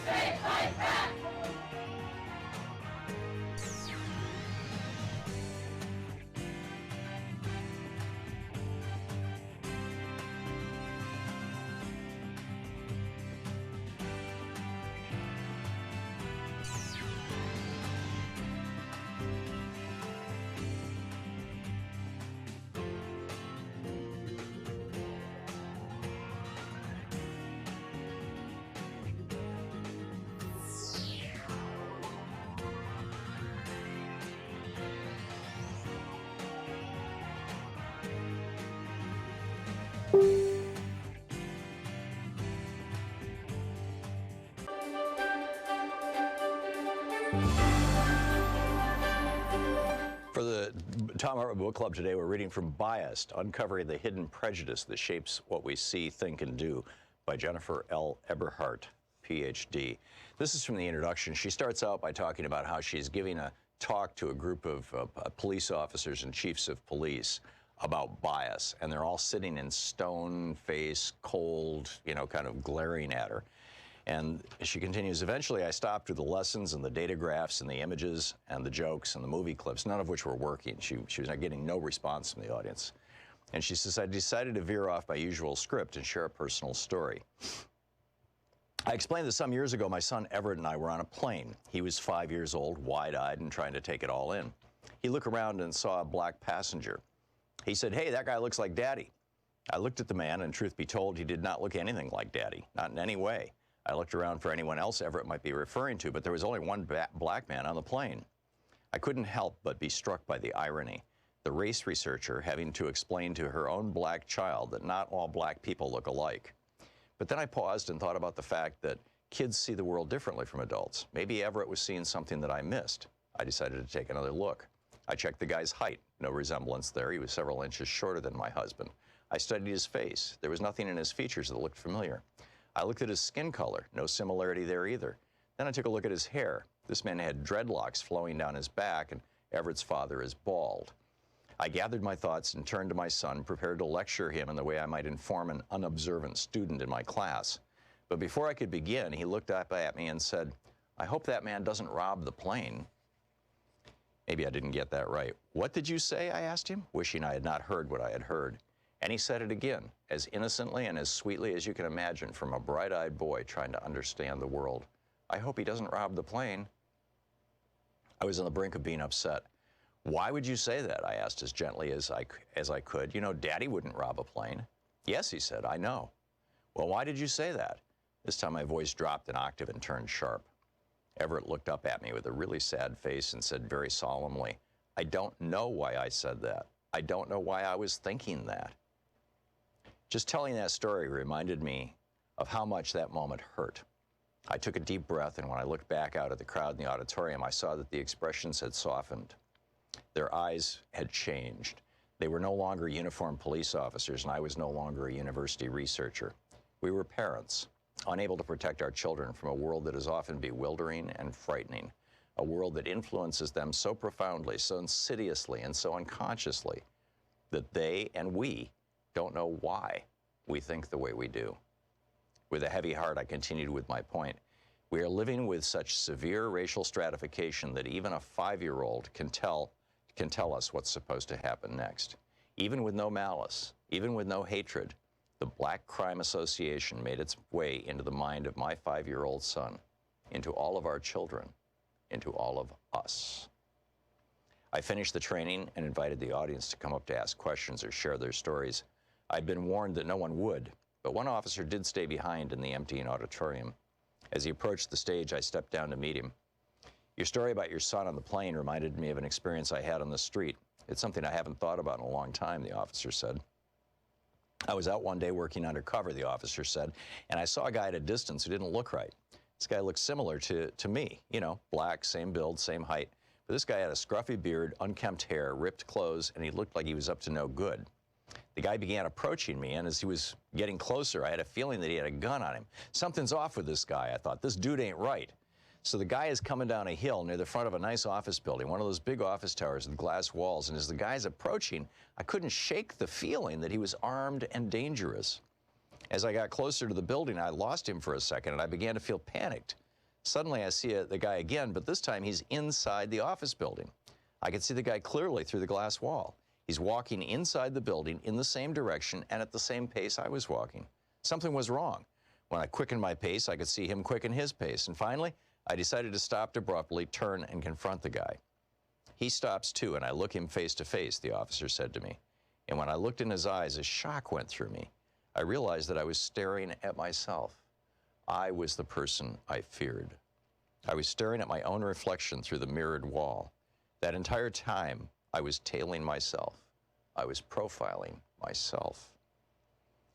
say fight back! For the Thom Hartmann Book Club today, we're reading from Biased, Uncovering the Hidden Prejudice That Shapes What We See, Think, and Do by Jennifer L. Eberhardt, Ph.D. This is from the introduction. She starts out by talking about how she's giving a talk to a group of police officers and chiefs of police about bias, and they're all sitting in stone-faced, cold, kind of glaring at her. And she continues, eventually I stopped with the lessons and the data graphs and the images and the jokes and the movie clips, none of which were working. She was not getting no response from the audience. And she says, I decided to veer off my usual script and share a personal story. I explained that some years ago my son Everett and I were on a plane. He was 5 years old, wide-eyed and trying to take it all in. He looked around and saw a black passenger. He said, hey, that guy looks like Daddy. I looked at the man, and truth be told, he did not look anything like Daddy, not in any way. I looked around for anyone else Everett might be referring to, but there was only one black man on the plane. I couldn't help but be struck by the irony, the race researcher having to explain to her own black child that not all black people look alike. But then I paused and thought about the fact that kids see the world differently from adults. Maybe Everett was seeing something that I missed. I decided to take another look. I checked the guy's height. No resemblance there. He was several inches shorter than my husband. I studied his face. There was nothing in his features that looked familiar. I looked at his skin color. No similarity there either. Then I took a look at his hair. This man had dreadlocks flowing down his back, and Everett's father is bald. I gathered my thoughts and turned to my son, prepared to lecture him in the way I might inform an unobservant student in my class. But before I could begin, he looked up at me and said, I hope that man doesn't rob the plane. Maybe I didn't get that right. What did you say? I asked him, wishing I had not heard what I had heard. And he said it again, as innocently and as sweetly as you can imagine from a bright-eyed boy trying to understand the world. I hope he doesn't rob the plane. I was on the brink of being upset. Why would you say that? I asked as gently as I could. You know, Daddy wouldn't rob a plane. Yes, he said, I know. Well, why did you say that? This time my voice dropped an octave and turned sharp. Everett looked up at me with a really sad face and said very solemnly, I don't know why I said that. I don't know why I was thinking that. Just telling that story reminded me of how much that moment hurt. I took a deep breath, and when I looked back out at the crowd in the auditorium, I saw that the expressions had softened. Their eyes had changed. They were no longer uniformed police officers, and I was no longer a university researcher. We were parents, unable to protect our children from a world that is often bewildering and frightening, a world that influences them so profoundly, so insidiously, and so unconsciously that they and we don't know why we think the way we do. With a heavy heart, I continued with my point. We are living with such severe racial stratification that even a 5-year-old can tell us what's supposed to happen next. Even with no malice, even with no hatred, the Black Crime Association made its way into the mind of my 5-year-old son, into all of our children, into all of us. I finished the training and invited the audience to come up to ask questions or share their stories. I'd been warned that no one would, but one officer did stay behind in the emptying auditorium. As he approached the stage, I stepped down to meet him. Your story about your son on the plane reminded me of an experience I had on the street. It's something I haven't thought about in a long time, the officer said. I was out one day working undercover, the officer said, and I saw a guy at a distance who didn't look right. This guy looked similar to me, you know, black, same build, same height. But this guy had a scruffy beard, unkempt hair, ripped clothes, and he looked like he was up to no good. The guy began approaching me, and as he was getting closer, I had a feeling that he had a gun on him. Something's off with this guy, I thought. This dude ain't right. So the guy is coming down a hill near the front of a nice office building, one of those big office towers with glass walls, and as the guy's approaching, I couldn't shake the feeling that he was armed and dangerous. As I got closer to the building, I lost him for a second, and I began to feel panicked. Suddenly I see the guy again, but this time he's inside the office building. I can see the guy clearly through the glass wall. He's walking inside the building in the same direction and at the same pace I was walking. Something was wrong. When I quickened my pace, I could see him quicken his pace. And finally, I decided to stop abruptly, turn, and confront the guy. He stops too, and I look him face to face, the officer said to me. And when I looked in his eyes, a shock went through me. I realized that I was staring at myself. I was the person I feared. I was staring at my own reflection through the mirrored wall. That entire time, I was tailing myself. I was profiling myself.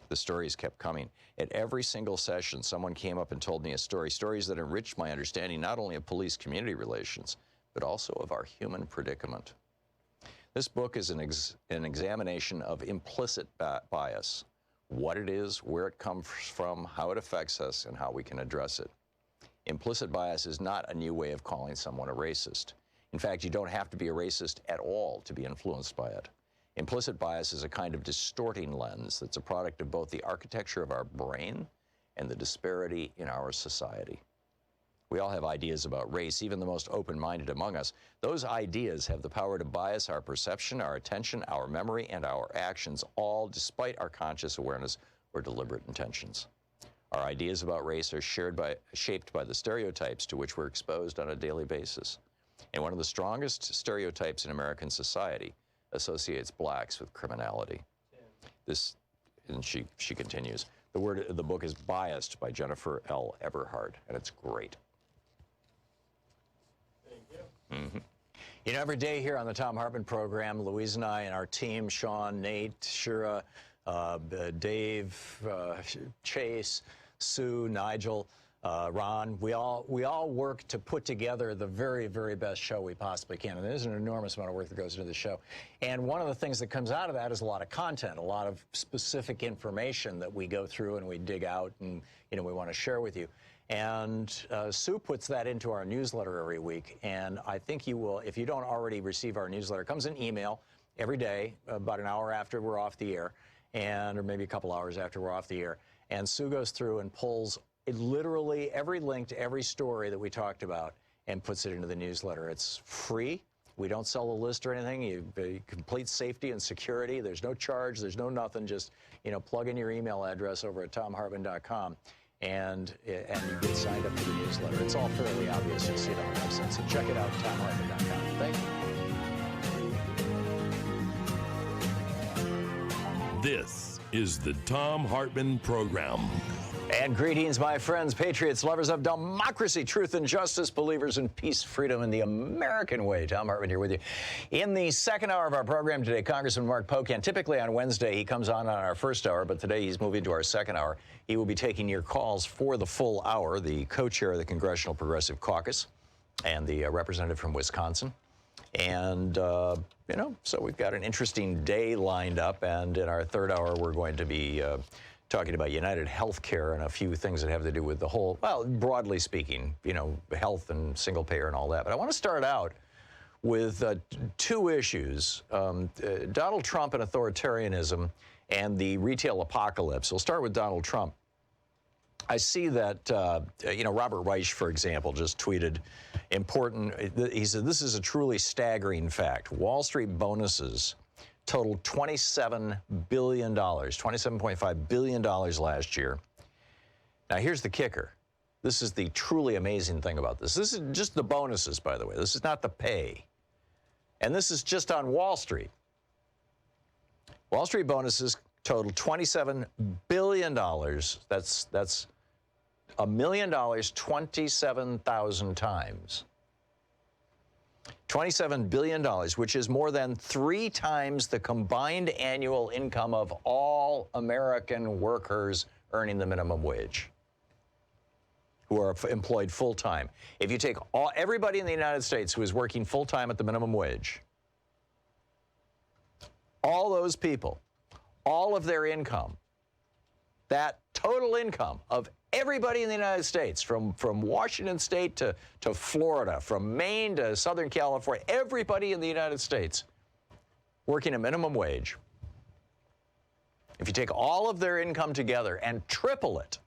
The stories kept coming. At every single session, someone came up and told me a story, stories that enriched my understanding not only of police-community relations, but also of our human predicament. This book is an examination of implicit bias, what it is, where it comes from, how it affects us, and how we can address it. Implicit bias is not a new way of calling someone a racist. In fact, you don't have to be a racist at all to be influenced by it. Implicit bias is a kind of distorting lens that's a product of both the architecture of our brain and the disparity in our society. We all have ideas about race, even the most open-minded among us. Those ideas have the power to bias our perception, our attention, our memory, and our actions, all despite our conscious awareness or deliberate intentions. Our ideas about race are shaped by the stereotypes to which we're exposed on a daily basis. And one of the strongest stereotypes in American society associates blacks with criminality. And she continues. The book is Biased by Jennifer L. Eberhard, and it's great. Thank you. Mm-hmm. You know, every day here on the Thom Hartmann Program, Louise and I and our team, Sean, Nate, Shira, Dave, Chase, Sue, Nigel, Ron, we all work to put together the very, very best show we possibly can. And there's an enormous amount of work that goes into the show. And one of the things that comes out of that is a lot of content, a lot of specific information that we go through and we dig out and, you know, we want to share with you. And Sue puts that into our newsletter every week. And I think you will, if you don't already receive our newsletter, it comes in email every day, about an hour after we're off the air, or maybe a couple hours after we're off the air. And Sue goes through and pulls literally every link to every story that we talked about and puts it into the newsletter. It's free. We don't sell a list or anything. You complete safety and security. There's no charge. There's no nothing. Just, you know, plug in your email address over at thomhartmann.com and you get signed up for the newsletter. It's all fairly obvious. You'll see it on the website. So check it out, thomhartmann.com. Thank you. This is the Thom Hartmann Program. And greetings, my friends, patriots, lovers of democracy, truth, and justice, believers in peace, freedom, and the American way. Thom Hartmann here with you. In the second hour of our program today, Congressman Mark Pocan, typically on Wednesday, he comes on our first hour, but today he's moving to our second hour. He will be taking your calls for the full hour, the co-chair of the Congressional Progressive Caucus and the representative from Wisconsin. And, you know, so we've got an interesting day lined up. And in our third hour, we're going to be talking about United Healthcare and a few things that have to do with the whole, well, broadly speaking, you know, health and single payer and all that. But I want to start out with two issues, Donald Trump and authoritarianism and the retail apocalypse. We'll start with Donald Trump. I see that, you know, Robert Reich, for example, just tweeted important. He said, this is a truly staggering fact. Wall Street bonuses totaled $27 billion, $27.5 billion last year. Now, here's the kicker. This is the truly amazing thing about this. This is just the bonuses, by the way. This is not the pay. And this is just on Wall Street. Wall Street bonuses totaled $27 billion. That's $1 million 27,000 times. $27 billion, which is more than 3 times the combined annual income of all American workers earning the minimum wage, who are employed full-time. If you take everybody in the United States who is working full-time at the minimum wage, all those people, all of their income, that total income of everybody in the United States, from Washington State to Florida, from Maine to Southern California, everybody in the United States working a minimum wage, if you take all of their income together and triple it,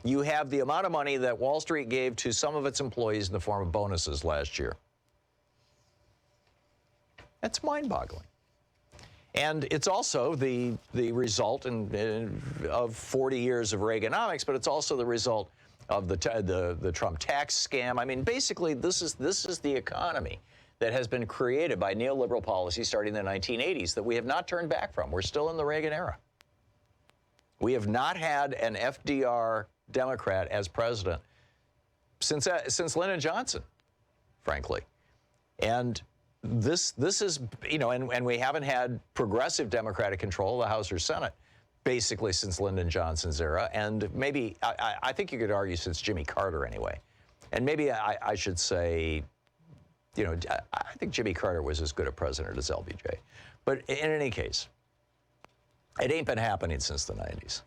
You have the amount of money that Wall Street gave to some of its employees in the form of bonuses last year. That's mind-boggling. And it's also the result of 40 years of Reaganomics, but it's also the result of the Trump tax scam. I mean, basically, this is the economy that has been created by neoliberal policy starting in the 1980s that we have not turned back from. We're still in the Reagan era. We have not had an FDR Democrat as president since Lyndon Johnson, frankly. And this is, you know, and we haven't had progressive Democratic control of the House or Senate basically since Lyndon Johnson's era, and maybe, I think you could argue since Jimmy Carter anyway. And maybe I should say, you know, I think Jimmy Carter was as good a president as LBJ. But in any case, it ain't been happening since the 90s.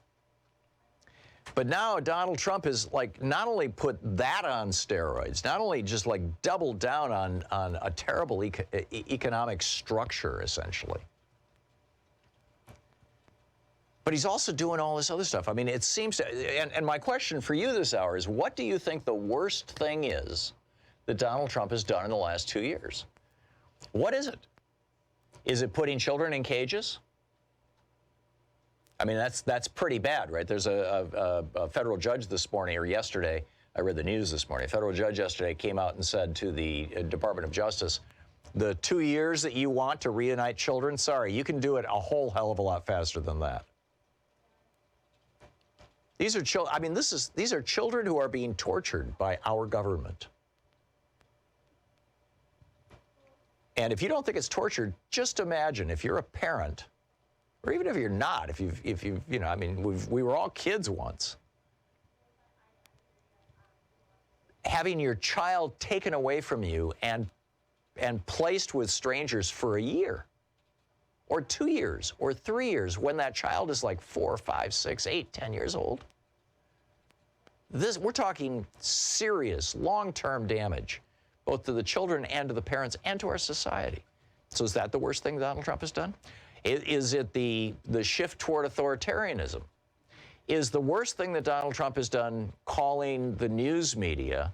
But now Donald Trump has, like, not only put that on steroids, not only just, like, doubled down on a terrible economic structure, essentially, but he's also doing all this other stuff. I mean, it seems to, and my question for you this hour is, what do you think the worst thing is that Donald Trump has done in the last 2 years? What is it? Is it putting children in cages? I mean, that's pretty bad, right? There's a federal judge this morning, or yesterday, I read the news this morning, a federal judge yesterday came out and said to the Department of Justice, the 2 years that you want to reunite children, sorry, you can do it a whole hell of a lot faster than that. These are children, I mean, these are children who are being tortured by our government. And if you don't think it's torture, just imagine if you're a parent, or even if you're not, if you you know, I mean, we were all kids once. Having your child taken away from you and placed with strangers for a year, or 2 years, or 3 years, when that child is like 4, 5, 6, 8, 10 years old. We're talking serious, long-term damage, both to the children and to the parents and to our society. So is that the worst thing Donald Trump has done? Is it the shift toward authoritarianism? Is the worst thing that Donald Trump has done calling the news media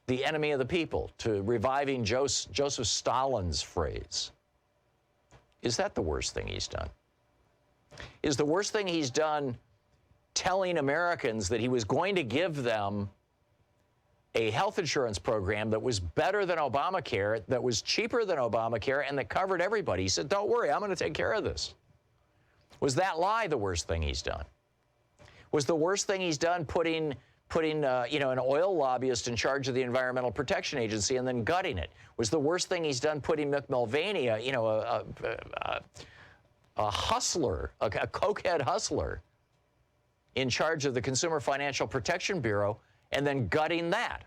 the enemy of the people, to reviving Joseph Stalin's phrase? Is that the worst thing he's done? Is the worst thing he's done telling Americans that he was going to give them a health insurance program that was better than Obamacare, that was cheaper than Obamacare, and that covered everybody? He said, don't worry, I'm going to take care of this. Was that lie the worst thing he's done? Was the worst thing he's done putting you know, an oil lobbyist in charge of the Environmental Protection Agency and then gutting it? Was the worst thing he's done putting Mick Mulvaney, you know, a hustler, a cokehead hustler, in charge of the Consumer Financial Protection Bureau, and then gutting that?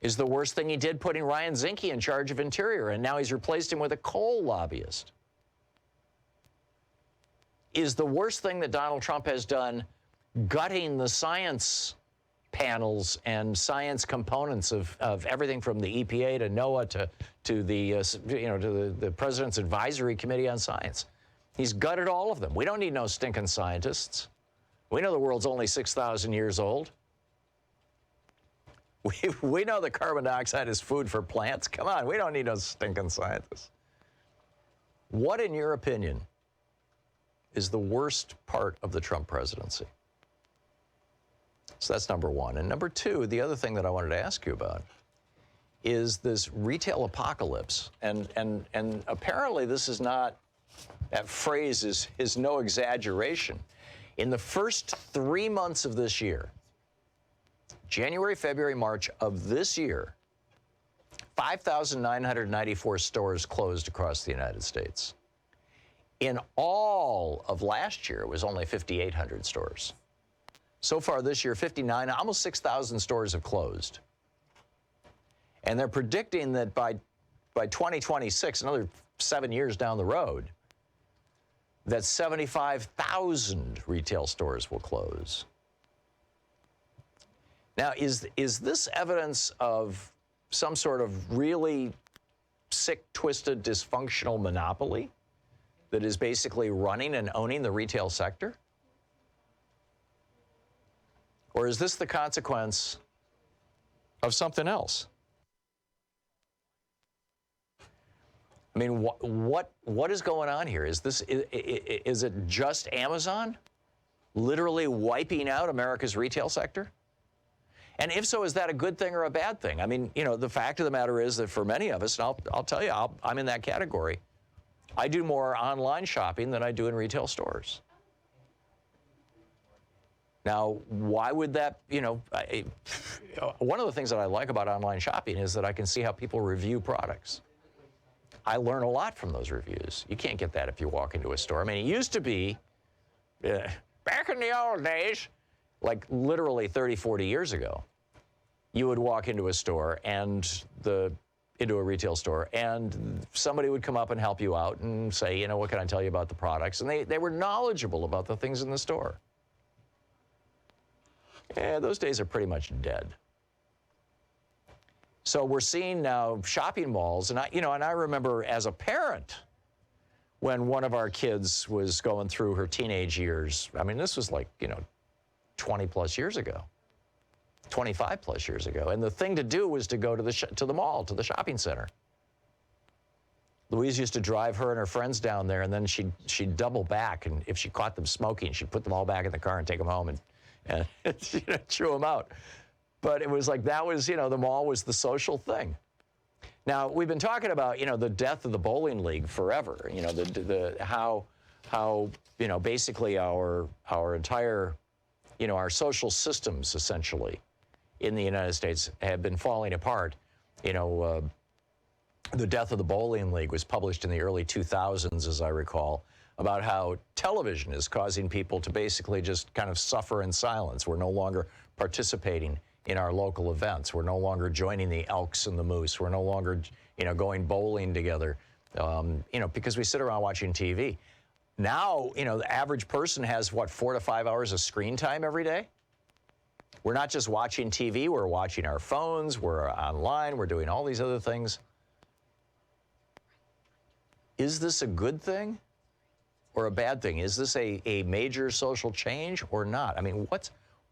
Is the worst thing he did putting Ryan Zinke in charge of Interior, and now he's replaced him with a coal lobbyist? Is the worst thing that Donald Trump has done gutting the science panels and science components of everything from the EPA to NOAA to the you know, to the President's Advisory Committee on Science? He's gutted all of them. We don't need no stinking scientists. We know the world's only 6,000 years old. We know that carbon dioxide is food for plants. Come on, we don't need no stinking scientists. What, in your opinion, is the worst part of the Trump presidency? So that's number one. And number two, the other thing that I wanted to ask you about is this retail apocalypse. And apparently this is not, that phrase is no exaggeration. In the first 3 months of this year, January, February, March of this year, 5,994 stores closed across the United States. In all of last year, it was only 5,800 stores. So far this year, 59, almost 6,000 stores have closed. And they're predicting that by 2026, another 7 years down the road, that 75,000 retail stores will close. Now, is this evidence of some sort of really sick, twisted, dysfunctional monopoly that is basically running and owning the retail sector? Or is this the consequence of something else? I mean, what is going on here? Is it just Amazon literally wiping out America's retail sector? And if so, is that a good thing or a bad thing? I mean, you know, the fact of the matter is that for many of us, and I'll tell you, I'm in that category, I do more online shopping than I do in retail stores. Now, why would that, you know, one of the things that I like about online shopping is that I can see how people review products. I learn a lot from those reviews. You can't get that if you walk into a store. I mean, it used to be, back in the old days, like literally 30, 40 years ago, you would walk into a store and into a retail store, and somebody would come up and help you out and say, you know, what can I tell you about the products? And they were knowledgeable about the things in the store. Yeah, those days are pretty much dead. So we're seeing now shopping malls, and I remember as a parent when one of our kids was going through her teenage years. I mean, this was like, 20 plus years ago, 25 plus years ago, and the thing to do was to go to the mall, to the shopping center. Louise used to drive her and her friends down there, and then she'd double back, and if she caught them smoking, she'd put them all back in the car and take them home and chew them out. But it was like that was, the mall was the social thing. Now, we've been talking about, the death of the bowling league forever. How basically our entire, our social systems essentially in the United States have been falling apart. The death of the bowling league was published in the early 2000s, as I recall, about how television is causing people to basically just kind of suffer in silence. We're no longer participating in our local events. We're no longer joining the Elks and the Moose. We're no longer, going bowling together, because we sit around watching TV. Now, the average person has, 4 to 5 hours of screen time every day? We're not just watching TV, we're watching our phones, we're online, we're doing all these other things. Is this a good thing or a bad thing? Is this a major social change or not? I mean,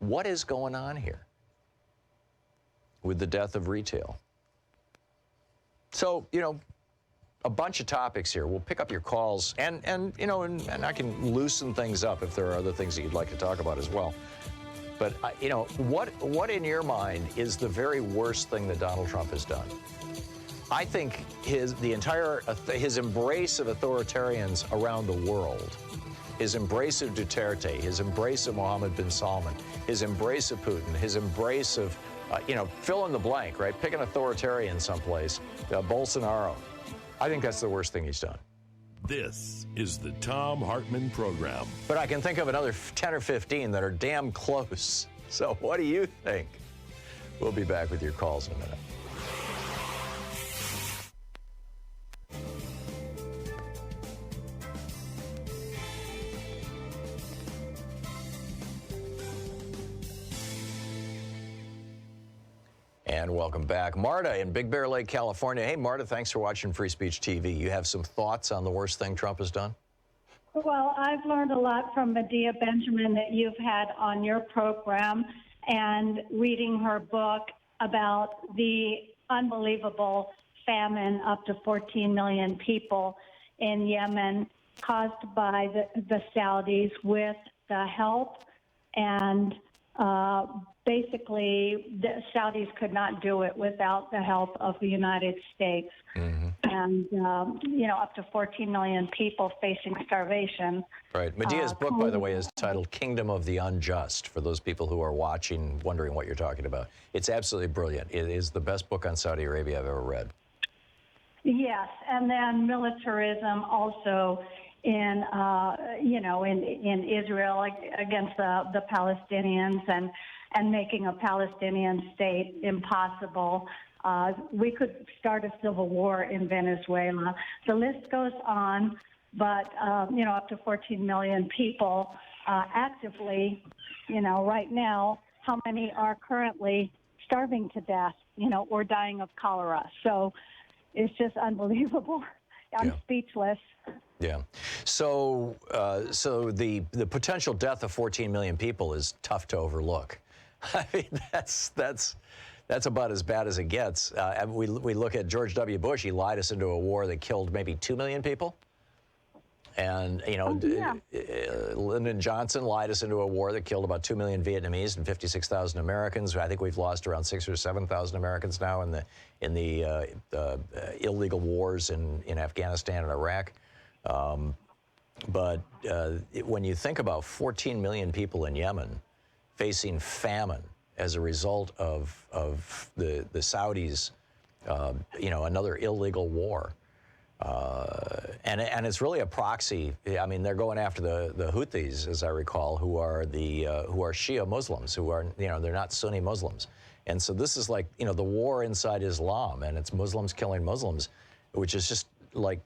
what is going on here with the death of retail? So, a bunch of topics here. We'll pick up your calls, and I can loosen things up if there are other things that you'd like to talk about as well. But, what in your mind is the very worst thing that Donald Trump has done? I think his embrace of authoritarians around the world, his embrace of Duterte, his embrace of Mohammed bin Salman, his embrace of Putin, his embrace of, fill in the blank, right? Pick an authoritarian someplace, Bolsonaro. I think that's the worst thing he's done. This is the Thom Hartmann Program. But I can think of another 10 or 15 that are damn close. So what do you think? We'll be back with your calls in a minute. And welcome back. Marta in Big Bear Lake, California. Hey, Marta, thanks for watching Free Speech TV. You have some thoughts on the worst thing Trump has done? Well, I've learned a lot from Medea Benjamin that you've had on your program, and reading her book about the unbelievable famine, up to 14 million people in Yemen, caused by the Saudis with the help and basically, the Saudis could not do it without the help of the United States. Mm-hmm. And, up to 14 million people facing starvation. Right. Medea's book, by the way, is titled Kingdom of the Unjust, for those people who are watching, wondering what you're talking about. It's absolutely brilliant. It is the best book on Saudi Arabia I've ever read. Yes, and then militarism also in Israel against the Palestinians and making a Palestinian state impossible. We could start a civil war in Venezuela. The list goes on, but, up to 14 million people actively, right now, how many are currently starving to death, or dying of cholera. So it's just unbelievable. I'm speechless. Yeah. So the potential death of 14 million people is tough to overlook. I mean, that's about as bad as it gets. And we look at George W. Bush. He lied us into a war that killed maybe 2 million people. And, Lyndon Johnson lied us into a war that killed about 2 million Vietnamese and 56,000 Americans. I think we've lost around 6,000 or 7,000 Americans now in the illegal wars in Afghanistan and Iraq. But when you think about 14 million people in Yemen facing famine as a result of the Saudis, another illegal war. And it's really a proxy. I mean, they're going after the Houthis, as I recall, who are Shia Muslims, they're not Sunni Muslims. And so this is like, the war inside Islam, and it's Muslims killing Muslims, which is just like,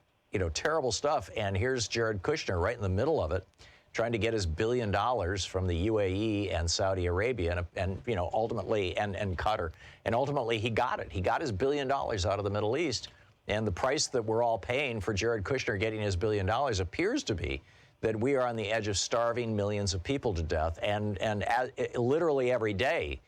terrible stuff. And here's Jared Kushner right in the middle of it, trying to get his $1 billion from the UAE and Saudi Arabia and ultimately, and Qatar. And ultimately, he got it. He got his $1 billion out of the Middle East. And the price that we're all paying for Jared Kushner getting his $1 billion appears to be that we are on the edge of starving millions of people to death, and literally every day,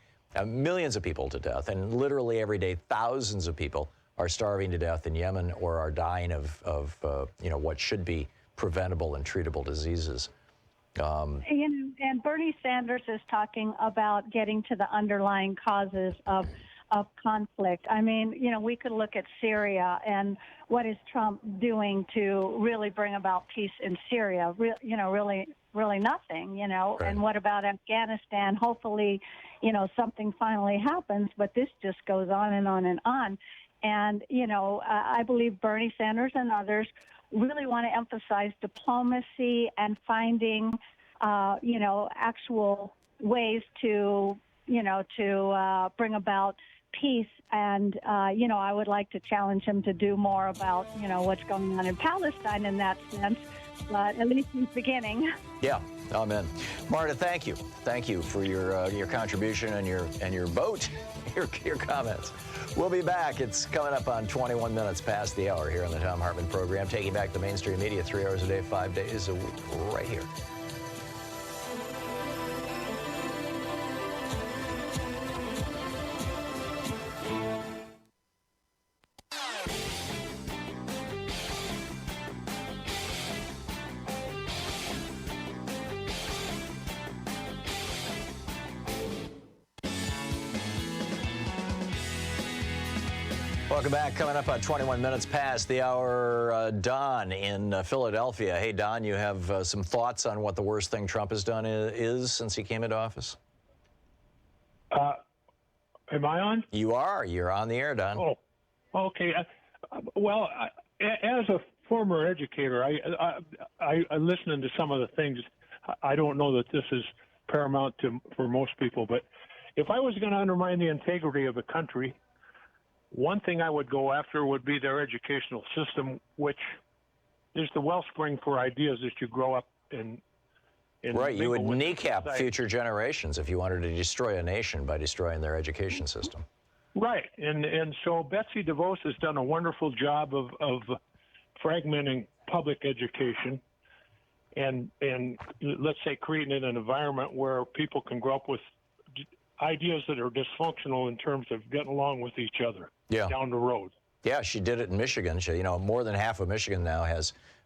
millions of people to death, and literally every day, thousands of people are starving to death in Yemen or are dying of what should be preventable and treatable diseases. And Bernie Sanders is talking about getting to the underlying causes of conflict. I mean, we could look at Syria and what is Trump doing to really bring about peace in Syria? Really nothing, Right. And what about Afghanistan? Hopefully, something finally happens, but this just goes on and on and on. And, I believe Bernie Sanders and others really want to emphasize diplomacy and finding, actual ways to bring about peace. And, I would like to challenge him to do more about, what's going on in Palestine in that sense. But at least he's beginning. Yeah, amen. Marta, thank you. Thank you for your contribution and your vote, your comments. We'll be back. It's coming up on 21 minutes past the hour here on the Thom Hartmann Program, taking back the mainstream media 3 hours a day, 5 days a week, right here. Welcome back. Coming up on 21 minutes past the hour, Don in Philadelphia. Hey, Don, you have some thoughts on what the worst thing Trump has done is since he came into office? Am I on? You are. You're on the air, Don. Oh, okay. Well, as a former educator, I listening to some of the things. I don't know that this is paramount for most people, but if I was going to undermine the integrity of a country, one thing I would go after would be their educational system, which is the wellspring for ideas that you grow up in. Right, you would kneecap future generations if you wanted to destroy a nation by destroying their education system. Right, and so Betsy DeVos has done a wonderful job of fragmenting public education and let's say creating an environment where people can grow up with ideas that are dysfunctional in terms of getting along with each other down the road. Yeah, she did it in Michigan. More than half of Michigan now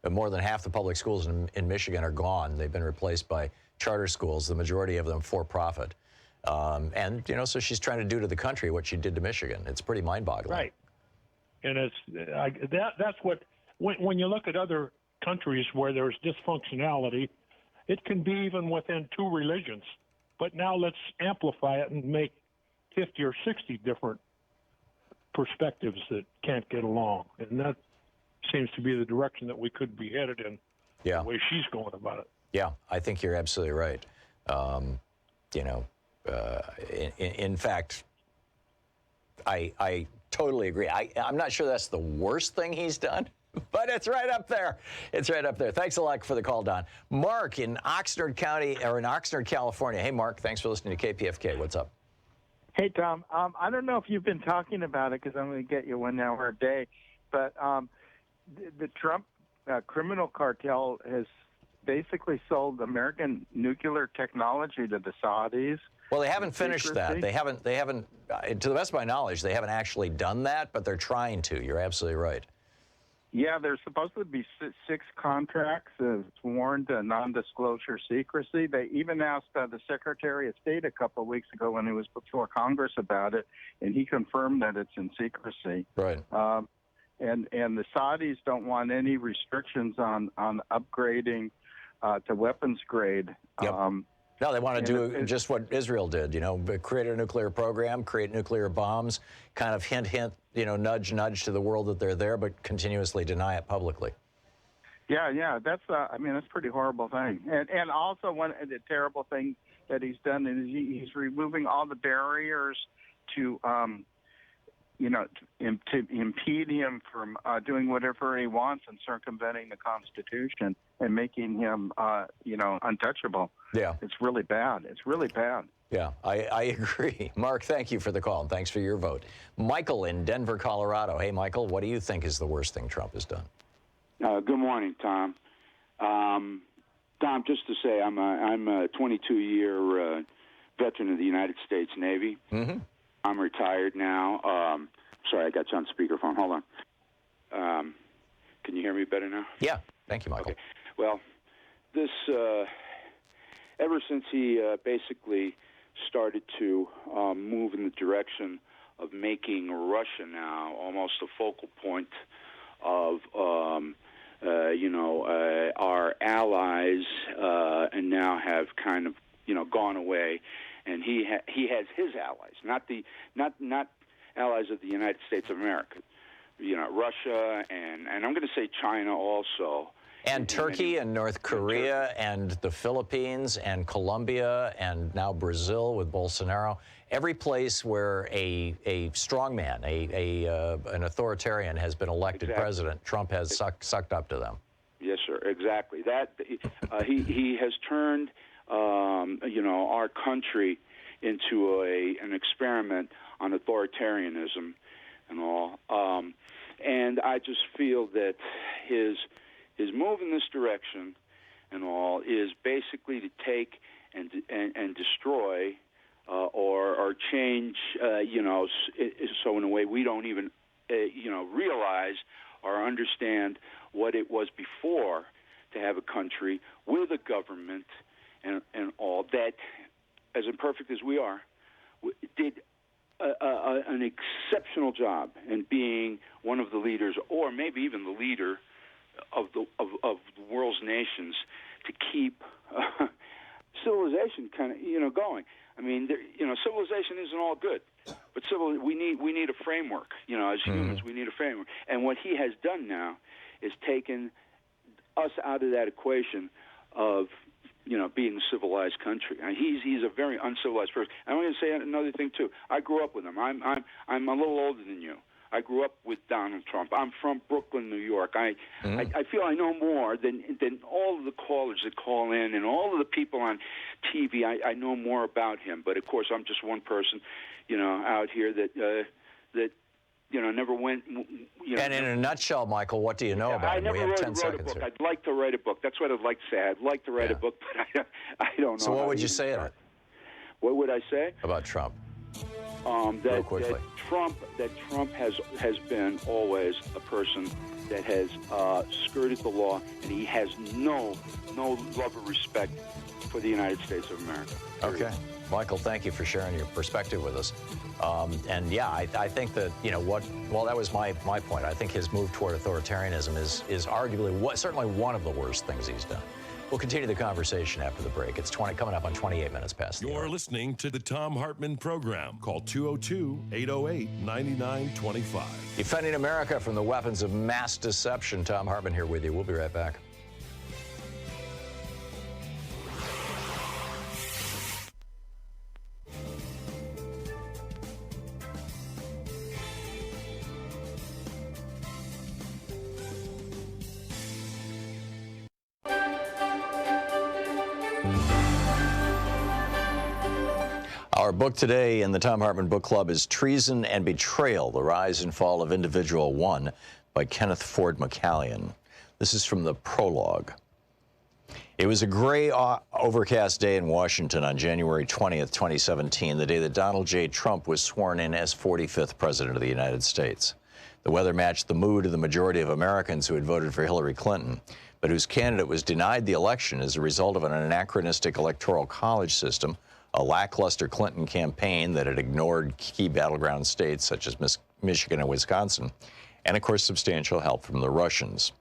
more than half the public schools in Michigan are gone. They've been replaced by charter schools, the majority of them for profit. So she's trying to do to the country what she did to Michigan. It's pretty mind-boggling. Right. And that's what, when you look at other countries where there's dysfunctionality, it can be even within two religions. But now let's amplify it and make 50 or 60 different perspectives that can't get along. And that seems to be the direction that we could be headed in, the way she's going about it. Yeah, I think you're absolutely right. In fact, I totally agree. I'm not sure that's the worst thing he's done, but it's right up there. It's right up there. Thanks a lot for the call, Don. Mark in Oxnard County, or in Oxnard, California. Hey, Mark, thanks for listening to KPFK. What's up? Hey, Tom. I don't know if you've been talking about it because I'm going to get you 1 hour a day, but the Trump criminal cartel has basically sold American nuclear technology to the Saudis. Well, they haven't finished that. They haven't, to the best of my knowledge, they haven't actually done that, but they're trying to. You're absolutely right. Yeah, there's supposed to be 6 contracts sworn to non-disclosure secrecy. They even asked the Secretary of State a couple of weeks ago when he was before Congress about it, and he confirmed that it's in secrecy. Right. And the Saudis don't want any restrictions on upgrading to weapons grade. Yep. No, they want to do just what Israel did, create a nuclear program, create nuclear bombs, kind of hint, nudge, nudge to the world that they're there, but continuously deny it publicly. Yeah, that's that's a pretty horrible thing. And also one of the terrible thing that he's done is he's removing all the barriers to to impede him from doing whatever he wants and circumventing the Constitution and making him, untouchable. Yeah. It's really bad. It's really bad. Yeah, I agree. Mark, thank you for the call, and thanks for your vote. Michael in Denver, Colorado. Hey, Michael, what do you think is the worst thing Trump has done? Good morning, Tom. Tom, just to say, I'm a 22-year veteran of the United States Navy. Mm-hmm. I'm retired now. Sorry, I got you on speakerphone. Hold on. Can you hear me better now? Yeah. Thank you, Michael. Okay. Well, this ever since he basically started to move in the direction of making Russia now almost a focal point of our allies, and now have kind of gone away. And he has his allies, not allies of the United States of America. Russia and I'm going to say China also. And Turkey and North Korea and the Philippines and Colombia and now Brazil with Bolsonaro. Every place where a strongman, an authoritarian has been elected president, Trump has sucked up to them. Yes, sir. Exactly. That he has turned our country into an experiment on authoritarianism and all. And I just feel that his move in this direction and all is basically to take and destroy or change, so in a way we don't even, realize or understand what it was before to have a country with a government and all that, as imperfect as we are, did an exceptional job in being one of the leaders, or maybe even the leader of the world's nations, to keep civilization kind of going. I mean, civilization isn't all good, but we need a framework. As humans, we need a framework. And what he has done now is taken us out of that equation of being a civilized country. And he's a very uncivilized person. And I'm going to say another thing too. I grew up with him. I'm a little older than you. I grew up with Donald Trump. I'm from Brooklyn, New York. I feel I know more than all of the callers that call in and all of the people on TV. I know more about him. But of course, I'm just one person, out here that never went. And in a nutshell, Michael, what do you know about him? I never wrote a book. Here. I'd like to write a book. That's what I'd like to say. I'd like to write a book, but I don't know. So what would you say in it? What would I say about Trump? That Trump has been always a person that has skirted the law, and he has no love or respect for the United States of America. Period. Okay. Michael, thank you for sharing your perspective with us. And yeah, I think that, that was my point. I think his move toward authoritarianism is arguably certainly one of the worst things he's done. We'll continue the conversation after the break. It's coming up on 28 minutes past the hour. You're listening to the Thom Hartmann Program. Call 202-808-9925. Defending America from the weapons of mass deception. Thom Hartmann here with you. We'll be right back. Our book today in the Thom Hartmann Book Club is Treason and Betrayal, The Rise and Fall of Individual One by Kenneth Ford McCallion. This is from the prologue. It was a gray, overcast day in Washington on January 20th, 2017, the day that Donald J. Trump was sworn in as 45th President of the United States. The weather matched the mood of the majority of Americans who had voted for Hillary Clinton, but whose candidate was denied the election as a result of an anachronistic electoral college system, a lackluster Clinton campaign that had ignored key battleground states such as Michigan and Wisconsin, and of course substantial help from the Russians.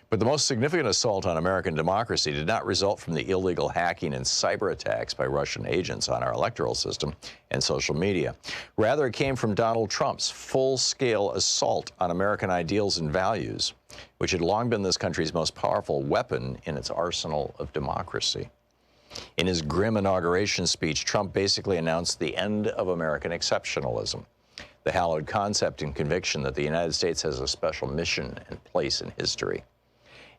But the most significant assault on American democracy did not result from the illegal hacking and cyber attacks by Russian agents on our electoral system and social media. Rather, it came from Donald Trump's full-scale assault on American ideals and values, which had long been this country's most powerful weapon in its arsenal of democracy. In his grim inauguration speech, Trump basically announced the end of American exceptionalism, the hallowed concept and conviction that the United States has a special mission and place in history.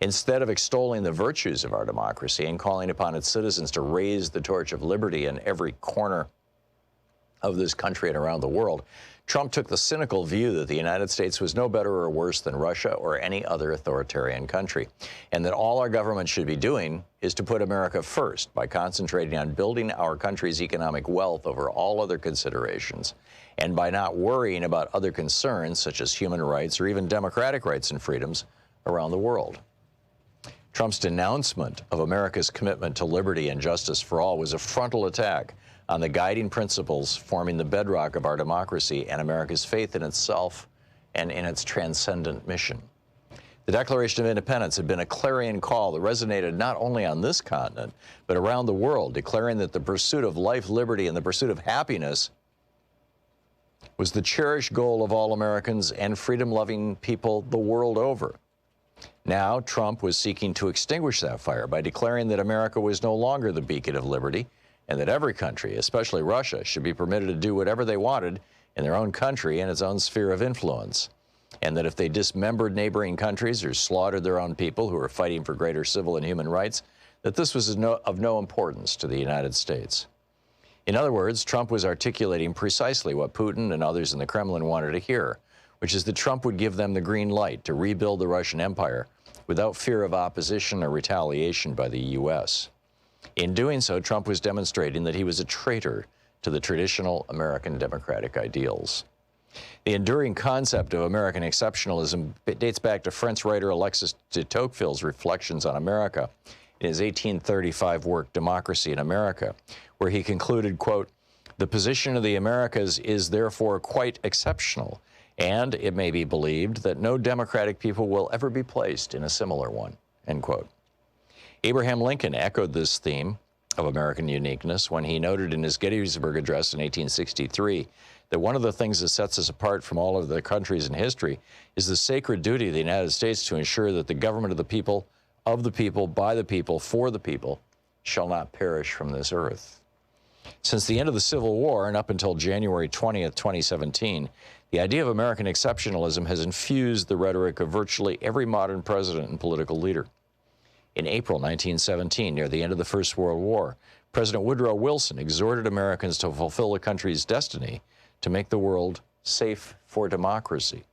Instead of extolling the virtues of our democracy and calling upon its citizens to raise the torch of liberty in every corner of this country and around the world, Trump took the cynical view that the United States was no better or worse than Russia or any other authoritarian country, and that all our government should be doing is to put America first by concentrating on building our country's economic wealth over all other considerations, and by not worrying about other concerns such as human rights or even democratic rights and freedoms around the world. Trump's denouncement of America's commitment to liberty and justice for all was a frontal attack on the guiding principles forming the bedrock of our democracy and America's faith in itself and in its transcendent mission. The Declaration of Independence had been a clarion call that resonated not only on this continent, but around the world, declaring that the pursuit of life, liberty, and the pursuit of happiness was the cherished goal of all Americans and freedom-loving people the world over. Now, Trump was seeking to extinguish that fire by declaring that America was no longer the beacon of liberty and that every country, especially Russia, should be permitted to do whatever they wanted in their own country and its own sphere of influence, and that if they dismembered neighboring countries or slaughtered their own people who were fighting for greater civil and human rights, that this was of no importance to the United States. In other words, Trump was articulating precisely what Putin and others in the Kremlin wanted to hear, which is that Trump would give them the green light to rebuild the Russian Empire without fear of opposition or retaliation by the U.S. In doing so, Trump was demonstrating that he was a traitor to the traditional American democratic ideals. The enduring concept of American exceptionalism dates back to French writer Alexis de Tocqueville's reflections on America in his 1835 work, Democracy in America, where he concluded, quote, "The position of the Americas is therefore quite exceptional, and it may be believed that no democratic people will ever be placed in a similar one," end quote. Abraham Lincoln echoed this theme of American uniqueness when he noted in his Gettysburg Address in 1863 that one of the things that sets us apart from all of the countries in history is the sacred duty of the United States to ensure that the government of the people, by the people, for the people, shall not perish from this earth. Since the end of the Civil War and up until January 20th, 2017, the idea of American exceptionalism has infused the rhetoric of virtually every modern president and political leader. In April 1917, near the end of the First World War, President Woodrow Wilson exhorted Americans to fulfill the country's destiny to make the world safe for democracy.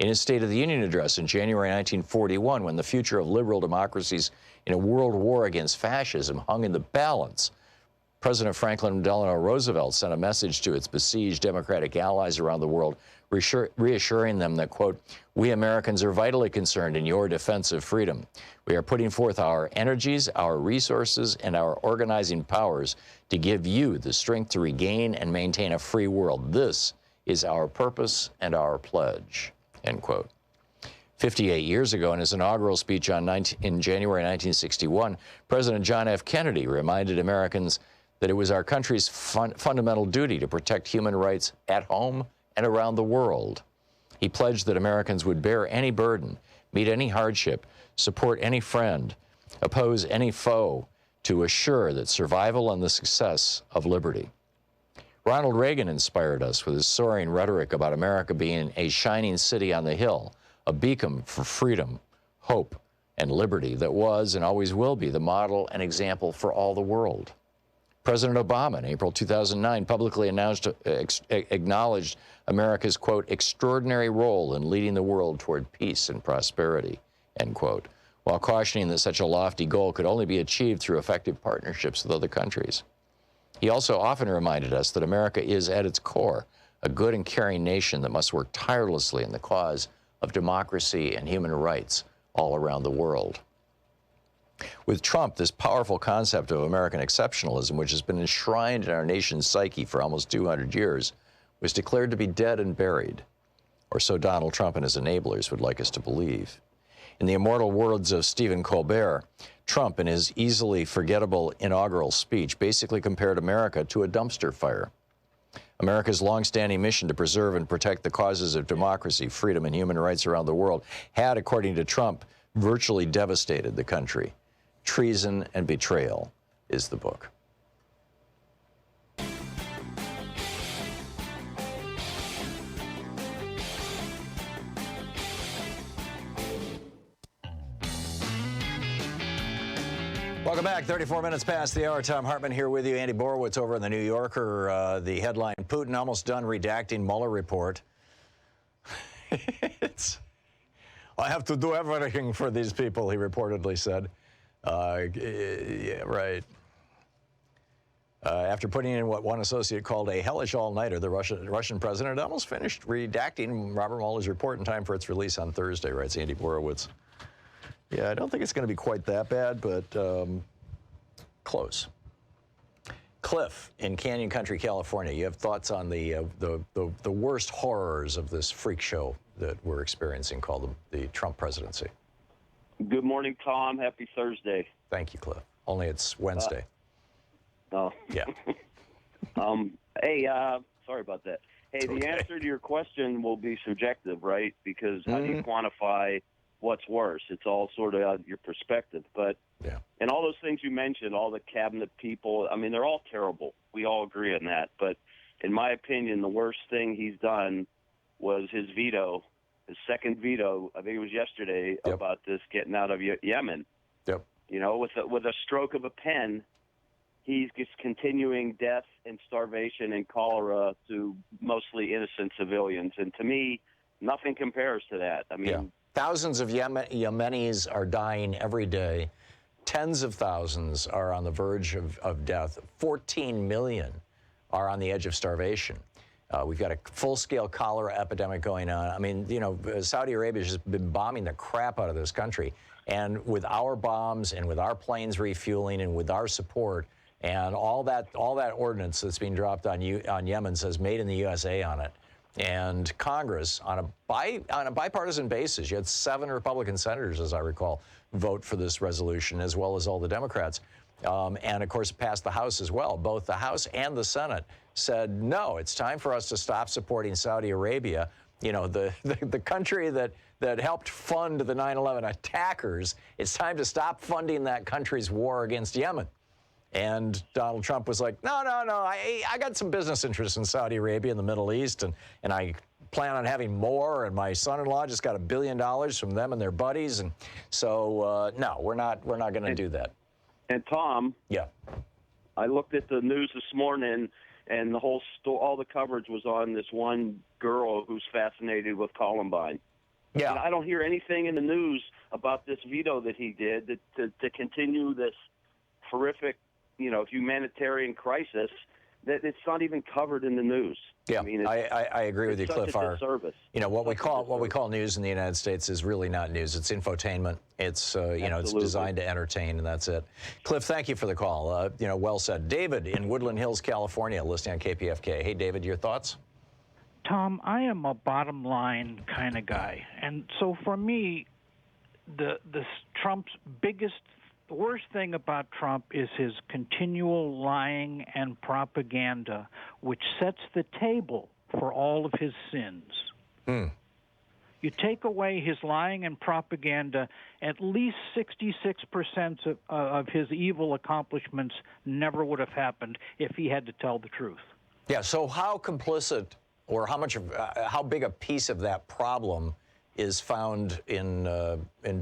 In his State of the Union address in January 1941, when the future of liberal democracies in a world war against fascism hung in the balance, President Franklin Delano Roosevelt sent a message to its besieged democratic allies around the world, reassuring them that, quote, "We Americans are vitally concerned in your defense of freedom. We are putting forth our energies, our resources, and our organizing powers to give you the strength to regain and maintain a free world. This is our purpose and our pledge," end quote. 58 years ago, in his inaugural speech in January 1961, President John F. Kennedy reminded Americans that it was our country's fundamental duty to protect human rights at home and around the world. He pledged that Americans would bear any burden, meet any hardship, support any friend, oppose any foe, to assure that survival and the success of liberty. Ronald Reagan inspired us with his soaring rhetoric about America being a shining city on the hill, a beacon for freedom, hope, and liberty that was and always will be the model and example for all the world. President Obama in April 2009 publicly acknowledged America's, quote, "extraordinary role in leading the world toward peace and prosperity," end quote, while cautioning that such a lofty goal could only be achieved through effective partnerships with other countries. He also often reminded us that America is, at its core, a good and caring nation that must work tirelessly in the cause of democracy and human rights all around the world. With Trump, this powerful concept of American exceptionalism, which has been enshrined in our nation's psyche for almost 200 years, was declared to be dead and buried, or so Donald Trump and his enablers would like us to believe. In the immortal words of Stephen Colbert, Trump, in his easily forgettable inaugural speech, basically compared America to a dumpster fire. America's longstanding mission to preserve and protect the causes of democracy, freedom, and human rights around the world had, according to Trump, virtually devastated the country. Treason and Betrayal is the book. Welcome back. 34 minutes past the hour. Thom Hartmann here with you. Andy Borowitz over in the New Yorker. The headline, Putin almost done redacting Mueller report. I have to do everything for these people, he reportedly said. Yeah, right. After putting in what one associate called a hellish all-nighter, the Russian president almost finished redacting Robert Mueller's report in time for its release on Thursday, writes Andy Borowitz. Yeah, I don't think it's going to be quite that bad, but close. Cliff in Canyon Country, California, you have thoughts on the worst horrors of this freak show that we're experiencing called the Trump presidency. Good morning, Tom. Happy Thursday. Thank you, Cliff. Only it's Wednesday. Yeah. Hey, sorry about that. Hey, the answer to your question will be subjective, right? Because how do you quantify what's worse? It's all sort of your perspective. But yeah. And all those things you mentioned, all the cabinet people, I mean, they're all terrible. We all agree on that. But in my opinion, the worst thing he's done was his veto, his second veto, I think it was yesterday, about this getting out of Yemen. Yep. You know, with a stroke of a pen, he's just continuing death and starvation and cholera to mostly innocent civilians. And to me, nothing compares to that. I mean, thousands of Yemenis are dying every day. Tens of thousands are on the verge of death. 14 million are on the edge of starvation. We've got a full-scale cholera epidemic going on. I mean, you know, Saudi Arabia has been bombing the crap out of this country. And with our bombs and with our planes refueling and with our support and all that ordnance that's being dropped on Yemen says made in the USA on it. And Congress, on a bipartisan basis, you had 7 Republican senators, as I recall, vote for this resolution, as well as all the Democrats. And, of course, it passed the House as well. Both the House and the Senate said, no, it's time for us to stop supporting Saudi Arabia, you know, the country that helped fund the 9/11 attackers. It's time to stop funding that country's war against Yemen. And Donald Trump was like, no, I got some business interests in Saudi Arabia and the Middle East, and I plan on having more, and my son-in-law just got $1 billion from them and their buddies, and so, no, we're not going to do that. And Tom, I looked at the news this morning, and all the coverage was on this one girl who's fascinated with Columbine. Yeah. And I don't hear anything in the news about this veto that he did to continue this horrific, you know, humanitarian crisis. That it's not even covered in the news. Yeah, I mean, I agree with you, Cliff. You know, what we call news in the United States is really not news. It's infotainment. It's you know, it's designed to entertain, and that's it. Cliff, thank you for the call. You know, well said. David in Woodland Hills, California, listening on KPFK. Hey, David, your thoughts? Tom, I am a bottom line kind of guy, and so for me, the Trump's the worst thing about Trump is his continual lying and propaganda, which sets the table for all of his sins. You take away his lying and propaganda, at least 66% of his evil accomplishments never would have happened if he had to tell the truth. Yeah, so how complicit or how big a piece of that problem is found in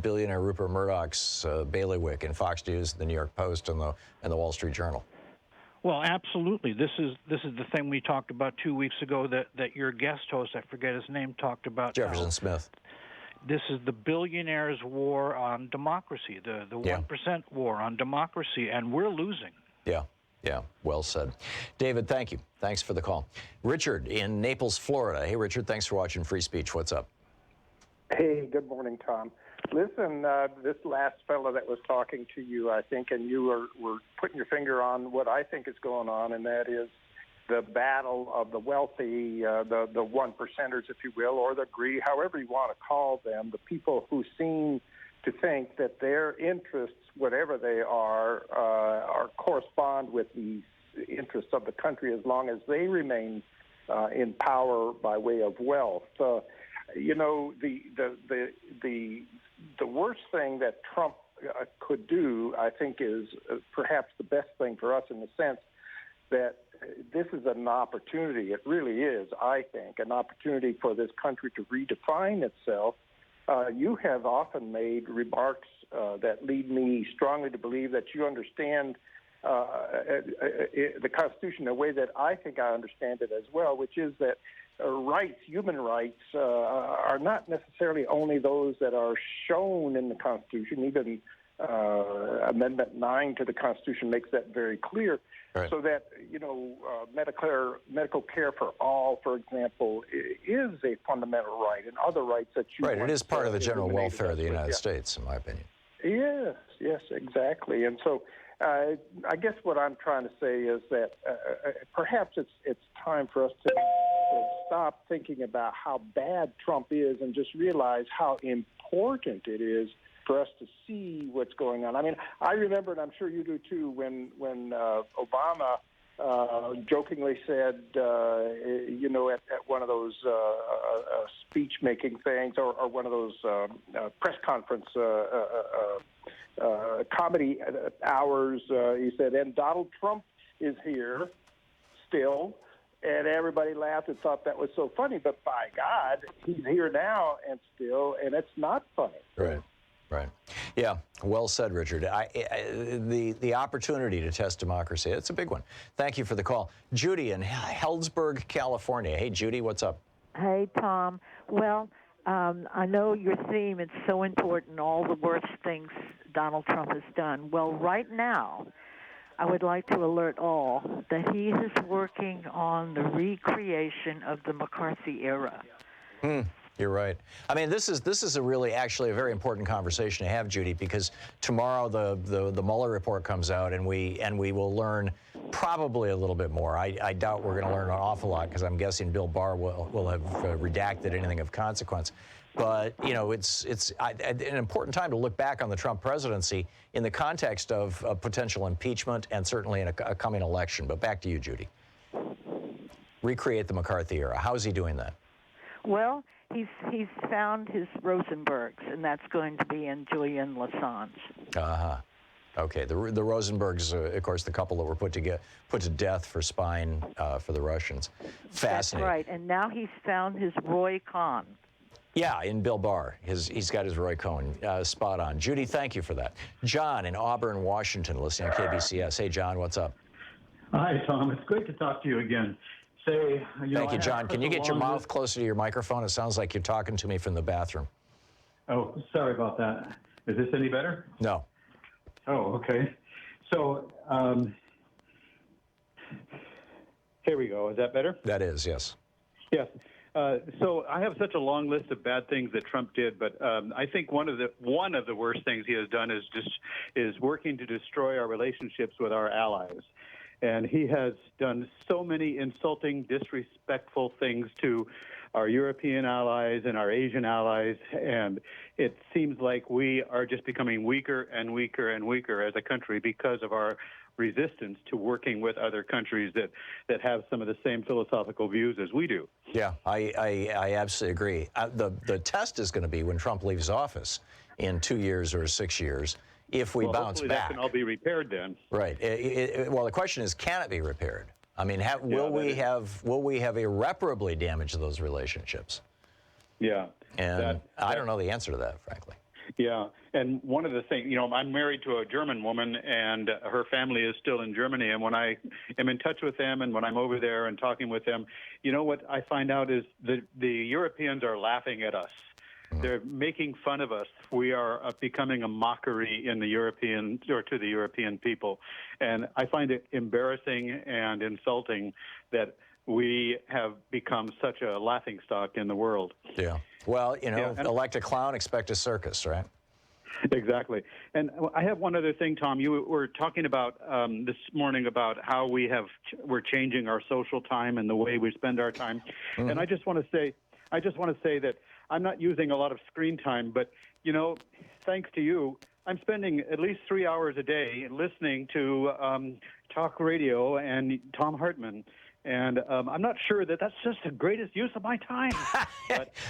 billionaire Rupert Murdoch's bailiwick in Fox News, the New York Post, and the Wall Street Journal? Well, absolutely. This is the thing we talked about 2 weeks ago that your guest host, I forget his name, talked about. Jefferson Smith. This is the billionaires' war on democracy, the 1% war on democracy, and we're losing. Yeah. Yeah, well said. David, thank you. Thanks for the call. Richard in Naples, Florida. Hey, Richard, thanks for watching Free Speech. What's up? Hey, good morning, Tom. Listen, this last fellow that was talking to you, I think, and you were putting your finger on what I think is going on, and that is the battle of the wealthy, the one percenters, if you will, or the greedy, however you want to call them, the people who seem to think that their interests, whatever they are correspond with the interests of the country as long as they remain in power by way of wealth. You know, the worst thing that Trump could do, I think, is perhaps the best thing for us in the sense that this is an opportunity. It really is, I think, an opportunity for this country to redefine itself. You have often made remarks that lead me strongly to believe that you understand the Constitution in a way that I think I understand it as well, which is that rights, human rights, are not necessarily only those that are shown in the Constitution. Even Amendment 9 to the Constitution makes that very clear. Right. So that, you know, medical care for all, for example, is a fundamental right, and other rights that you... Right, it is part of the general welfare of the United States, in my opinion. Yes, exactly. And so I guess what I'm trying to say is that perhaps it's time for us to stop thinking about how bad Trump is and just realize how important it is for us to see what's going on. I mean, I remember, and I'm sure you do too, when Obama jokingly said, you know, at one of those speech-making things or one of those press conference comedy hours, he said, and Donald Trump is here still. And everybody laughed and thought that was so funny. But by God, he's here now and still, and it's not funny. Right. Right. Yeah. Well said, Richard. The opportunity to test democracy, it's a big one. Thank you for the call. Judy in Healdsburg, California. Hey, Judy, what's up? Hey, Tom. Well, I know your theme is so important, all the worst things Donald Trump has done. Well, right now, I would like to alert all that he is working on the recreation of the McCarthy era. You're right. I mean, this is a really actually a very important conversation to have, Judy, because tomorrow the Mueller report comes out, and we will learn probably a little bit more. I doubt we're going to learn an awful lot because I'm guessing Bill Barr will have redacted anything of consequence. But you know, it's an important time to look back on the Trump presidency in the context of potential impeachment and certainly in a coming election. But back to you, Judy. Recreate the McCarthy era. How is he doing that? Well, he's found his Rosenbergs, and that's going to be in Julian Assange. Okay, the Rosenbergs, of course, the couple that were put to death for spying for the Russians. Fascinating. That's right, and now he's found his Roy Cohn. Yeah, in Bill Barr. He's got his Roy Cohn. Spot on. Judy, thank you for that. John in Auburn, Washington, listening on KBCS. Hey, John, what's up? Hi, Tom. It's great to talk to you again. Thank you, John. Can you get your mouth closer to your microphone? It sounds like you're talking to me from the bathroom. Oh, sorry about that. Is this any better? No. Oh, okay. So, here we go. Is that better? That is, yes. Yes. So I have such a long list of bad things that Trump did, but I think one of the worst things he has done is working to destroy our relationships with our allies. And he has done so many insulting, disrespectful things to our European allies and our Asian allies, and it seems like we are just becoming weaker and weaker and weaker as a country because of our resistance to working with other countries that have some of the same philosophical views as we do. Yeah, I absolutely agree. The test is going to be when Trump leaves office in 2 years or 6 years. If we bounce back, that can all be repaired then. Right. Well, the question is, can it be repaired? I mean, will we have irreparably damaged those relationships? Yeah. And I don't know the answer to that, frankly. Yeah. And one of the things, you know, I'm married to a German woman, and her family is still in Germany. And when I am in touch with them and when I'm over there and talking with them, you know what I find out is the Europeans are laughing at us. They're making fun of us. We are becoming a mockery in the European, or to the European people. And I find it embarrassing and insulting that we have become such a laughingstock in the world. Yeah. Well, elect a clown, expect a circus, right? Exactly. And I have one other thing, Tom. You were talking about this morning about how we're changing our social time and the way we spend our time. Mm-hmm. And I just want to say that I'm not using a lot of screen time, but thanks to you, I'm spending at least 3 hours a day listening to talk radio and Thom Hartmann. And I'm not sure that that's just the greatest use of my time.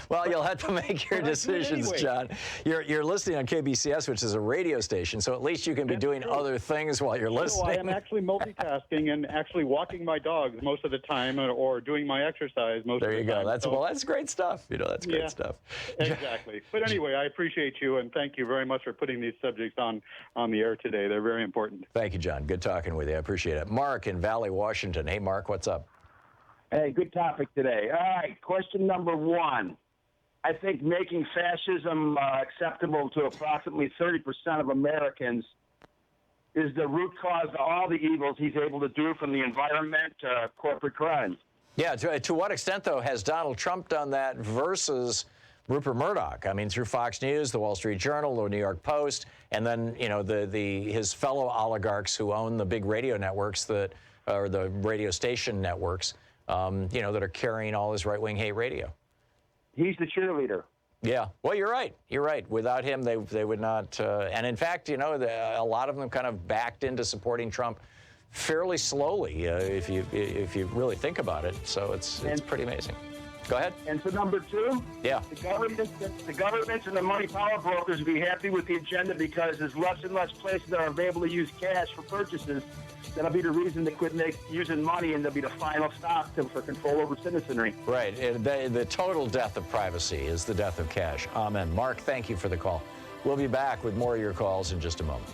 Well, you'll have to make your decisions, anyway. John. You're listening on KBCS, which is a radio station, so at least you can be doing other things while you're listening. So I am actually multitasking and actually walking my dogs most of the time, or doing my exercise most of the time. There you go. That's great stuff. That's great stuff. Exactly. But anyway, I appreciate you, and thank you very much for putting these subjects on the air today. They're very important. Thank you, John. Good talking with you. I appreciate it. Mark in Valley, Washington. Hey, Mark, what's up? Hey, good topic today. All right, question number one. I think making fascism acceptable to approximately 30% of Americans is the root cause of all the evils he's able to do, from the environment to corporate crimes. Yeah, to what extent, though, has Donald Trump done that versus Rupert Murdoch? I mean, through Fox News, the Wall Street Journal, the New York Post, and then, his fellow oligarchs who own the big radio networks or the radio station networks, that are carrying all his right-wing hate radio. He's the cheerleader. Yeah. Well, you're right. You're right. Without him, they would not. And in fact, a lot of them kind of backed into supporting Trump fairly slowly, if you really think about it. So it's pretty amazing. Go ahead. And so number two, yeah, the governments and the money power brokers will be happy with the agenda because there's less and less places that are able to use cash for purchases. That'll be the reason they quit using money, and that'll be the final stop for control over citizenry. Right. The total death of privacy is the death of cash. Amen. Mark, thank you for the call. We'll be back with more of your calls in just a moment.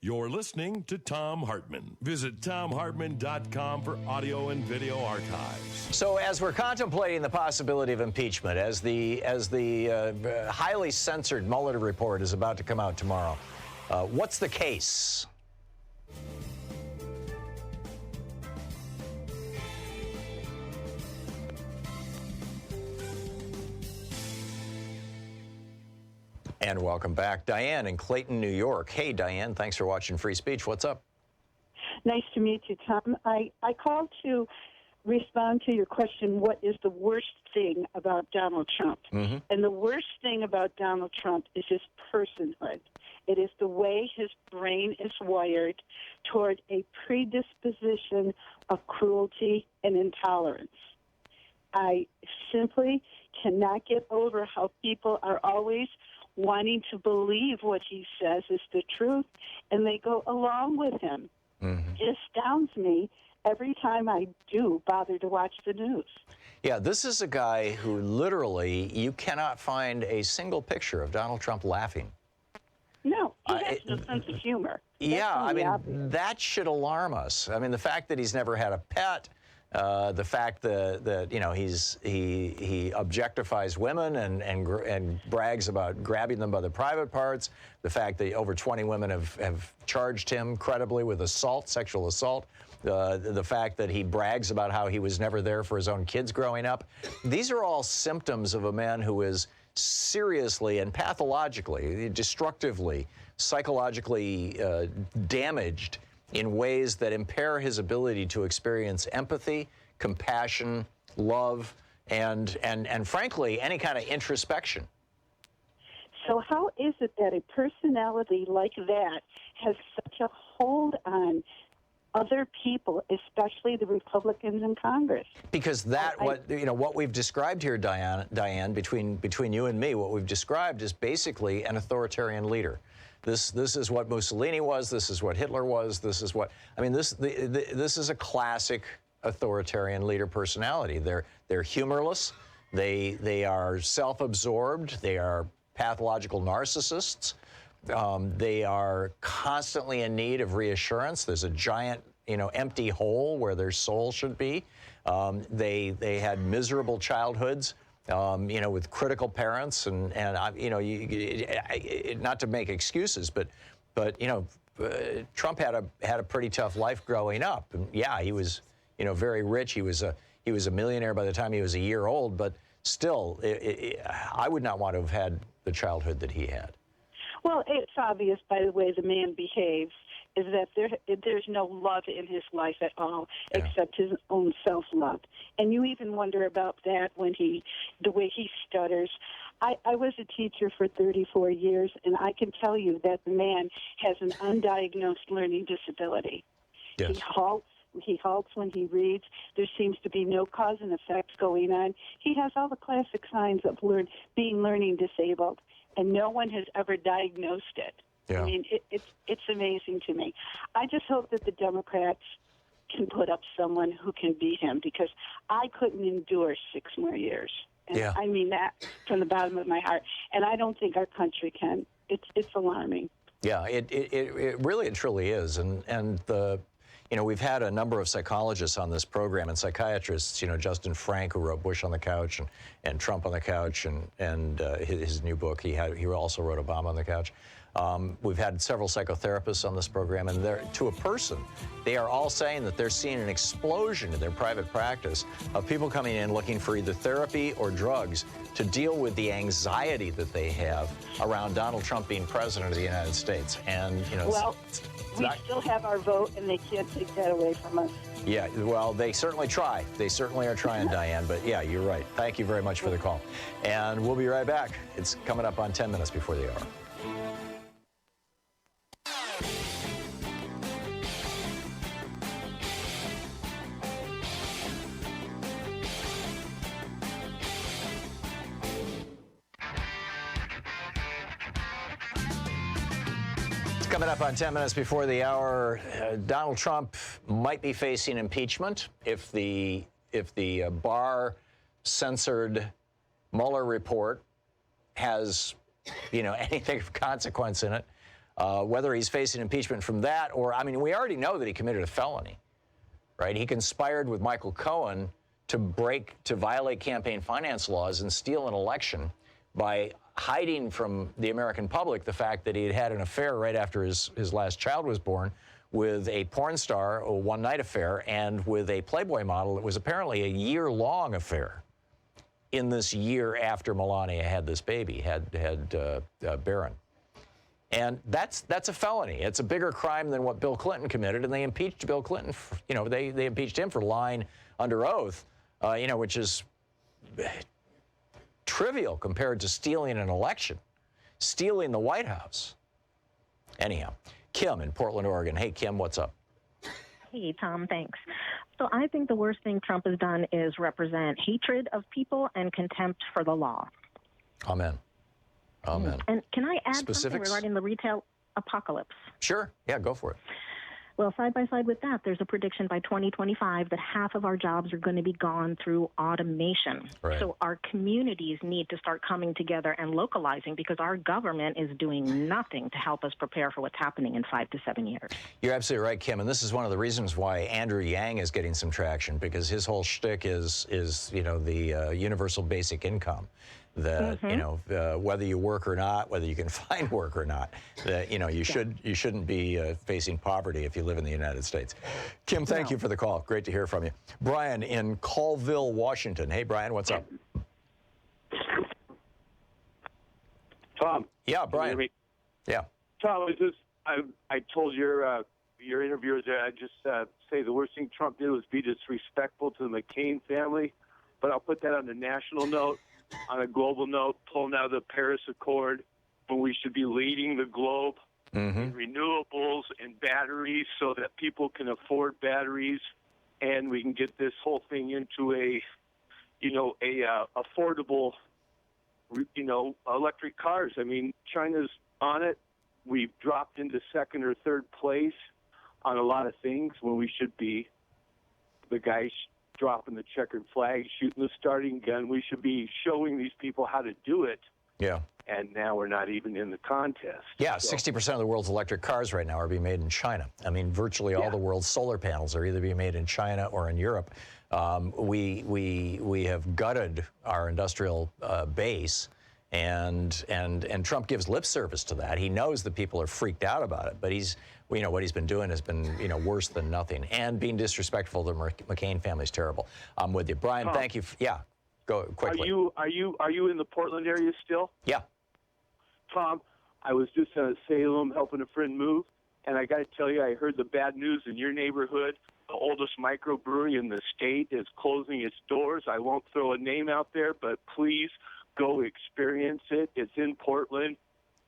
You're listening to Thom Hartmann. Visit thomhartmann.com for audio and video archives. So as we're contemplating the possibility of impeachment, as the highly censored Mueller report is about to come out tomorrow, what's the case? And welcome back. Diane in Clayton, New York. Hey, Diane, thanks for watching Free Speech. What's up? Nice to meet you, Tom. I called to respond to your question, what is the worst thing about Donald Trump? Mm-hmm. And the worst thing about Donald Trump is his personhood. It is the way his brain is wired toward a predisposition of cruelty and intolerance. I simply cannot get over how people are always wanting to believe what he says is the truth, and they go along with him. Mm-hmm. It astounds me every time I do bother to watch the news. Yeah, this is a guy who literally, you cannot find a single picture of Donald Trump laughing. No, he has no sense of humor. That should alarm us. I mean, the fact that he's never had a pet, the fact that he objectifies women and brags about grabbing them by the private parts, the fact that over 20 women have charged him credibly with assault, sexual assault, the fact that he brags about how he was never there for his own kids growing up. These are all symptoms of a man who is seriously and pathologically, destructively, psychologically damaged in ways that impair his ability to experience empathy, compassion, love, and frankly, any kind of introspection. So how is it that a personality like that has such a hold on other people, especially the Republicans in Congress? Because what we've described here, Diane, between you and me, what we've described is basically an authoritarian leader. This is what Mussolini was. This is what Hitler was. This is a classic authoritarian leader personality. They're humorless. They are self-absorbed. They are pathological narcissists. They are constantly in need of reassurance. There's a giant, empty hole where their soul should be. They had miserable childhoods. with critical parents, and not to make excuses, but Trump had a pretty tough life growing up. And yeah, he was, very rich. He was a millionaire by the time he was a year old, but still, I would not want to have had the childhood that he had. Well, it's obvious by the way the man behaves is that there's no love in his life at all, except his own self-love. And you even wonder about that when the way he stutters. I was a teacher for 34 years, and I can tell you that the man has an undiagnosed learning disability. Yes. He halts when he reads. There seems to be no cause and effect going on. He has all the classic signs of being learning disabled, and no one has ever diagnosed it. Yeah. I mean, it's amazing to me. I just hope that the Democrats can put up someone who can beat him, because I couldn't endure 6 more years. And I mean that from the bottom of my heart. And I don't think our country can. It's alarming. Yeah, it really and truly is. And we've had a number of psychologists on this program and psychiatrists, Justin Frank, who wrote Bush on the Couch and Trump on the Couch, and his new book, he also wrote Obama on the Couch. We've had several psychotherapists on this program, and to a person, they are all saying that they're seeing an explosion in their private practice of people coming in looking for either therapy or drugs to deal with the anxiety that they have around Donald Trump being president of the United States. And, we still have our vote, and they can't take that away from us. Yeah, well, they certainly try. They certainly are trying, Diane. But yeah, you're right. Thank you very much for the call. And we'll be right back. It's coming up on 10 minutes before the hour. Coming up on 10 minutes before the hour, Donald Trump might be facing impeachment if the Barr-censored Mueller report has, anything of consequence in it. Whether he's facing impeachment from that or, we already know that he committed a felony, right? He conspired with Michael Cohen to violate campaign finance laws and steal an election by hiding from the American public the fact that he had had an affair right after his last child was born with a porn star, a one-night affair, and with a Playboy model that was apparently a year-long affair in this year after Melania had this baby, had Barron. And that's a felony. It's a bigger crime than what Bill Clinton committed, and they impeached Bill Clinton. They impeached him for lying under oath, which is trivial compared to stealing an election, stealing the White House. Anyhow, Kim in Portland, Oregon. Hey, Kim, what's up? Hey, Tom, thanks. So I think the worst thing Trump has done is represent hatred of people and contempt for the law. Amen. Amen. And can I add Specifics? Something regarding the retail apocalypse? Sure. Yeah, go for it. Well, side by side with that, there's a prediction by 2025 that half of our jobs are going to be gone through automation. Right. So our communities need to start coming together and localizing, because our government is doing nothing to help us prepare for what's happening in 5 to 7 years. You're absolutely right, Kim. And this is one of the reasons why Andrew Yang is getting some traction, because his whole shtick is the universal basic income. That whether you work or not, whether you can find work or not, that you shouldn't be facing poverty if you live in the United States. Kim, thank you for the call. Great to hear from you. Brian in Colville, Washington. Hey, Brian, what's up? Tom. Yeah, Brian. Yeah. Tom, I told your interviewers there, I just say the worst thing Trump did was be disrespectful to the McCain family, but I'll put that on the national note. On a global note, pulling out of the Paris Accord, when we should be leading the globe in renewables and batteries so that people can afford batteries, and we can get this whole thing into a affordable, electric cars. I mean, China's on it. We've dropped into second or third place on a lot of things when we should be the guys dropping the checkered flag, shooting the starting gun. We should be showing these people how to do it. Yeah. And now we're not even in the contest. Yeah, 60% of the world's electric cars right now are being made in China. I mean, virtually all the world's solar panels are either being made in China or in Europe. We have gutted our industrial base, and Trump gives lip service to that. He knows that people are freaked out about it, but what he's been doing has been worse than nothing, and being disrespectful to the McCain family is terrible. I'm with you, Brian. Tom, thank you. Yeah, go quickly. Are you in the Portland area still? Yeah. Tom, I was just at Salem helping a friend move, and I got to tell you, I heard the bad news in your neighborhood. The oldest microbrewery in the state is closing its doors. I won't throw a name out there, but please go experience it. It's in Portland,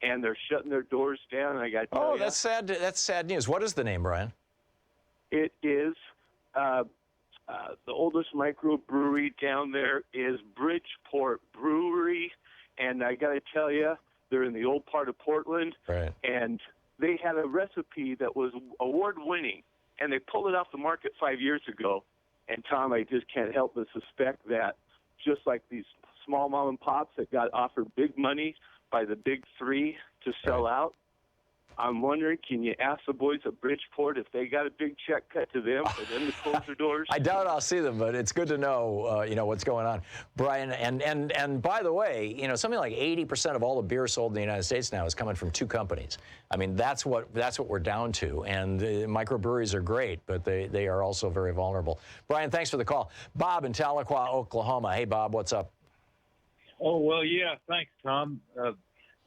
and they're shutting their doors down. And I got to tell you, that's sad. That's sad news. What is the name, Brian? It is the oldest microbrewery down there is Bridgeport Brewery, and I got to tell you, they're in the old part of Portland, right? And they had a recipe that was award-winning, and they pulled it off the market 5 years ago. And Tom, I just can't help but suspect that, just like these small mom and pops that got offered big money by the big three to sell out, I'm wondering, can you ask the boys at Bridgeport if they got a big check cut to them for them to close their doors? I doubt I'll see them, but it's good to know, what's going on, Brian. And by the way, something like 80% of all the beer sold in the United States now is coming from two companies. I mean, that's what we're down to. And microbreweries are great, but they are also very vulnerable. Brian, thanks for the call. Bob in Tahlequah, Oklahoma. Hey, Bob, what's up? Oh, well, yeah, thanks, Tom.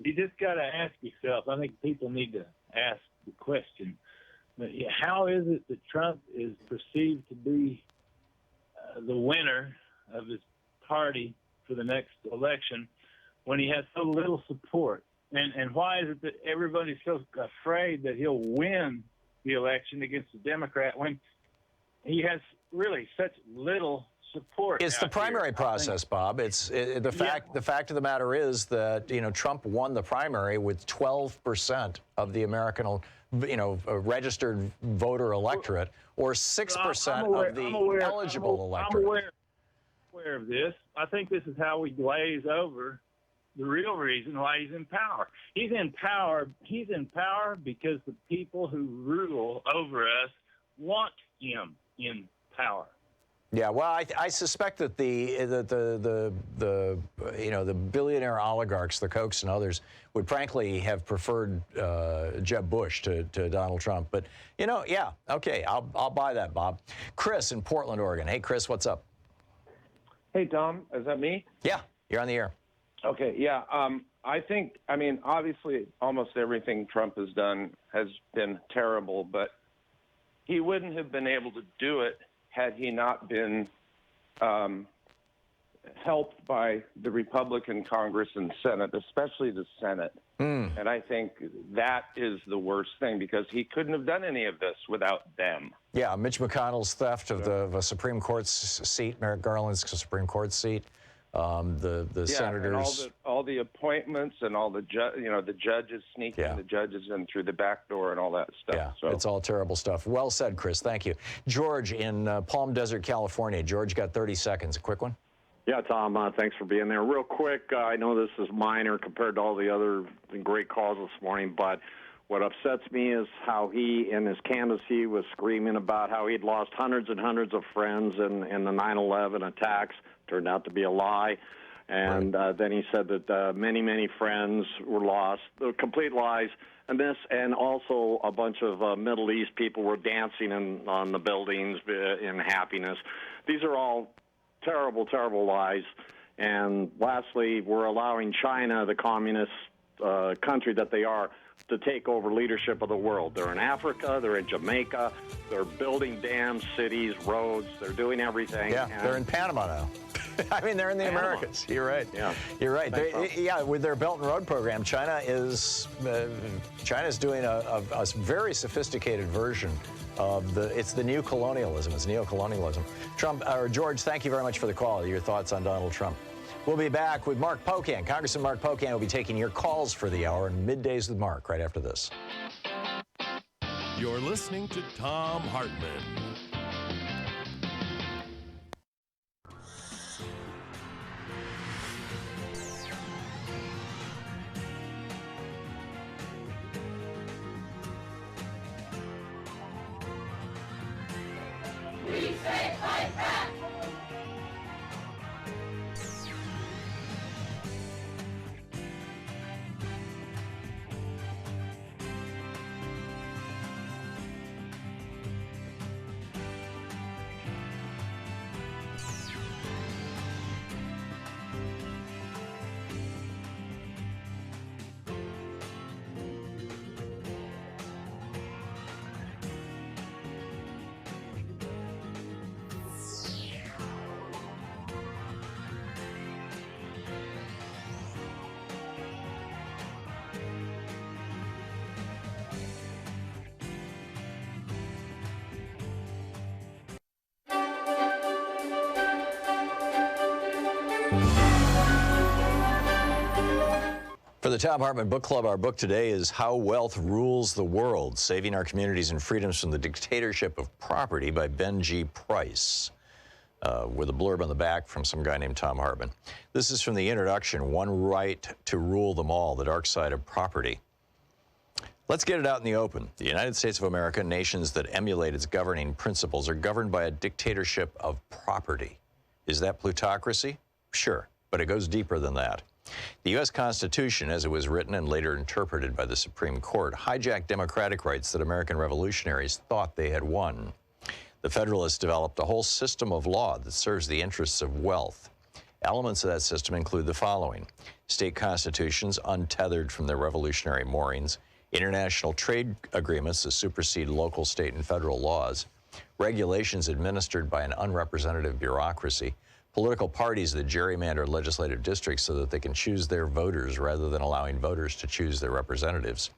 You just got to ask yourself, I think people need to ask the question, how is it that Trump is perceived to be the winner of his party for the next election when he has so little support? And why is it that everybody's so afraid that he'll win the election against the Democrat when he has really such little support? It's the primary process, Bob. It's the fact of the matter is that Trump won the primary with 12% of the American registered voter electorate, or 6% of the eligible electorate. I'm aware of this. I think this is how we glaze over the real reason why he's in power. He's in power because the people who rule over us want him in power. Yeah, well, I suspect that the billionaire oligarchs, the Kochs and others, would frankly have preferred Jeb Bush to Donald Trump. But yeah, okay, I'll buy that, Bob. Chris in Portland, Oregon. Hey, Chris, what's up? Hey, Tom, is that me? Yeah, you're on the air. Okay, yeah. I mean, obviously, almost everything Trump has done has been terrible, but he wouldn't have been able to do it had he not been helped by the Republican Congress and Senate, especially the Senate. And I think that is the worst thing, because he couldn't have done any of this without them. Yeah, Mitch McConnell's theft of the Supreme Court's seat, Merrick Garland's Supreme Court seat, the senators, and all the appointments and all the the judges sneaking the judges in through the back door and all that stuff. Yeah, so it's all terrible stuff. Well said, Chris. Thank you. George in Palm Desert, California. George, got 30 seconds. A quick one. Yeah, Tom, thanks for being there. Real quick, I know this is minor compared to all the other great calls this morning, but what upsets me is how he, in his candidacy, was screaming about how he'd lost hundreds and hundreds of friends in the 9/11 attacks. Turned out to be a lie. And then he said that many, many friends were lost. They're complete lies. And also a bunch of Middle East people were dancing on the buildings in happiness. These are all terrible, terrible lies. And lastly, we're allowing China, the communist country that they are, to take over leadership of the world. They're in Africa, they're in Jamaica, they're building dams, cities, roads, they're doing everything. Yeah, they're in Panama now. I mean, they're in the Americas. You're right. Yeah, you're right. With their Belt and Road program, China is doing a very sophisticated version of it's the new colonialism. It's neo-colonialism. George, thank you very much for the call. Your thoughts on Donald Trump. We'll be back with Mark Pocan. Congressman Mark Pocan will be taking your calls for the hour in Middays with Mark right after this. You're listening to Thom Hartmann. We say fight back! For the Thom Hartmann Book Club, our book today is How Wealth Rules the World, Saving Our Communities and Freedoms from the Dictatorship of Property by Ben G. Price, with a blurb on the back from some guy named Thom Hartmann. This is from the introduction, One Right to Rule Them All, The Dark Side of Property. Let's get it out in the open. The United States of America and nations that emulate its governing principles are governed by a dictatorship of property. Is that plutocracy? Sure, but it goes deeper than that. The U.S. Constitution, as it was written and later interpreted by the Supreme Court, hijacked democratic rights that American revolutionaries thought they had won. The Federalists developed a whole system of law that serves the interests of wealth. Elements of that system include the following: state constitutions untethered from their revolutionary moorings, international trade agreements that supersede local, state, and federal laws, regulations administered by an unrepresentative bureaucracy, political parties that gerrymander legislative districts so that they can choose their voters rather than allowing voters to choose their representatives,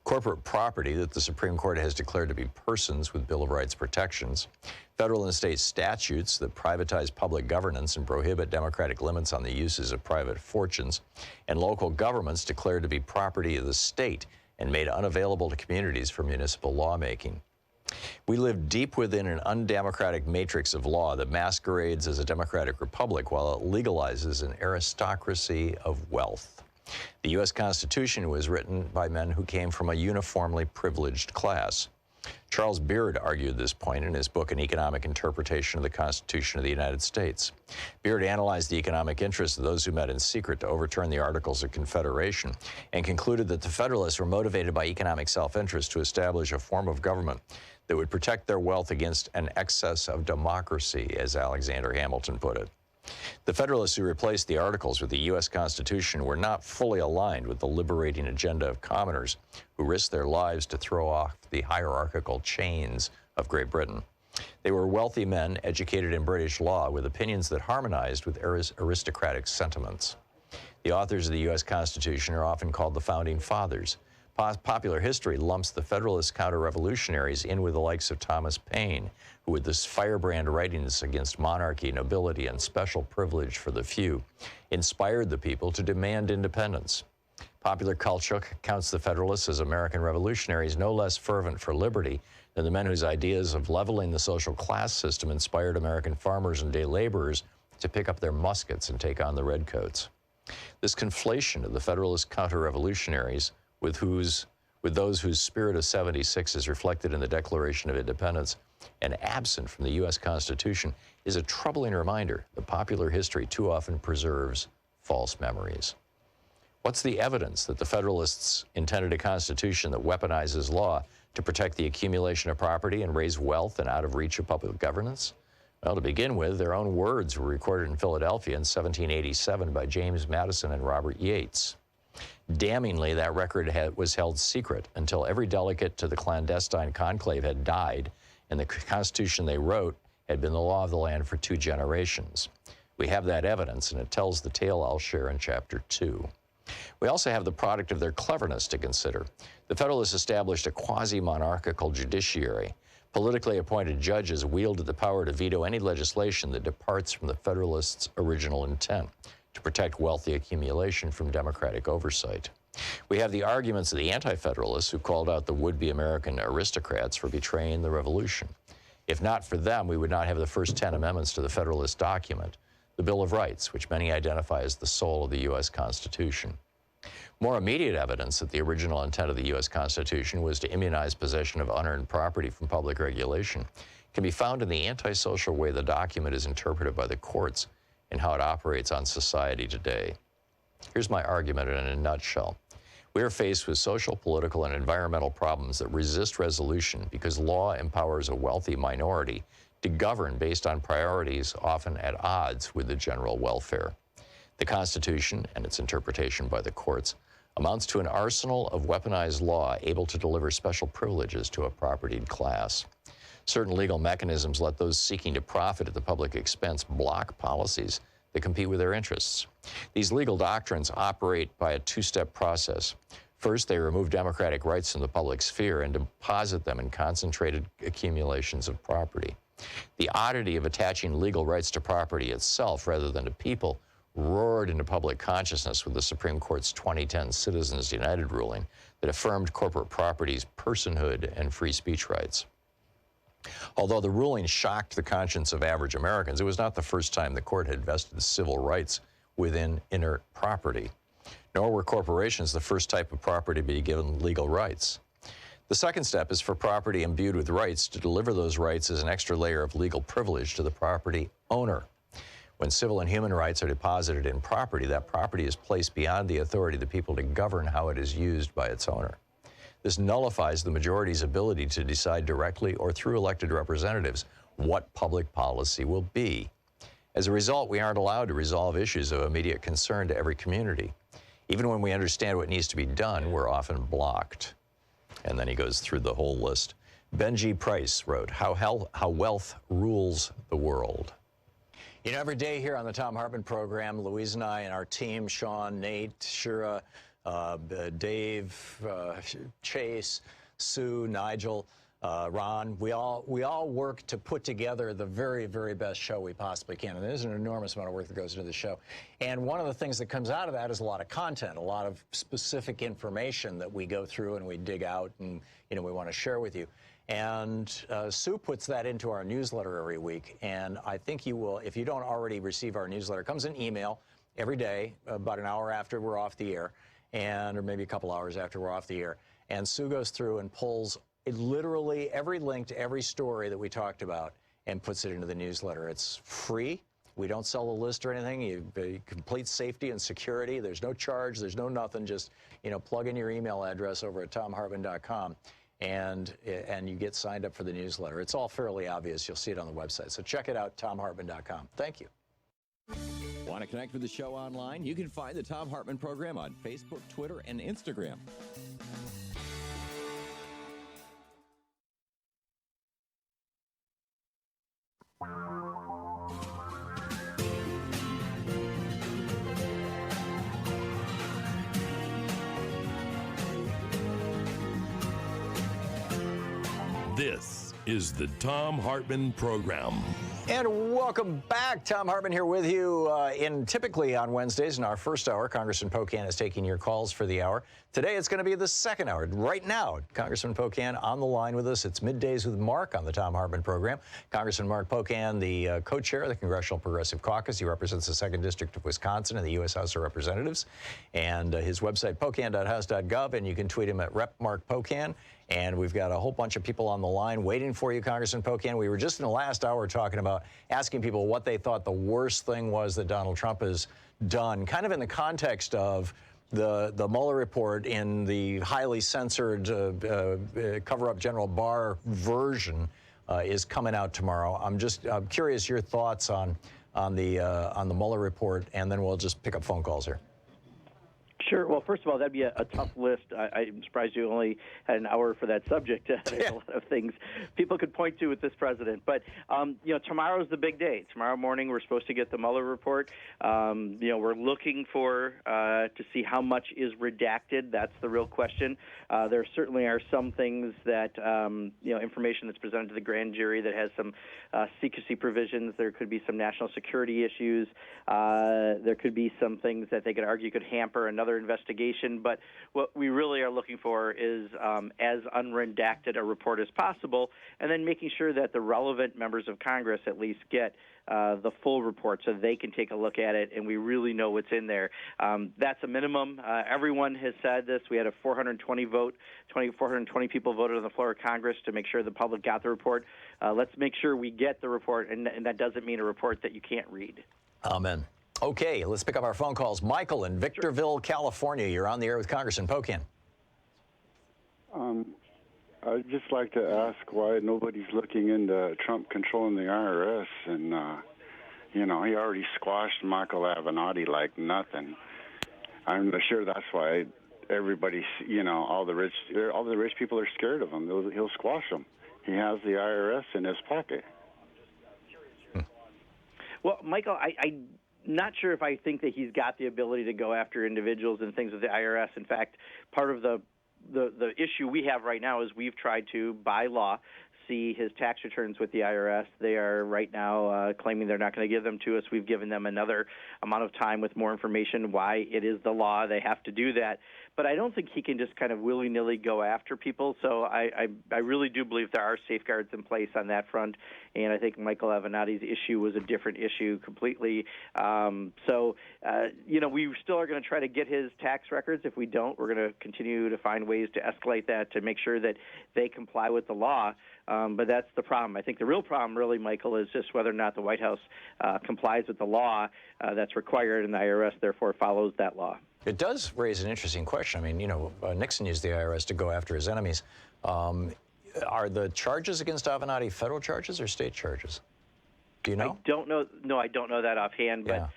corporate property that the Supreme Court has declared to be persons with Bill of Rights protections, federal and state statutes that privatize public governance and prohibit democratic limits on the uses of private fortunes, and local governments declared to be property of the state and made unavailable to communities for municipal lawmaking. We live deep within an undemocratic matrix of law that masquerades as a democratic republic while it legalizes an aristocracy of wealth. The U.S. Constitution was written by men who came from a uniformly privileged class. Charles Beard argued this point in his book, An Economic Interpretation of the Constitution of the United States. Beard analyzed the economic interests of those who met in secret to overturn the Articles of Confederation and concluded that the Federalists were motivated by economic self-interest to establish a form of government that would protect their wealth against an excess of democracy, as Alexander Hamilton put it. The Federalists who replaced the Articles with the U.S. Constitution were not fully aligned with the liberating agenda of commoners who risked their lives to throw off the hierarchical chains of Great Britain. They were wealthy men educated in British law with opinions that harmonized with aristocratic sentiments. The authors of the U.S. Constitution are often called the Founding Fathers. Popular history lumps the Federalist counter-revolutionaries in with the likes of Thomas Paine, who with his firebrand writings against monarchy, nobility, and special privilege for the few, inspired the people to demand independence. Popular culture counts the Federalists as American revolutionaries no less fervent for liberty than the men whose ideas of leveling the social class system inspired American farmers and day laborers to pick up their muskets and take on the redcoats. This conflation of the Federalist counter-revolutionaries with those whose spirit of '76 is reflected in the Declaration of Independence and absent from the U.S. Constitution is a troubling reminder that popular history too often preserves false memories. What's the evidence that the Federalists intended a Constitution that weaponizes law to protect the accumulation of property and raise wealth and out of reach of public governance? Well, to begin with, their own words were recorded in Philadelphia in 1787 by James Madison and Robert Yates. Damningly, that record was held secret until every delegate to the clandestine conclave had died and the Constitution they wrote had been the law of the land for 2 generations. We have that evidence, and it tells the tale I'll share in Chapter 2. We also have the product of their cleverness to consider. The Federalists established a quasi-monarchical judiciary. Politically appointed judges wielded the power to veto any legislation that departs from the Federalists' original intent, to protect wealthy accumulation from democratic oversight. We have the arguments of the anti-Federalists who called out the would-be American aristocrats for betraying the revolution. If not for them, we would not have the first 10 amendments to the Federalist document, the Bill of Rights, which many identify as the soul of the U.S. Constitution. More immediate evidence that the original intent of the U.S. Constitution was to immunize possession of unearned property from public regulation can be found in the antisocial way the document is interpreted by the courts and how it operates on society today. Here's my argument in a nutshell. We are faced with social, political, and environmental problems that resist resolution because law empowers a wealthy minority to govern based on priorities often at odds with the general welfare. The Constitution, and its interpretation by the courts, amounts to an arsenal of weaponized law able to deliver special privileges to a propertied class. Certain legal mechanisms let those seeking to profit at the public expense block policies that compete with their interests. These legal doctrines operate by a 2-step process. First, they remove democratic rights from the public sphere and deposit them in concentrated accumulations of property. The oddity of attaching legal rights to property itself rather than to people roared into public consciousness with the Supreme Court's 2010 Citizens United ruling that affirmed corporate property's personhood and free speech rights. Although the ruling shocked the conscience of average Americans, it was not the first time the court had vested civil rights within inert property. Nor were corporations the first type of property to be given legal rights. The second step is for property imbued with rights to deliver those rights as an extra layer of legal privilege to the property owner. When civil and human rights are deposited in property, that property is placed beyond the authority of the people to govern how it is used by its owner. This nullifies the majority's ability to decide directly or through elected representatives what public policy will be. As a result, we aren't allowed to resolve issues of immediate concern to every community. Even when we understand what needs to be done, we're often blocked. And then he goes through the whole list. Benji Price wrote, How Wealth Rules the World. You know, every day here on the Thom Hartmann Program, Louise and I and our team, Sean, Nate, Shira, Dave, Chase, Sue, Nigel, Ron, we all work to put together the very, very best show we possibly can. And there's an enormous amount of work that goes into the show. And one of the things that comes out of that is a lot of content, a lot of specific information that we go through and we dig out and, you know, we want to share with you. And Sue puts that into our newsletter every week. And I think you will, if you don't already receive our newsletter, it comes in email every day, about an hour after we're off the air, or maybe a couple hours after we're off the air. And Sue goes through and pulls literally every link to every story that we talked about and puts it into the newsletter. It's free. We don't sell a list or anything. You complete safety and security. There's no charge. There's no nothing. Just, you know, plug in your email address over at thomhartmann.com. And you get signed up for the newsletter. It's all fairly obvious. You'll see it on the website. So check it out, thomhartmann.com. Thank you. Want to connect with the show online? You can find the Thom Hartmann Program on Facebook, Twitter, and Instagram. This is the Thom Hartmann Program. And welcome back. Thom Hartmann here with you. Typically on Wednesdays in our first hour, Congressman Pocan is taking your calls for the hour. Today it's going to be the second hour. Right now, Congressman Pocan on the line with us. It's Middays with Mark on the Thom Hartmann Program. Congressman Mark Pocan, the co-chair of the Congressional Progressive Caucus. He represents the 2nd District of Wisconsin in the U.S. House of Representatives. And his website, pocan.house.gov, and you can tweet him at Rep. Mark Pocan. And we've got a whole bunch of people on the line waiting for you, Congressman Pocan. We were just in the last hour talking about asking people what they thought the worst thing was that Donald Trump has done, kind of in the context of the Mueller report in the highly censored cover-up General Barr version is coming out tomorrow. I'm curious your thoughts on the Mueller report, and then we'll just pick up phone calls here. Sure. Well, first of all, that'd be a tough list. I'm surprised you only had an hour for that subject. There's a lot of things people could point to with this president. But, you know, tomorrow's the big day. Tomorrow morning, we're supposed to get the Mueller report. You know, we're looking for to see how much is redacted. That's the real question. There certainly are some things that, you know, information that's presented to the grand jury that has some secrecy provisions. There could be some national security issues. There could be some things that they could argue could hamper another investigation, but what we really are looking for is as unredacted a report as possible, and then making sure that the relevant members of Congress at least get the full report so they can take a look at it and we really know what's in there. That's a minimum. Everyone has said this. We had a 420 people voted on the floor of Congress to make sure the public got the report. Let's make sure we get the report, and that doesn't mean a report that you can't read. Amen. Okay, let's pick up our phone calls. Michael in Victorville, California. You're on the air with Congressman Pocan. I'd just like to ask why nobody's looking into Trump controlling the IRS. And, you know, he already squashed Michael Avenatti like nothing. I'm sure that's why everybody, you know, all the rich people are scared of him. He'll squash them. He has the IRS in his pocket. Well, Michael, I'm not sure if I think that he's got the ability to go after individuals and things with the IRS. In fact, part of the issue we have right now is we've tried to, by law, see his tax returns with the IRS. They are right now claiming they're not going to give them to us. We've given them another amount of time with more information why it is the law. They have to do that. But I don't think he can just kind of willy-nilly go after people. So I really do believe there are safeguards in place on that front. And I think Michael Avenatti's issue was a different issue completely. We still are going to try to get his tax records. If we don't, we're going to continue to find ways to escalate that to make sure that they comply with the law. But that's the problem. I think the real problem, really, Michael, is just whether or not the White House complies with the law that's required, and the IRS, therefore, follows that law. It does raise an interesting question. I mean, Nixon used the IRS to go after his enemies. Are the charges against Avenatti federal charges or state charges? Do you know? I don't know. No, I don't know that offhand. But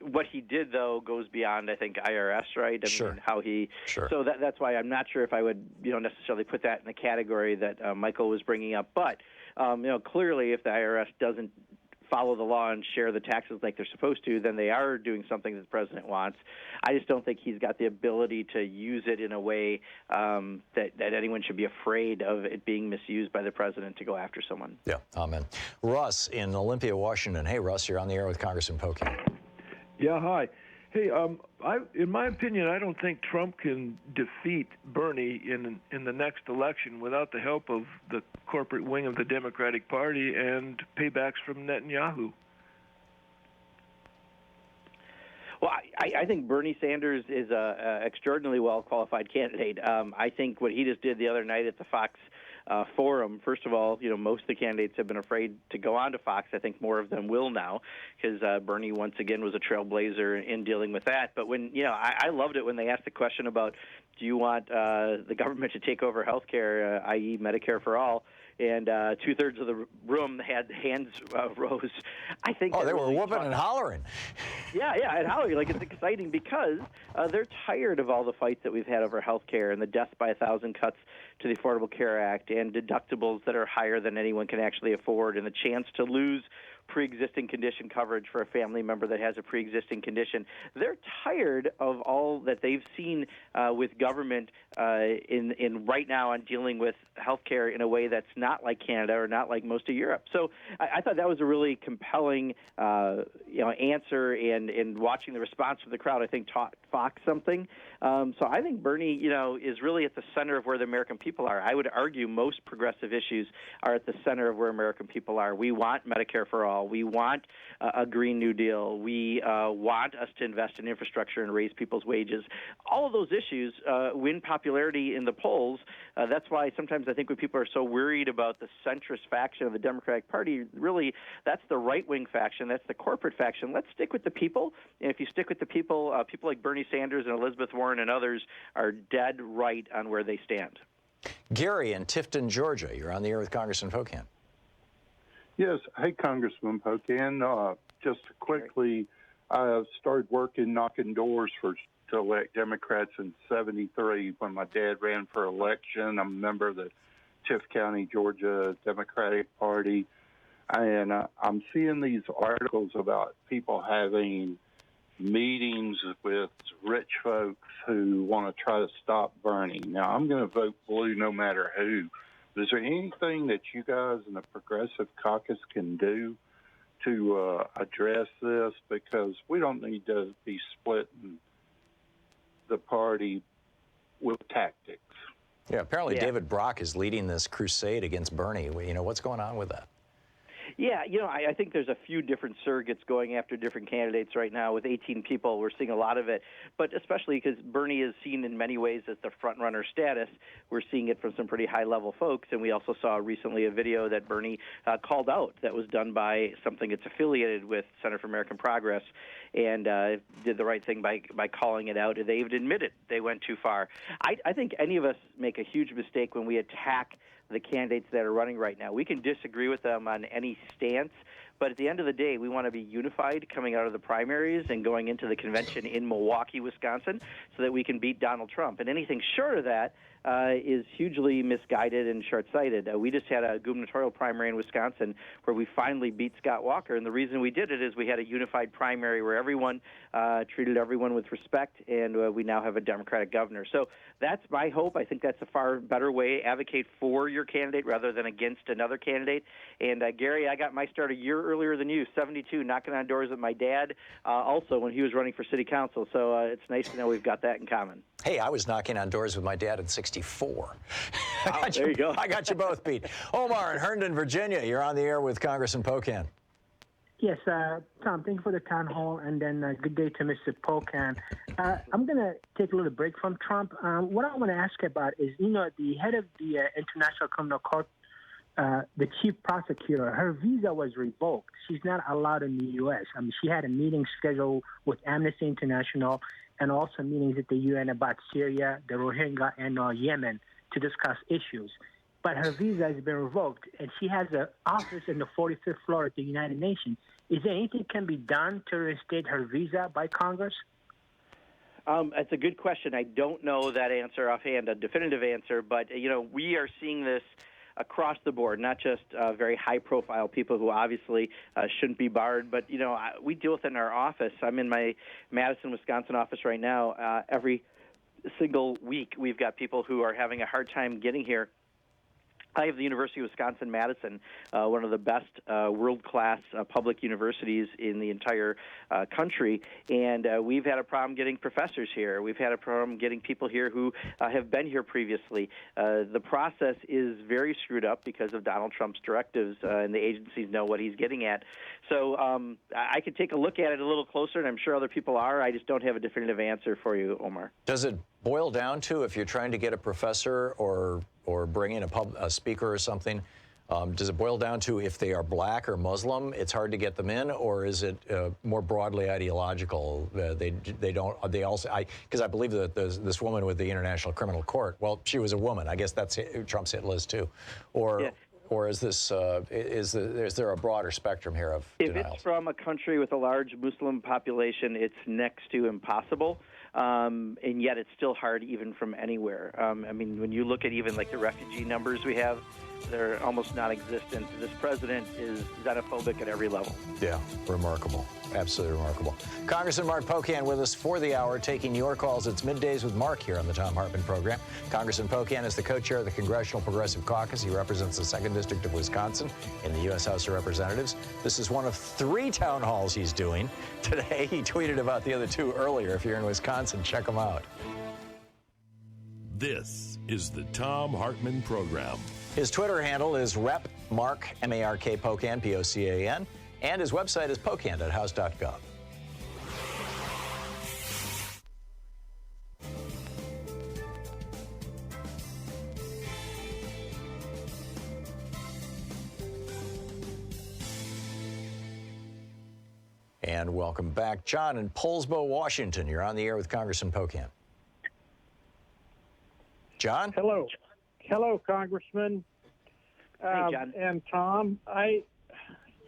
what he did, though, goes beyond, I think, IRS, right? I mean, how he. Sure. So that's why I'm not sure if I would, necessarily put that in the category that Michael was bringing up. But clearly, if the IRS doesn't follow the law and share the taxes like they're supposed to, then they are doing something that the president wants. I just don't think he's got the ability to use it in a way that anyone should be afraid of it being misused by the president to go after someone. Yeah, amen. Russ in Olympia, Washington. Hey, Russ, you're on the air with Congressman Pocan. Yeah, hi. Hey, in my opinion, I don't think Trump can defeat Bernie in the next election without the help of the corporate wing of the Democratic Party and paybacks from Netanyahu. Well, I think Bernie Sanders is a extraordinarily well-qualified candidate. I think what he just did the other night at the Fox forum, first of all, most of the candidates have been afraid to go on to Fox. I think more of them will now because Bernie, once again, was a trailblazer in dealing with that. But when, I loved it when they asked the question about, do you want the government to take over health care, i.e. Medicare for all? And two-thirds of the room had hands rose. I think. Oh, they were whooping and hollering. Yeah, and hollering. Like, it's exciting because they're tired of all the fights that we've had over health care and the death by 1,000 cuts to the Affordable Care Act and deductibles that are higher than anyone can actually afford and the chance to lose pre-existing condition coverage for a family member that has a pre-existing condition. They're tired of all that they've seen with government in right now on dealing with healthcare in a way that's not like Canada or not like most of Europe. So I thought that was a really compelling answer, and watching the response from the crowd, I think, taught Fox something. So I think Bernie, is really at the center of where the American people are. I would argue most progressive issues are at the center of where American people are. We want Medicare for all. We want a Green New Deal. We want us to invest in infrastructure and raise people's wages. All of those issues win popularity in the polls. That's why sometimes I think when people are so worried about the centrist faction of the Democratic Party, really that's the right-wing faction. That's the corporate faction. Let's stick with the people. And if you stick with the people, people like Bernie Sanders and Elizabeth Warren and others are dead right on where they stand. Gary in Tifton, Georgia. You're on the air with Congressman Pocan. Yes. Hey, Congressman Pocan. Just quickly, I started working knocking doors to elect Democrats in '73 when my dad ran for election. I'm a member of the Tift County, Georgia Democratic Party. And I'm seeing these articles about people having meetings with rich folks who want to try to stop Bernie. Now, I'm going to vote blue no matter who. Is there anything that you guys in the Progressive Caucus can do to address this? Because we don't need to be splitting the party with tactics. Yeah, apparently David Brock is leading this crusade against Bernie. What's going on with that? Yeah, I think there's a few different surrogates going after different candidates right now. With 18 people, we're seeing a lot of it. But especially because Bernie is seen in many ways as the front-runner status, we're seeing it from some pretty high-level folks. And we also saw recently a video that Bernie called out that was done by something that's affiliated with Center for American Progress, and did the right thing by calling it out. They even admitted they went too far. I think any of us make a huge mistake when we attack the candidates that are running right now. We can disagree with them on any stance, but at the end of the day, we want to be unified coming out of the primaries and going into the convention in Milwaukee, Wisconsin, so that we can beat Donald Trump. And anything short of that, is hugely misguided and short-sighted. We just had a gubernatorial primary in Wisconsin where we finally beat Scott Walker, and the reason we did it is we had a unified primary where everyone treated everyone with respect, and we now have a Democratic governor. So that's my hope. I think that's a far better way. Advocate for your candidate rather than against another candidate. And Gary, I got my start a year earlier than you, 72, knocking on doors with my dad, also when he was running for city council. So it's nice to know we've got that in common. Hey, I was knocking on doors with my dad at 64. There you go. I got you both beat. Omar in Herndon, Virginia, you're on the air with Congressman Pocan. Yes, Tom, thank you for the town hall, and then good day to Mr. Pocan. I'm going to take a little break from Trump. What I want to ask about is, the head of the International Criminal Court, the chief prosecutor, her visa was revoked. She's not allowed in the U.S. She had a meeting scheduled with Amnesty International and also meetings at the UN about Syria, the Rohingya, and Yemen to discuss issues. But her visa has been revoked, and she has an office in the 45th floor at the United Nations. Is there anything can be done to reinstate her visa by Congress? That's a good question. I don't know that answer offhand, a definitive answer, but, we are seeing this across the board, not just very high-profile people who obviously shouldn't be barred, but, we deal with it in our office. I'm in my Madison, Wisconsin office right now. Every single week we've got people who are having a hard time getting here. I have the University of Wisconsin-Madison, one of the best world-class public universities in the entire country, and we've had a problem getting professors here. We've had a problem getting people here who have been here previously. The process is very screwed up because of Donald Trump's directives, and the agencies know what he's getting at. So I could take a look at it a little closer, and I'm sure other people are. I just don't have a definitive answer for you, Omar. Does it boil down to, if you're trying to get a professor or bring in a speaker or something, does it boil down to if they are black or Muslim, it's hard to get them in, or is it more broadly ideological? Because I believe that this woman with the International Criminal Court, well, she was a woman. I guess that's Trump's hit list too, or is this is there a broader spectrum here of denials? If it's from a country with a large Muslim population, it's next to impossible. And yet it's still hard even from anywhere. When you look at even like the refugee numbers we have, they're almost non-existent. This president is xenophobic at every level. Yeah, remarkable. Absolutely remarkable. Congressman Mark Pocan with us for the hour, taking your calls. It's Middays with Mark here on the Thom Hartmann Program. Congressman Pocan is the co-chair of the Congressional Progressive Caucus. He represents the 2nd District of Wisconsin in the U.S. House of Representatives. This is one of 3 town halls he's doing today. He tweeted about the other 2 earlier. If you're in Wisconsin, check them out. This is the Thom Hartmann Program. His Twitter handle is Rep. Mark, M-A-R-K, Pocan, P-O-C-A-N, and his website is pocan.house.gov. And welcome back. John in Poulsbo, Washington. You're on the air with Congressman Pocan. John? Hello. Hello, Congressman. Hey, John. And Tom, I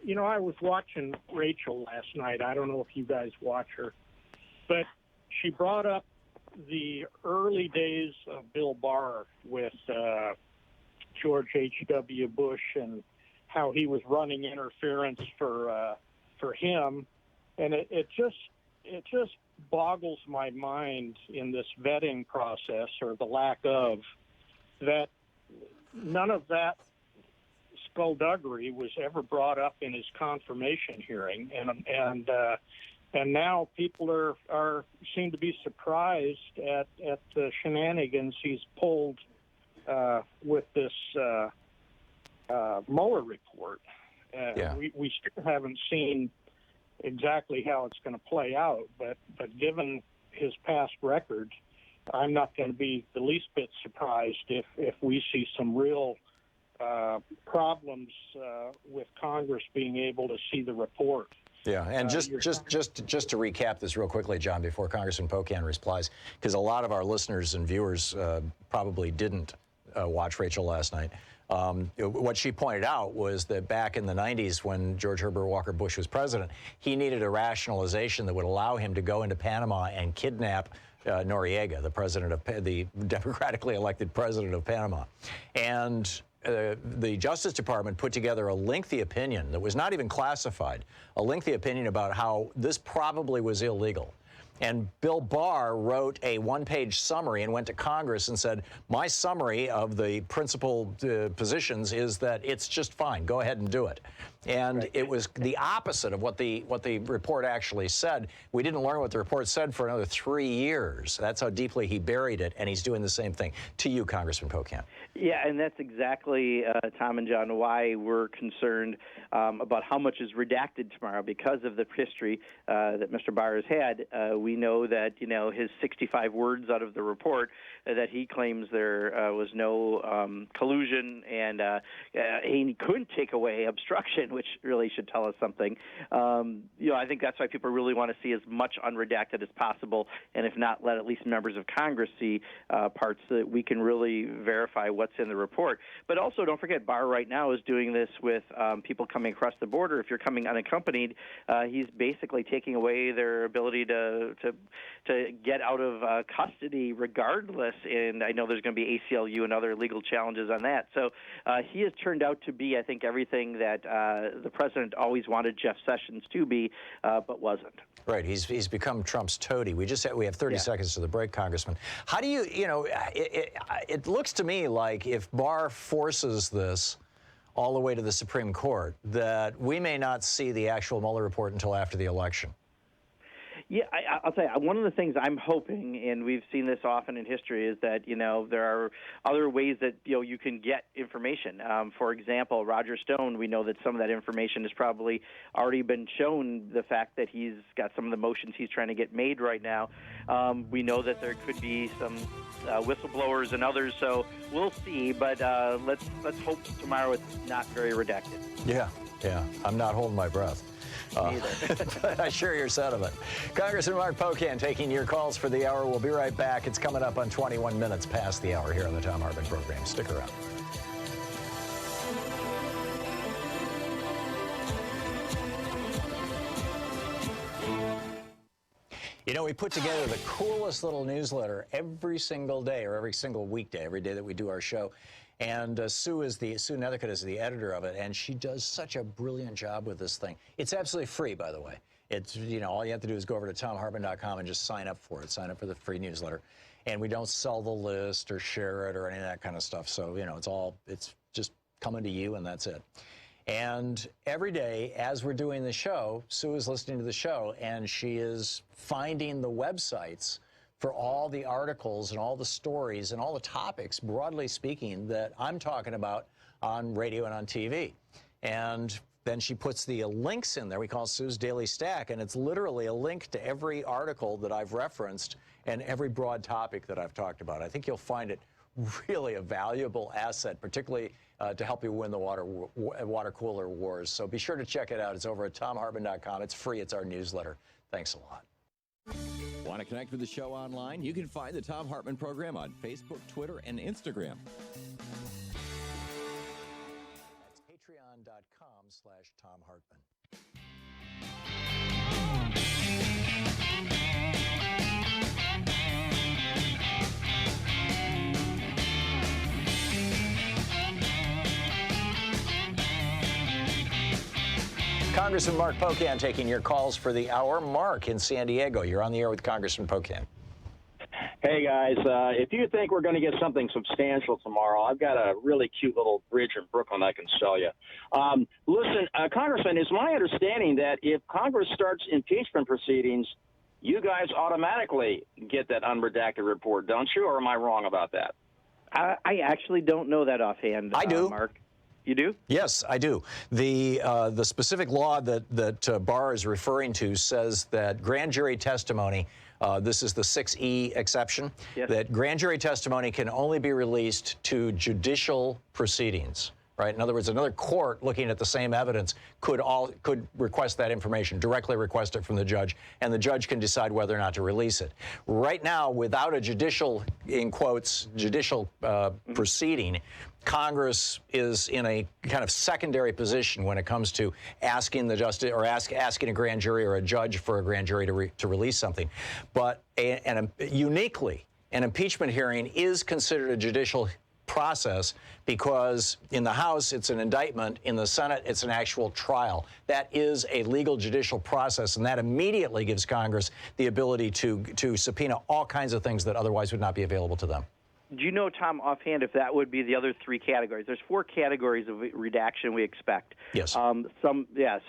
was watching Rachel last night. I don't know if you guys watch her, but she brought up the early days of Bill Barr with George H.W. Bush and how he was running interference for him, and it just boggles my mind in this vetting process, or the lack of, that none of that skullduggery was ever brought up in his confirmation hearing, and now people seem to be surprised at the shenanigans he's pulled with this Mueller report. We still haven't seen exactly how it's going to play out, but given his past record, I'm not going to be the least bit surprised if we see some real problems with Congress being able to see the report. Yeah, and just to recap this real quickly, John, before Congressman Pocan replies, because a lot of our listeners and viewers probably didn't watch Rachel last night. What she pointed out was that back in the 90s, when George Herbert Walker Bush was president, he needed a rationalization that would allow him to go into Panama and kidnap Noriega, the president of the democratically elected president of Panama. And the Justice Department put together a lengthy opinion that was not even classified, a lengthy opinion about how this probably was illegal. And Bill Barr wrote a one-page summary and went to Congress and said, my summary of the principal positions is that it's just fine. Go ahead and do it. And it was the opposite of what the report actually said. We didn't learn what the report said for another 3 years. That's how deeply he buried it, and he's doing the same thing. To you, Congressman Pocan. Yeah, and that's exactly, Tom and John, why we're concerned about how much is redacted tomorrow because of the history that Mr. Barr has had. We know that, his 65 words out of the report that he claims there was no collusion and he couldn't take away obstruction, which really should tell us something. I think that's why people really want to see as much unredacted as possible, and if not, let at least members of Congress see parts so that we can really verify what's in the report. But also, don't forget, Barr right now is doing this with people coming across the border. If you're coming unaccompanied, he's basically taking away their ability to get out of custody regardless, and I know there's going to be ACLU and other legal challenges on that. So he has turned out to be, I think, everything that the president always wanted Jeff Sessions to be, but wasn't. Right, he's become Trump's toady. We have 30 seconds to the break, Congressman. How do you, it looks to me like if Barr forces this all the way to the Supreme Court, that we may not see the actual Mueller report until after the election. Yeah, I'll tell you, one of the things I'm hoping, and we've seen this often in history, is that, there are other ways that, you can get information. For example, Roger Stone, we know that some of that information has probably already been shown, the fact that he's got some of the motions he's trying to get made right now. We know that there could be some whistleblowers and others, so we'll see, but let's hope tomorrow it's not very redacted. Yeah, I'm not holding my breath. I share your sentiment. Congressman Mark Pocan taking your calls for the hour. We'll be right back. It's coming up on 21 minutes past the hour here on the Thom Hartmann Program. Stick around. We put together the coolest little newsletter every single day, or every single weekday, every day that we do our show. And Sue Nethercutt is the editor of it, and she does such a brilliant job with this thing. It's absolutely free, by the way. It's, all you have to do is go over to thomhartmann.com and just sign up for it. Sign up for the free newsletter. And we don't sell the list or share it or any of that kind of stuff. So, it's just coming to you, and that's it. And every day, as we're doing the show, Sue is listening to the show, and she is finding the websites for all the articles and all the stories and all the topics, broadly speaking, that I'm talking about on radio and on TV. And then she puts the links in there. We call it Sue's Daily Stack, and it's literally a link to every article that I've referenced and every broad topic that I've talked about. I think you'll find it really a valuable asset, particularly to help you win the water cooler wars. So be sure to check it out. It's over at thomhartmann.com. It's free. It's our newsletter. Thanks a lot. Want to connect with the show online? You can find the Thom Hartmann Program on Facebook, Twitter, and Instagram. That's patreon.com/Thom Hartmann. Congressman Mark Pocan taking your calls for the hour. Mark in San Diego, you're on the air with Congressman Pocan. Hey, guys, if you think we're going to get something substantial tomorrow, I've got a really cute little bridge in Brooklyn I can sell you. Listen, Congressman, it's my understanding that if Congress starts impeachment proceedings, you guys automatically get that unredacted report, don't you? Or am I wrong about that? I actually don't know that offhand, I do. Mark. You do? Yes, I do. The specific law that Barr is referring to says that grand jury testimony, this is the 6E exception, that grand jury testimony can only be released to judicial proceedings. right? In other words, another court looking at the same evidence could request that information, directly request it from the judge, and the judge can decide whether or not to release it. Right now, without a judicial, in quotes, judicial proceeding, Congress is in a kind of secondary position when it comes to asking the justice or asking a grand jury or a judge for a grand jury to release something. But uniquely, an impeachment hearing is considered a judicial process because in the House it's an indictment, in the Senate it's an actual trial. That is a legal judicial process, and that immediately gives Congress the ability to subpoena all kinds of things that otherwise would not be available to them. Do you know, Tom, offhand, if that would be the other three categories? There's 4 categories of redaction we expect. Yes. So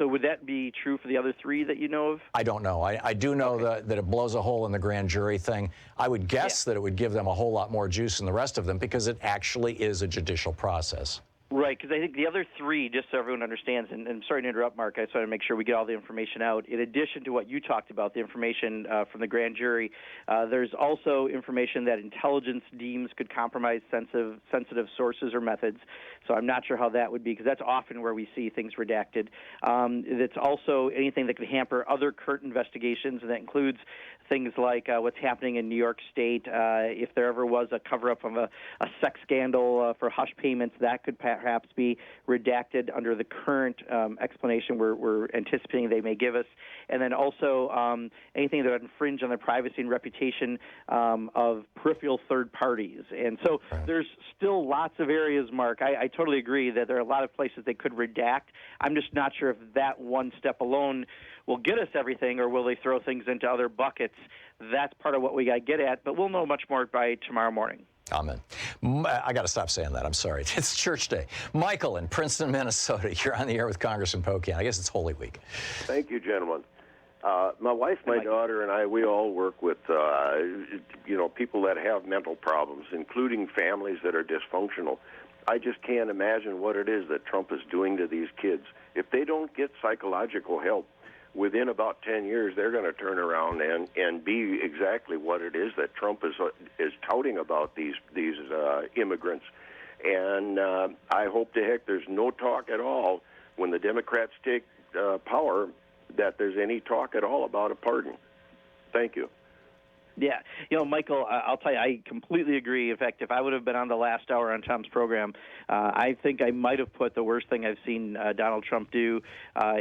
would that be true for the other 3 that you know of? I don't know. I do know that it blows a hole in the grand jury thing. I would guess that it would give them a whole lot more juice than the rest of them because it actually is a judicial process. Right, because I think the other 3, just so everyone understands, and I'm sorry to interrupt, Mark, I just want to make sure we get all the information out. In addition to what you talked about, the information from the grand jury, there's also information that intelligence deems could compromise sensitive sources or methods. So I'm not sure how that would be, because that's often where we see things redacted. It's also anything that could hamper other current investigations, and that includes things like what's happening in New York State. If there ever was a cover-up of a sex scandal for hush payments, that could perhaps be redacted under the current explanation we're anticipating they may give us. And then also anything that would infringe on the privacy and reputation of peripheral third parties. And so there's still lots of areas, Mark. I totally agree that there are a lot of places they could redact. I'm just not sure if that one step alone will get us everything, or will they throw things into other buckets? That's part of what we got to get at, but we'll know much more by tomorrow morning. Amen. I got to stop saying that. I'm sorry. It's church day. Michael in Princeton, Minnesota. You're on the air with Congressman Pocan. I guess it's Holy Week. Thank you, gentlemen. My wife, my daughter, and I, we all work with, people that have mental problems, including families that are dysfunctional. I just can't imagine what it is that Trump is doing to these kids. If they don't get psychological help, within about 10 years, they're going to turn around and be exactly what it is that Trump is touting about these immigrants. And I hope to heck there's no talk at all when the Democrats take power that there's any talk at all about a pardon. Thank you. Yeah. Michael, I'll tell you, I completely agree. In fact, if I would have been on the last hour on Tom's program, I think I might have put the worst thing I've seen Donald Trump do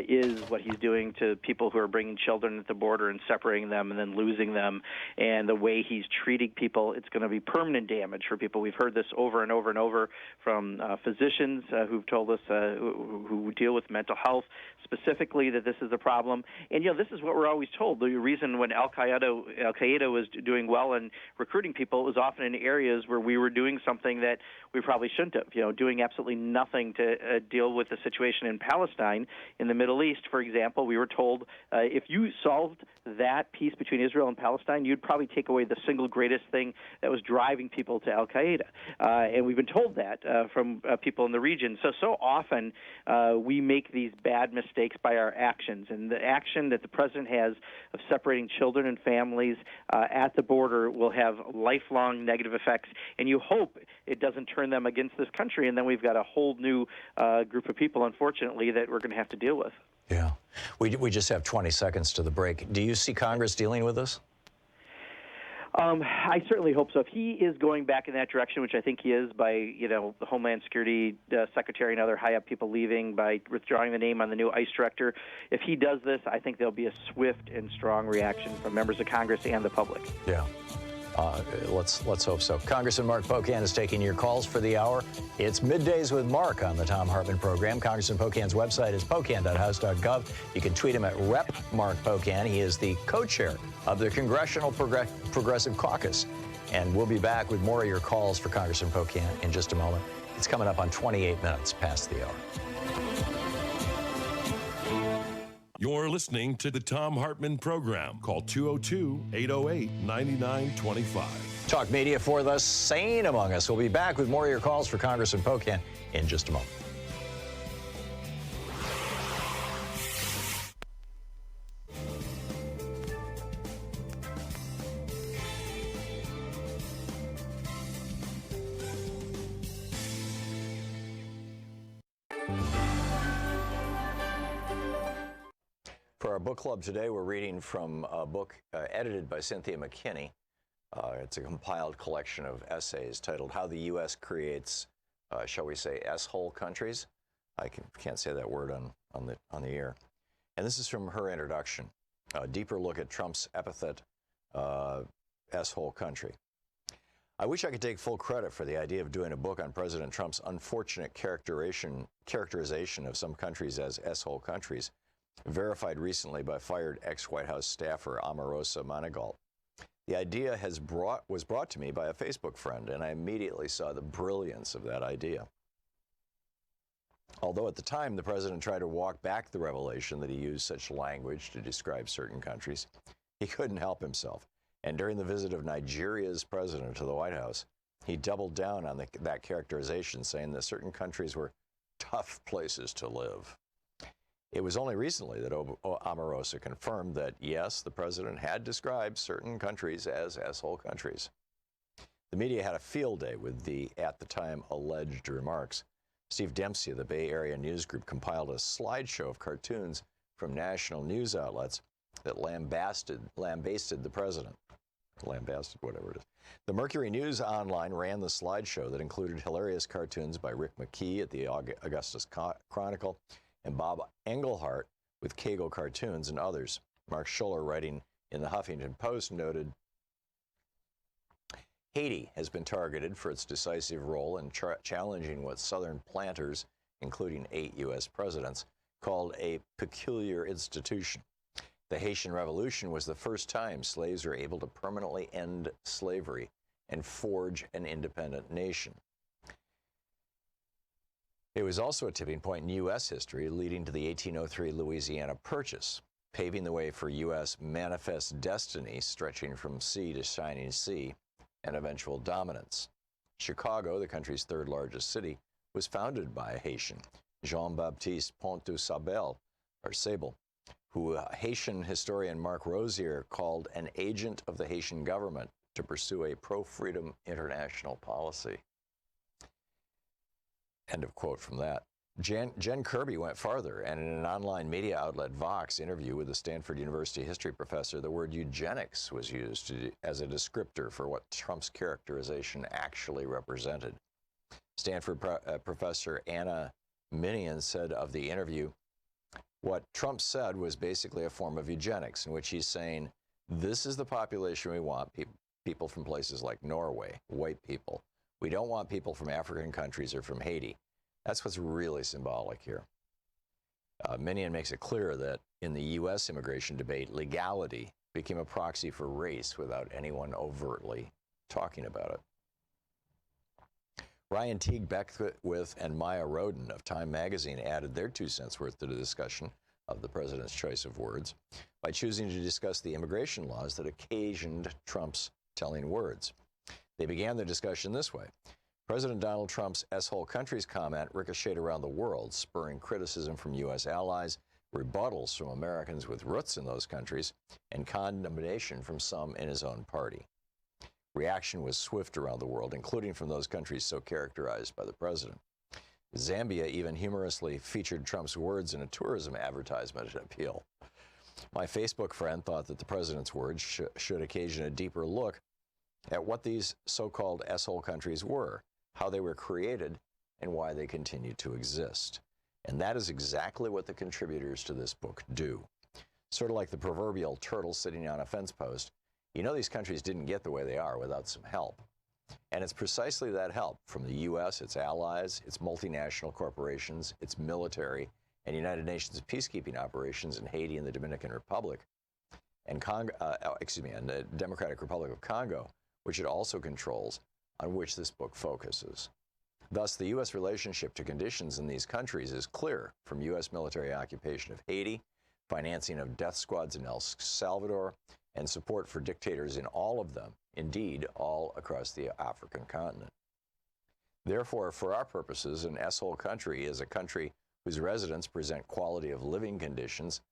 is what he's doing to people who are bringing children at the border and separating them and then losing them. And the way he's treating people, it's going to be permanent damage for people. We've heard this over and over and over from physicians who've told us who deal with mental health specifically that this is a problem. And, this is what we're always told. The reason when Al-Qaeda was doing well in recruiting people was often in areas where we were doing something that we probably shouldn't have, doing absolutely nothing to deal with the situation in Palestine, in the Middle East, for example. We were told if you solved that peace between Israel and Palestine, you'd probably take away the single greatest thing that was driving people to Al-Qaeda. And we've been told that from people in the region. So often we make these bad mistakes by our actions. And the action that the president has of separating children and families at the border will have lifelong negative effects. And you hope it doesn't turn them against this country. And then we've got a whole new group of people, unfortunately, that we're going to have to deal with. Yeah. We just have 20 seconds to the break. Do you see Congress dealing with this? I certainly hope so. If he is going back in that direction, which I think he is by, the Homeland Security Secretary and other high-up people leaving, by withdrawing the name on the new ICE director, if he does this, I think there'll be a swift and strong reaction from members of Congress and the public. Yeah. Let's hope so. Congressman Mark Pocan is taking your calls for the hour. It's Middays with Mark on the Thom Hartmann Program. Congressman Pocan's website is pocan.house.gov. You can tweet him at Rep. Mark Pocan. He is the co-chair of the Congressional Progressive Caucus. And we'll be back with more of your calls for Congressman Pocan in just a moment. It's coming up on 28 minutes past the hour. You're listening to the Thom Hartmann Program. Call 202-808-9925. Talk media for the sane among us. We'll be back with more of your calls for Congressman Pocan in just a moment. For our book club today, we're reading from a book edited by Cynthia McKinney. It's a compiled collection of essays titled How the U.S. Creates, shall we say, S-hole countries. I can't say that word on the air. And this is from her introduction, a deeper look at Trump's epithet, S-hole country. I wish I could take full credit for the idea of doing a book on President Trump's unfortunate characterization of some countries as S-hole countries, verified recently by fired ex-White House staffer Omarosa Manigault. The idea was brought to me by a Facebook friend, and I immediately saw the brilliance of that idea. Although at the time the president tried to walk back the revelation that he used such language to describe certain countries, he couldn't help himself. And during the visit of Nigeria's president to the White House, he doubled down on that characterization, saying that certain countries were tough places to live. It was only recently that Omarosa confirmed that, yes, the president had described certain countries as S-hole countries. The media had a field day with the, at the time, alleged remarks. Steve Dempsey of the Bay Area News Group compiled a slideshow of cartoons from national news outlets that lambasted the president. Lambasted, whatever it is. The Mercury News Online ran the slideshow that included hilarious cartoons by Rick McKee at the Augustus Chronicle and Bob Englehart with Kago Cartoons and others. Mark Schuller, writing in the Huffington Post, noted, Haiti has been targeted for its decisive role in challenging what Southern planters, including 8 U.S. presidents, called a peculiar institution. The Haitian Revolution was the first time slaves were able to permanently end slavery and forge an independent nation. It was also a tipping point in U.S. history, leading to the 1803 Louisiana Purchase, paving the way for U.S. manifest destiny stretching from sea to shining sea and eventual dominance. Chicago, the country's third largest city, was founded by a Haitian, Jean-Baptiste Pont-du-Sable, who Haitian historian Mark Rosier called an agent of the Haitian government to pursue a pro-freedom international policy. End of quote from that. Jen Kirby went farther, and in an online media outlet, Vox, interview with a Stanford University history professor, the word eugenics was used as a descriptor for what Trump's characterization actually represented. Stanford professor Anna Minian said of the interview, what Trump said was basically a form of eugenics, in which he's saying, this is the population we want, people from places like Norway, white people. We don't want people from African countries or from Haiti. That's what's really symbolic here. Minian makes it clear that in the U.S. immigration debate, legality became a proxy for race without anyone overtly talking about it. Ryan Teague Beckwith and Maya Roden of Time magazine added their 2 cents worth to the discussion of the president's choice of words by choosing to discuss the immigration laws that occasioned Trump's telling words. They began the discussion this way. President Donald Trump's S-hole countries comment ricocheted around the world, spurring criticism from U.S. allies, rebuttals from Americans with roots in those countries, and condemnation from some in his own party. Reaction was swift around the world, including from those countries so characterized by the president. Zambia even humorously featured Trump's words in a tourism advertisement at Appeal. My Facebook friend thought that the president's words should occasion a deeper look at what these so-called S-hole countries were, how they were created, and why they continue to exist. And that is exactly what the contributors to this book do. Sort of like the proverbial turtle sitting on a fence post, you know these countries didn't get the way they are without some help. And it's precisely that help from the U.S., its allies, its multinational corporations, its military, and United Nations peacekeeping operations in Haiti and the Dominican Republic, and the Democratic Republic of Congo, which it also controls, on which this book focuses. Thus, the U.S. relationship to conditions in these countries is clear from U.S. military occupation of Haiti, financing of death squads in El Salvador, and support for dictators in all of them, indeed, all across the African continent. Therefore, for our purposes, an S-hole country is a country whose residents present quality of living conditions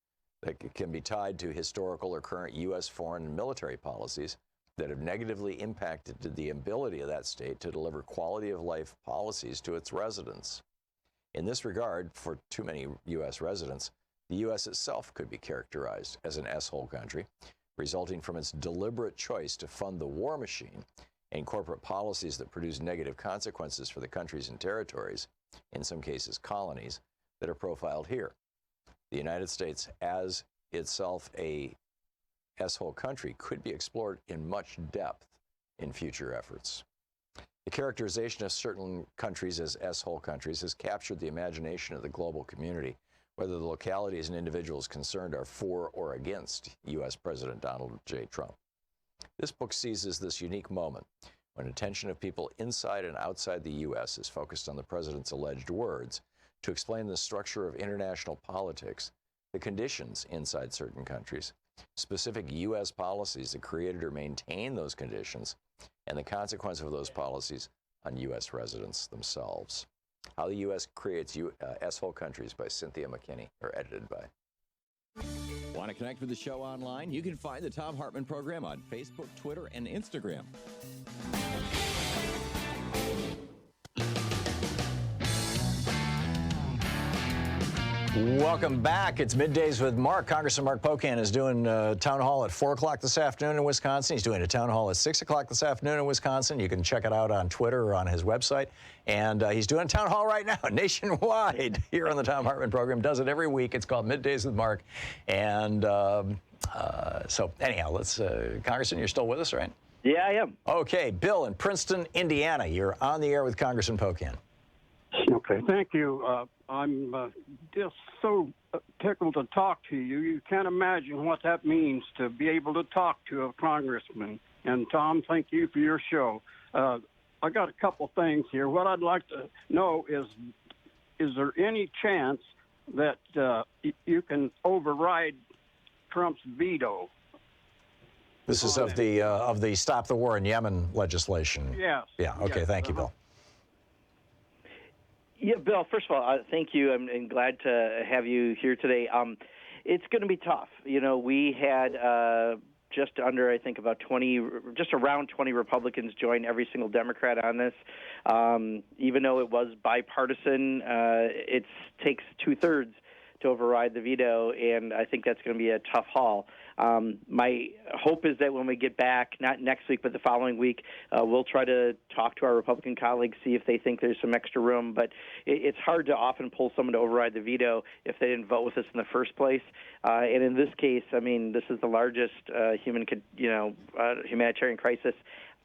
that can be tied to historical or current U.S. foreign and military policies that have negatively impacted the ability of that state to deliver quality of life policies to its residents. In this regard, for too many U.S. residents, the U.S. itself could be characterized as an S-hole country, resulting from its deliberate choice to fund the war machine and corporate policies that produce negative consequences for the countries and territories, in some cases colonies, that are profiled here. The United States, as itself a S-hole country, could be explored in much depth in future efforts. The characterization of certain countries as S-hole countries has captured the imagination of the global community, whether the localities and individuals concerned are for or against U.S. President Donald J. Trump. This book seizes this unique moment when attention of people inside and outside the U.S. is focused on the president's alleged words to explain the structure of international politics, the conditions inside certain countries, specific U.S. policies that created or maintain those conditions, and the consequence of those policies on U.S. residents themselves. How the U.S. Creates S-Hole Countries by Cynthia McKinney, or edited by. Want to connect with the show online? You can find the Thom Hartmann Program on Facebook, Twitter, and Instagram. Welcome back. It's Middays with Mark. Congressman Mark Pocan is doing a town hall at 4 o'clock this afternoon in Wisconsin. He's doing a town hall at 6 o'clock this afternoon in Wisconsin. You can check it out on Twitter or on his website. And he's doing a town hall right now nationwide here on the Thom Hartmann Program. Does it every week. It's called Middays with Mark. And so anyhow, let's, Congressman, you're still with us, right? Yeah, I am. Okay. Bill in Princeton, Indiana. You're on the air with Congressman Pocan. Okay, thank you. I'm just so tickled to talk to you. You can't imagine what that means to be able to talk to a congressman. And Tom, thank you for your show. I got a couple things here. What I'd like to know is there any chance that you can override Trump's veto? This is of the Stop the War in Yemen legislation. Yes. Yeah. Okay. Yes. Thank you, Bill. Yeah, Bill, first of all, thank you. I'm glad to have you here today. It's going to be tough. You know, we had just under, I think, just around 20 Republicans join every single Democrat on this. Even though it was bipartisan, it takes 2/3 to override the veto, and I think that's going to be a tough haul. My hope is that when we get back, not next week, but the following week, we'll try to talk to our Republican colleagues, see if they think there's some extra room. But it's hard to often pull someone to override the veto if they didn't vote with us in the first place. And in this case, I mean, this is the largest humanitarian crisis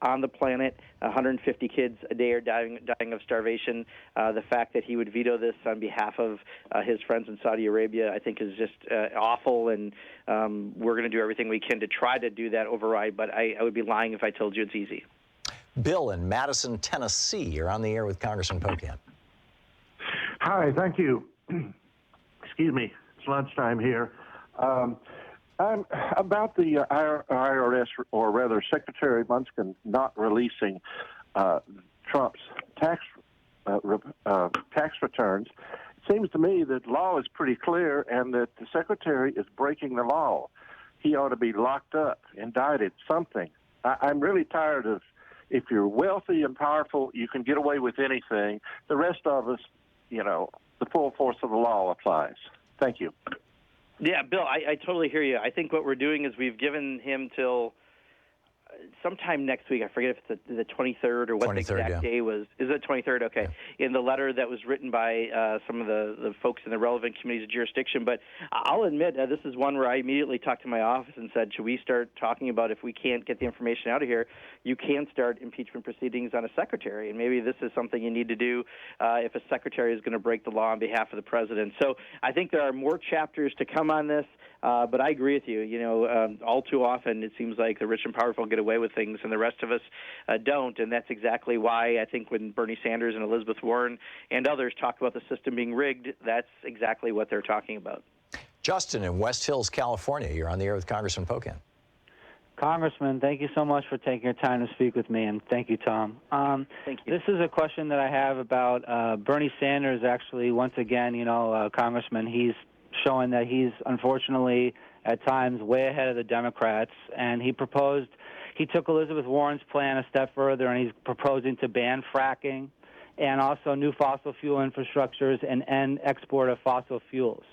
on the planet. 150 kids a day are dying of starvation. The fact that he would veto this on behalf of his friends in Saudi Arabia, I think, is just awful, and we're going to do everything we can to try to do that override, but I would be lying if I told you it's easy. Bill in Madison, Tennessee. You're on the air with Congressman Pocan. Hi, thank you. Excuse me, it's lunchtime here. I'm about the IRS, or rather Secretary Munson, not releasing Trump's tax returns. It seems to me that law is pretty clear and that the Secretary is breaking the law. He ought to be locked up, indicted, something. I'm really tired of, if you're wealthy and powerful, you can get away with anything. The rest of us, the full force of the law applies. Thank you. Yeah, Bill, I totally hear you. I think what we're doing is we've given him till sometime next week. I forget if it's the 23rd or what the exact day was. Is it 23rd? Okay. Yeah. In the letter that was written by some of the folks in the relevant committees of jurisdiction. But I'll admit, this is one where I immediately talked to my office and said, should we start talking about, if we can't get the information out of here, you can start impeachment proceedings on a secretary. And maybe this is something you need to do if a secretary is going to break the law on behalf of the president. So I think there are more chapters to come on this. But I agree with you. All too often it seems like the rich and powerful get away with things and the rest of us don't. And that's exactly why I think when Bernie Sanders and Elizabeth Warren and others talk about the system being rigged, that's exactly what they're talking about. Justin in West Hills, California. You're on the air with Congressman Pocan. Congressman, thank you so much for taking your time to speak with me, and thank you, Tom. Thank you. This is a question that I have about Bernie Sanders. Actually, once again, Congressman, he's showing that he's unfortunately at times way ahead of the Democrats, and he took Elizabeth Warren's plan a step further, and he's proposing to ban fracking and also new fossil fuel infrastructures and end export of fossil fuels.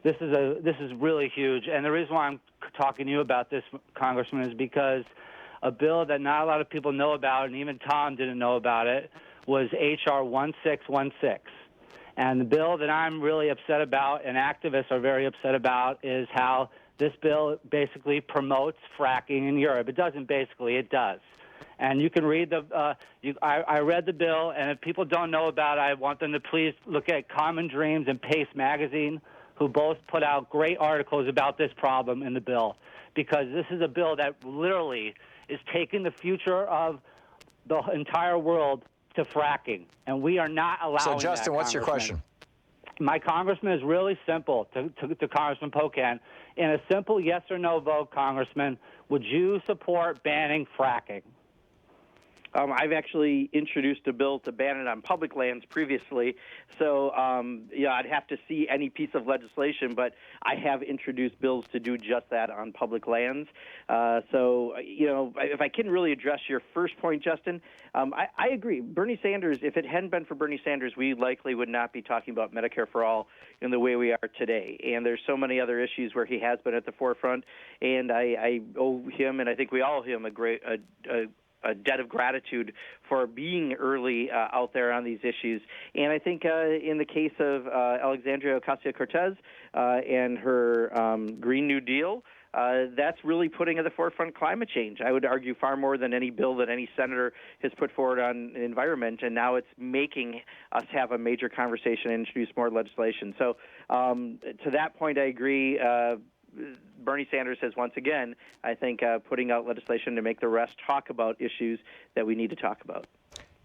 This is really huge, and the reason why I'm talking to you about this, Congressman, is because a bill that not a lot of people know about, and even Tom didn't know about it, was H.R. 1616. And the bill that I'm really upset about, and activists are very upset about, is how this bill basically promotes fracking in Europe. It doesn't basically, it does. And you can read I read the bill, and if people don't know about it, I want them to please look at Common Dreams and Pace Magazine, who both put out great articles about this problem in the bill, because this is a bill that literally is taking the future of the entire world to fracking, and we are not allowing that. So, Justin, what's your question? My congressman is really simple to Congressman Pocan. In a simple yes or no vote, Congressman, would you support banning fracking? I've actually introduced a bill to ban it on public lands previously, so I'd have to see any piece of legislation, but I have introduced bills to do just that on public lands. If I can really address your first point, Justin, I agree. Bernie Sanders, if it hadn't been for Bernie Sanders, we likely would not be talking about Medicare for All in the way we are today. And there's so many other issues where he has been at the forefront, and I owe him, and I think we all owe him, a debt of gratitude for being early out there on these issues. And I think in the case of Alexandria Ocasio-Cortez and her Green New Deal, that's really putting at the forefront climate change. I would argue far more than any bill that any senator has put forward on environment, and now it's making us have a major conversation and introduce more legislation. So to that point, I agree. Bernie Sanders has once again, I think, putting out legislation to make the rest talk about issues that we need to talk about.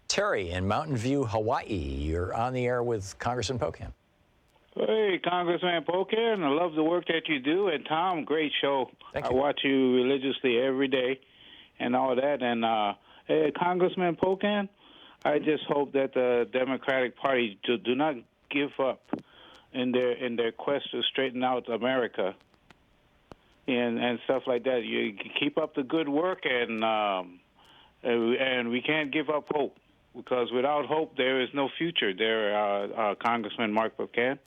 Terry in Mountain View, Hawaii, you're on the air with Congressman Pocan. Hey, Congressman Pocan, I love the work that you do. And Tom, great show. Thank you. I watch you religiously every day and all that. And hey, Congressman Pocan, I just hope that the Democratic Party do not give up in their quest to straighten out America. And stuff like that. You keep up the good work, and we can't give up hope, because without hope there is no future. There, Congressman Mark Pocan.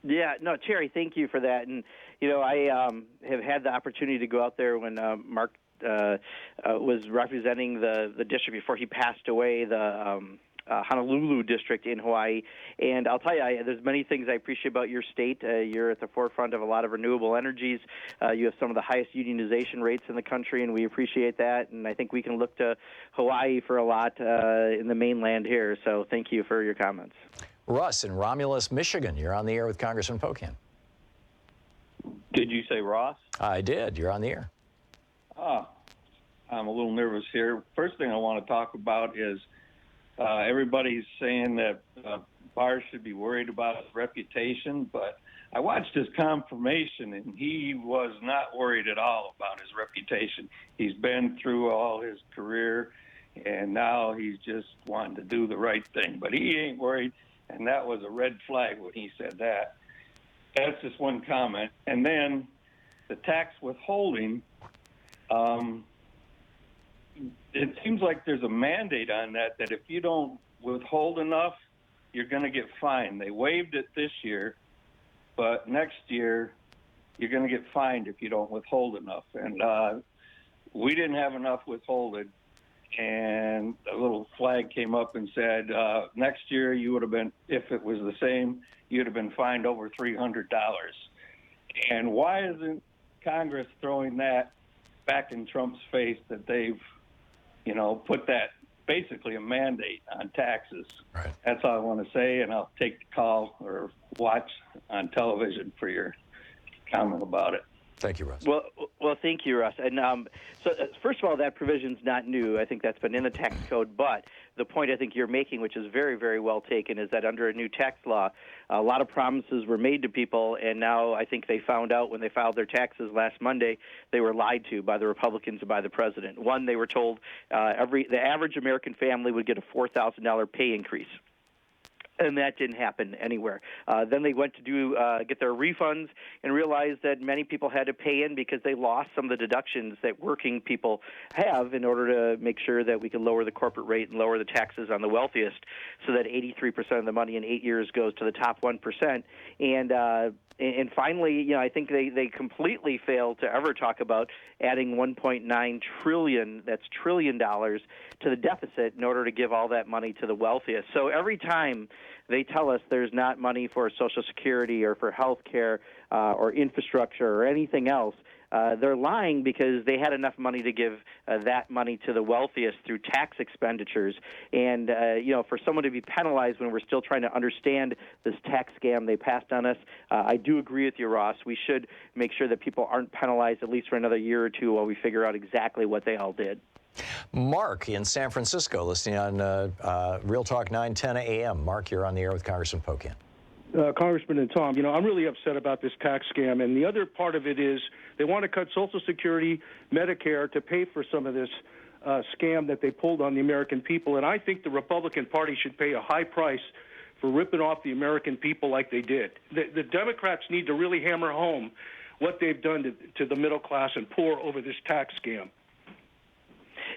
Yeah, no, Terry, thank you for that. And I have had the opportunity to go out there when Mark was representing the district before he passed away. The Honolulu district in Hawaii. And I'll tell you, there's many things I appreciate about your state. You're at the forefront of a lot of renewable energies. You have some of the highest unionization rates in the country, and we appreciate that. And I think we can look to Hawaii for a lot in the mainland here. So thank you for your comments. Russ in Romulus, Michigan, you're on the air with Congressman Pocan. Did you say Ross? I did. You're on the air. I'm a little nervous here. First thing I want to talk about is everybody's saying that Barr should be worried about his reputation, but I watched his confirmation, and he was not worried at all about his reputation. He's been through all his career, and now he's just wanting to do the right thing. But he ain't worried, and that was a red flag when he said that. That's just one comment. And then the tax withholding, it seems like there's a mandate on that if you don't withhold enough, you're going to get fined. They waived it this year, but next year you're going to get fined if you don't withhold enough. And we didn't have enough withholded, and a little flag came up and said, next year you would have been, if it was the same, you'd have been fined over $300. And why isn't Congress throwing that back in Trump's face that they've put that basically a mandate on taxes? Right. That's all I want to say, and I'll take the call or watch on television for your comment about it. Thank you, Russ. Well, thank you, Russ. And so, first of all, that provision's not new. I think that's been in the tax code. But the point I think you're making, which is very, very well taken, is that under a new tax law, a lot of promises were made to people, and now I think they found out when they filed their taxes last Monday, they were lied to by the Republicans and by the president. One, they were told the average American family would get a $4,000 pay increase. And that didn't happen anywhere. Then they went to get their refunds and realized that many people had to pay in because they lost some of the deductions that working people have in order to make sure that we could lower the corporate rate and lower the taxes on the wealthiest, so that 83% of the money in 8 years goes to the top 1%. And finally, I think they completely failed to ever talk about adding $1.9 trillion, that's $1 trillion, to the deficit in order to give all that money to the wealthiest. So every time they tell us there's not money for Social Security or for health care or infrastructure or anything else, they're lying, because they had enough money to give that money to the wealthiest through tax expenditures. And, for someone to be penalized when we're still trying to understand this tax scam they passed on us, I do agree with you, Ross. We should make sure that people aren't penalized at least for another year or two while we figure out exactly what they all did. Mark in San Francisco, listening on Real Talk 910 AM. Mark, you're on the air with Congressman Pocan. Congressman and Tom, I'm really upset about this tax scam. And the other part of it is they want to cut Social Security, Medicare to pay for some of this scam that they pulled on the American people. And I think the Republican Party should pay a high price for ripping off the American people like they did. The Democrats need to really hammer home what they've done to the middle class and poor over this tax scam.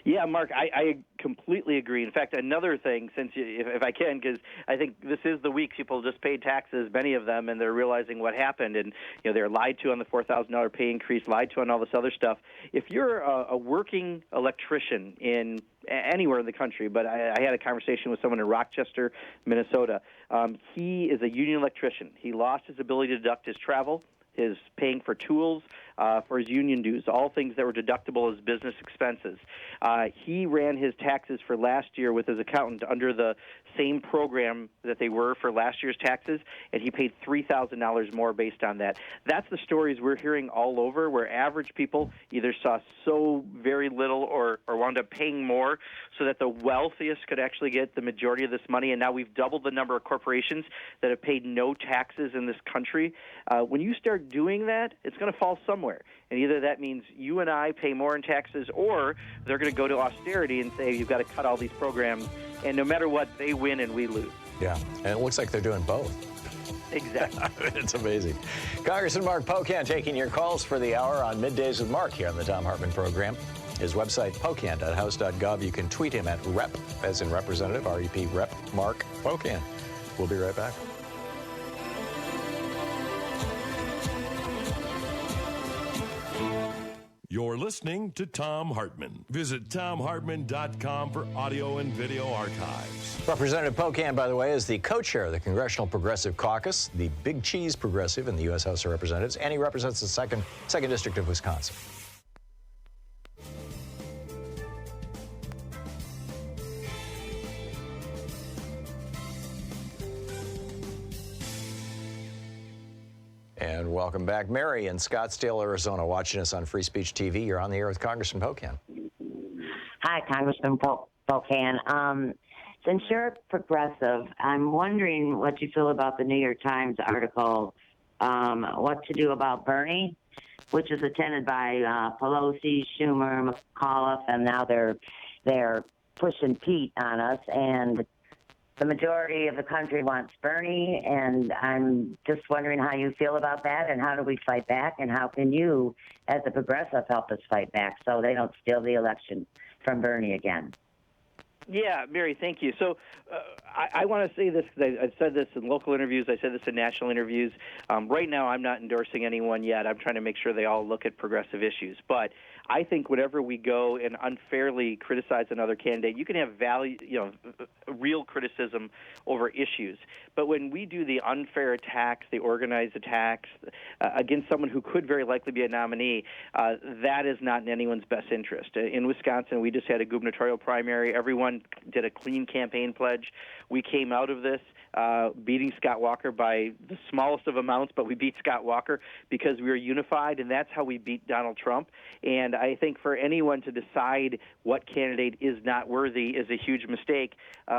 Yeah, Mark, I completely agree. In fact, another thing, since if I can, because I think this is the week people just paid taxes, many of them, and they're realizing what happened. And, they're lied to on the $4,000 pay increase, lied to on all this other stuff. If you're a working electrician in anywhere in the country, but I had a conversation with someone in Rochester, Minnesota. He is a union electrician. He lost his ability to deduct his travel, his paying for tools, for his union dues, all things that were deductible as business expenses. He ran his taxes for last year with his accountant under the same program that they were for last year's taxes, and he paid $3,000 more based on that. That's the stories we're hearing all over, where average people either saw so very little or wound up paying more so that the wealthiest could actually get the majority of this money, and now we've doubled the number of corporations that have paid no taxes in this country. When you start doing that, it's going to fall somewhere. And either that means you and I pay more in taxes, or they're going to go to austerity and say you've got to cut all these programs, and no matter what, they win and we lose. Yeah, and it looks like they're doing both. Exactly. It's amazing. Congressman Mark Pocan taking your calls for the hour on Middays with Mark here on the Thom Hartmann Program. His website, pocan.house.gov. You can tweet him at Rep, as in Representative, R-E-P, Rep Mark Pocan. We'll be right back. You're listening to Thom Hartmann. Visit ThomHartmann.com for audio and video archives. Representative Pocan, by the way, is the co-chair of the Congressional Progressive Caucus, the big cheese progressive in the U.S. House of Representatives, and he represents the second district of Wisconsin. And welcome back. Mary in Scottsdale, Arizona, watching us on Free Speech TV. You're on the air with Congressman Pocan. Hi, Congressman Pocan. Since you're progressive, I'm wondering what you feel about the New York Times article, What to Do About Bernie, which is attended by Pelosi, Schumer, McAuliffe, and now they're pushing Pete on us. And the majority of the country wants Bernie, and I'm just wondering how you feel about that, and how do we fight back, and how can you, as a progressive, help us fight back so they don't steal the election from Bernie again? Yeah, Mary, thank you. So I want to say this, because I've said this in local interviews, I said this in national interviews. Right now, I'm not endorsing anyone yet. I'm trying to make sure they all look at progressive issues. But I think whenever we go and unfairly criticize another candidate, you can have real criticism over issues. But when we do the unfair attacks, the organized attacks against someone who could very likely be a nominee, that is not in anyone's best interest. In Wisconsin, we just had a gubernatorial primary. Everyone did a clean campaign pledge. We came out of this beating Scott Walker by the smallest of amounts, but we beat Scott Walker because we were unified, and that's how we beat Donald Trump. And I think for anyone to decide what candidate is not worthy is a huge mistake,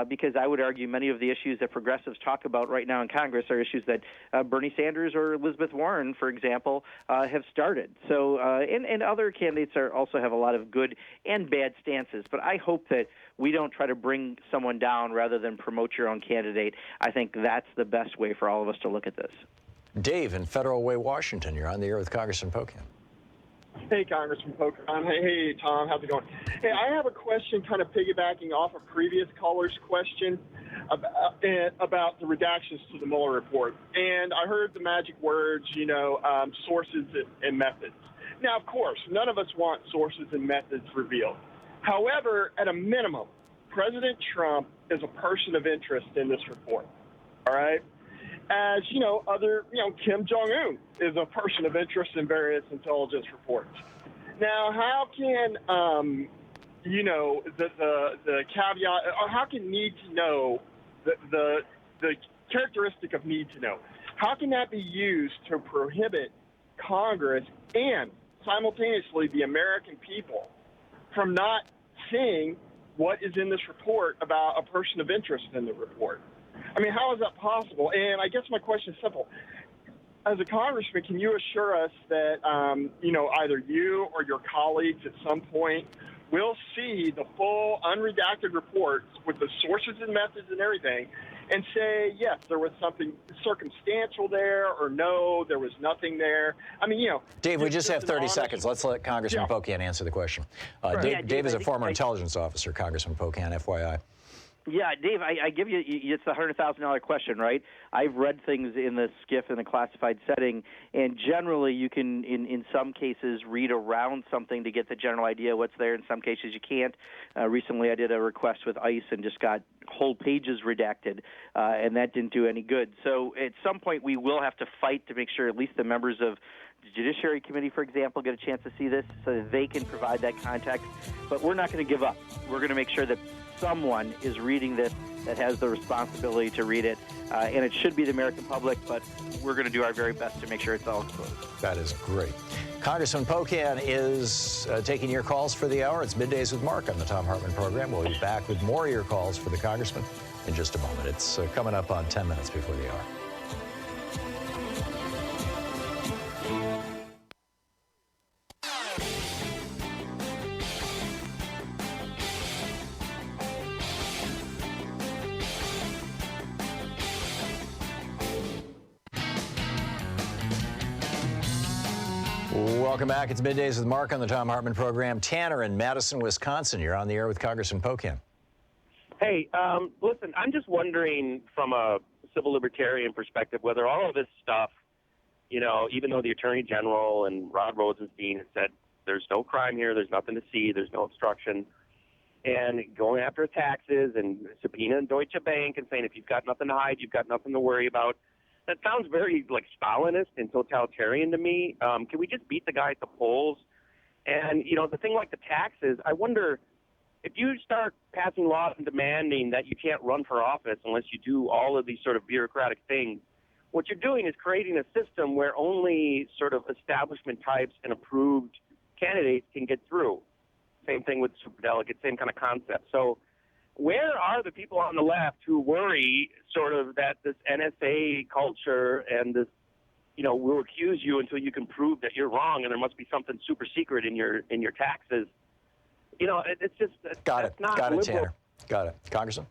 because I would argue many of the issues that progressives talk about right now in Congress are issues that Bernie Sanders or Elizabeth Warren, for example, have started. So, and other candidates also have a lot of good and bad stances, but I hope that we don't don't try to bring someone down rather than promote your own candidate. I think that's the best way for all of us to look at this. Dave in Federal Way, Washington. You're on the air with Congressman Pocan. Hey, Congressman Pocan. Hey, Tom. How's it going? Hey, I have a question kind of piggybacking off a previous caller's question about the redactions to the Mueller report. And I heard the magic words, sources and methods. Now, of course, none of us want sources and methods revealed. However, at a minimum, President Trump is a person of interest in this report, all right? As, Kim Jong-un is a person of interest in various intelligence reports. Now, how can, the caveat, or how can need to know, the characteristic of need to know, how can that be used to prohibit Congress and simultaneously the American people from not seeing what is in this report about a person of interest in the report? I mean, how is that possible? And I guess my question is simple. As a congressman, can you assure us that, either you or your colleagues at some point will see the full unredacted reports with the sources and methods and everything and say, yes, there was something circumstantial there, or no, there was nothing there? I mean, Dave, we just have 30 seconds. Let's let Congressman Pocan answer the question. Dave is a former intelligence officer, Congressman Pocan, FYI. Yeah, Dave, I give you, it's the $100,000 question, right? I've read things in the SCIF in a classified setting, and generally you can, in some cases, read around something to get the general idea what's there. In some cases you can't. Recently I did a request with ICE and just got whole pages redacted, and that didn't do any good. So at some point we will have to fight to make sure at least the members of the Judiciary Committee, for example, get a chance to see this so that they can provide that context. But we're not going to give up. We're going to make sure that someone is reading this that has the responsibility to read it, and it should be the American public, but we're going to do our very best to make sure it's all closed. That is great. Congressman Pocan is taking your calls for the hour. It's Middays with Mark on the Thom Hartmann Program. We'll be back with more of your calls for the Congressman in just a moment. It's coming up on 10 minutes before the hour. Welcome back. It's Middays with Mark on the Thom Hartmann Program. Tanner in Madison, Wisconsin. You're on the air with Congressman Pocan. Hey, listen, I'm just wondering from a civil libertarian perspective whether all of this stuff, even though the Attorney General and Rod Rosenstein have said there's no crime here, there's nothing to see, there's no obstruction, and going after taxes and subpoenaing Deutsche Bank and saying if you've got nothing to hide, you've got nothing to worry about. That sounds very Stalinist and totalitarian to me. Can we just beat the guy at the polls? And, the thing like the taxes, I wonder if you start passing laws and demanding that you can't run for office unless you do all of these sort of bureaucratic things, what you're doing is creating a system where only sort of establishment types and approved candidates can get through. Same thing with superdelegates, same kind of concept. So where are the people on the left who worry sort of that this NSA culture and this, we'll accuse you until you can prove that you're wrong and there must be something super secret in your taxes? It's just Got it, Tanner. Got it. Congressman?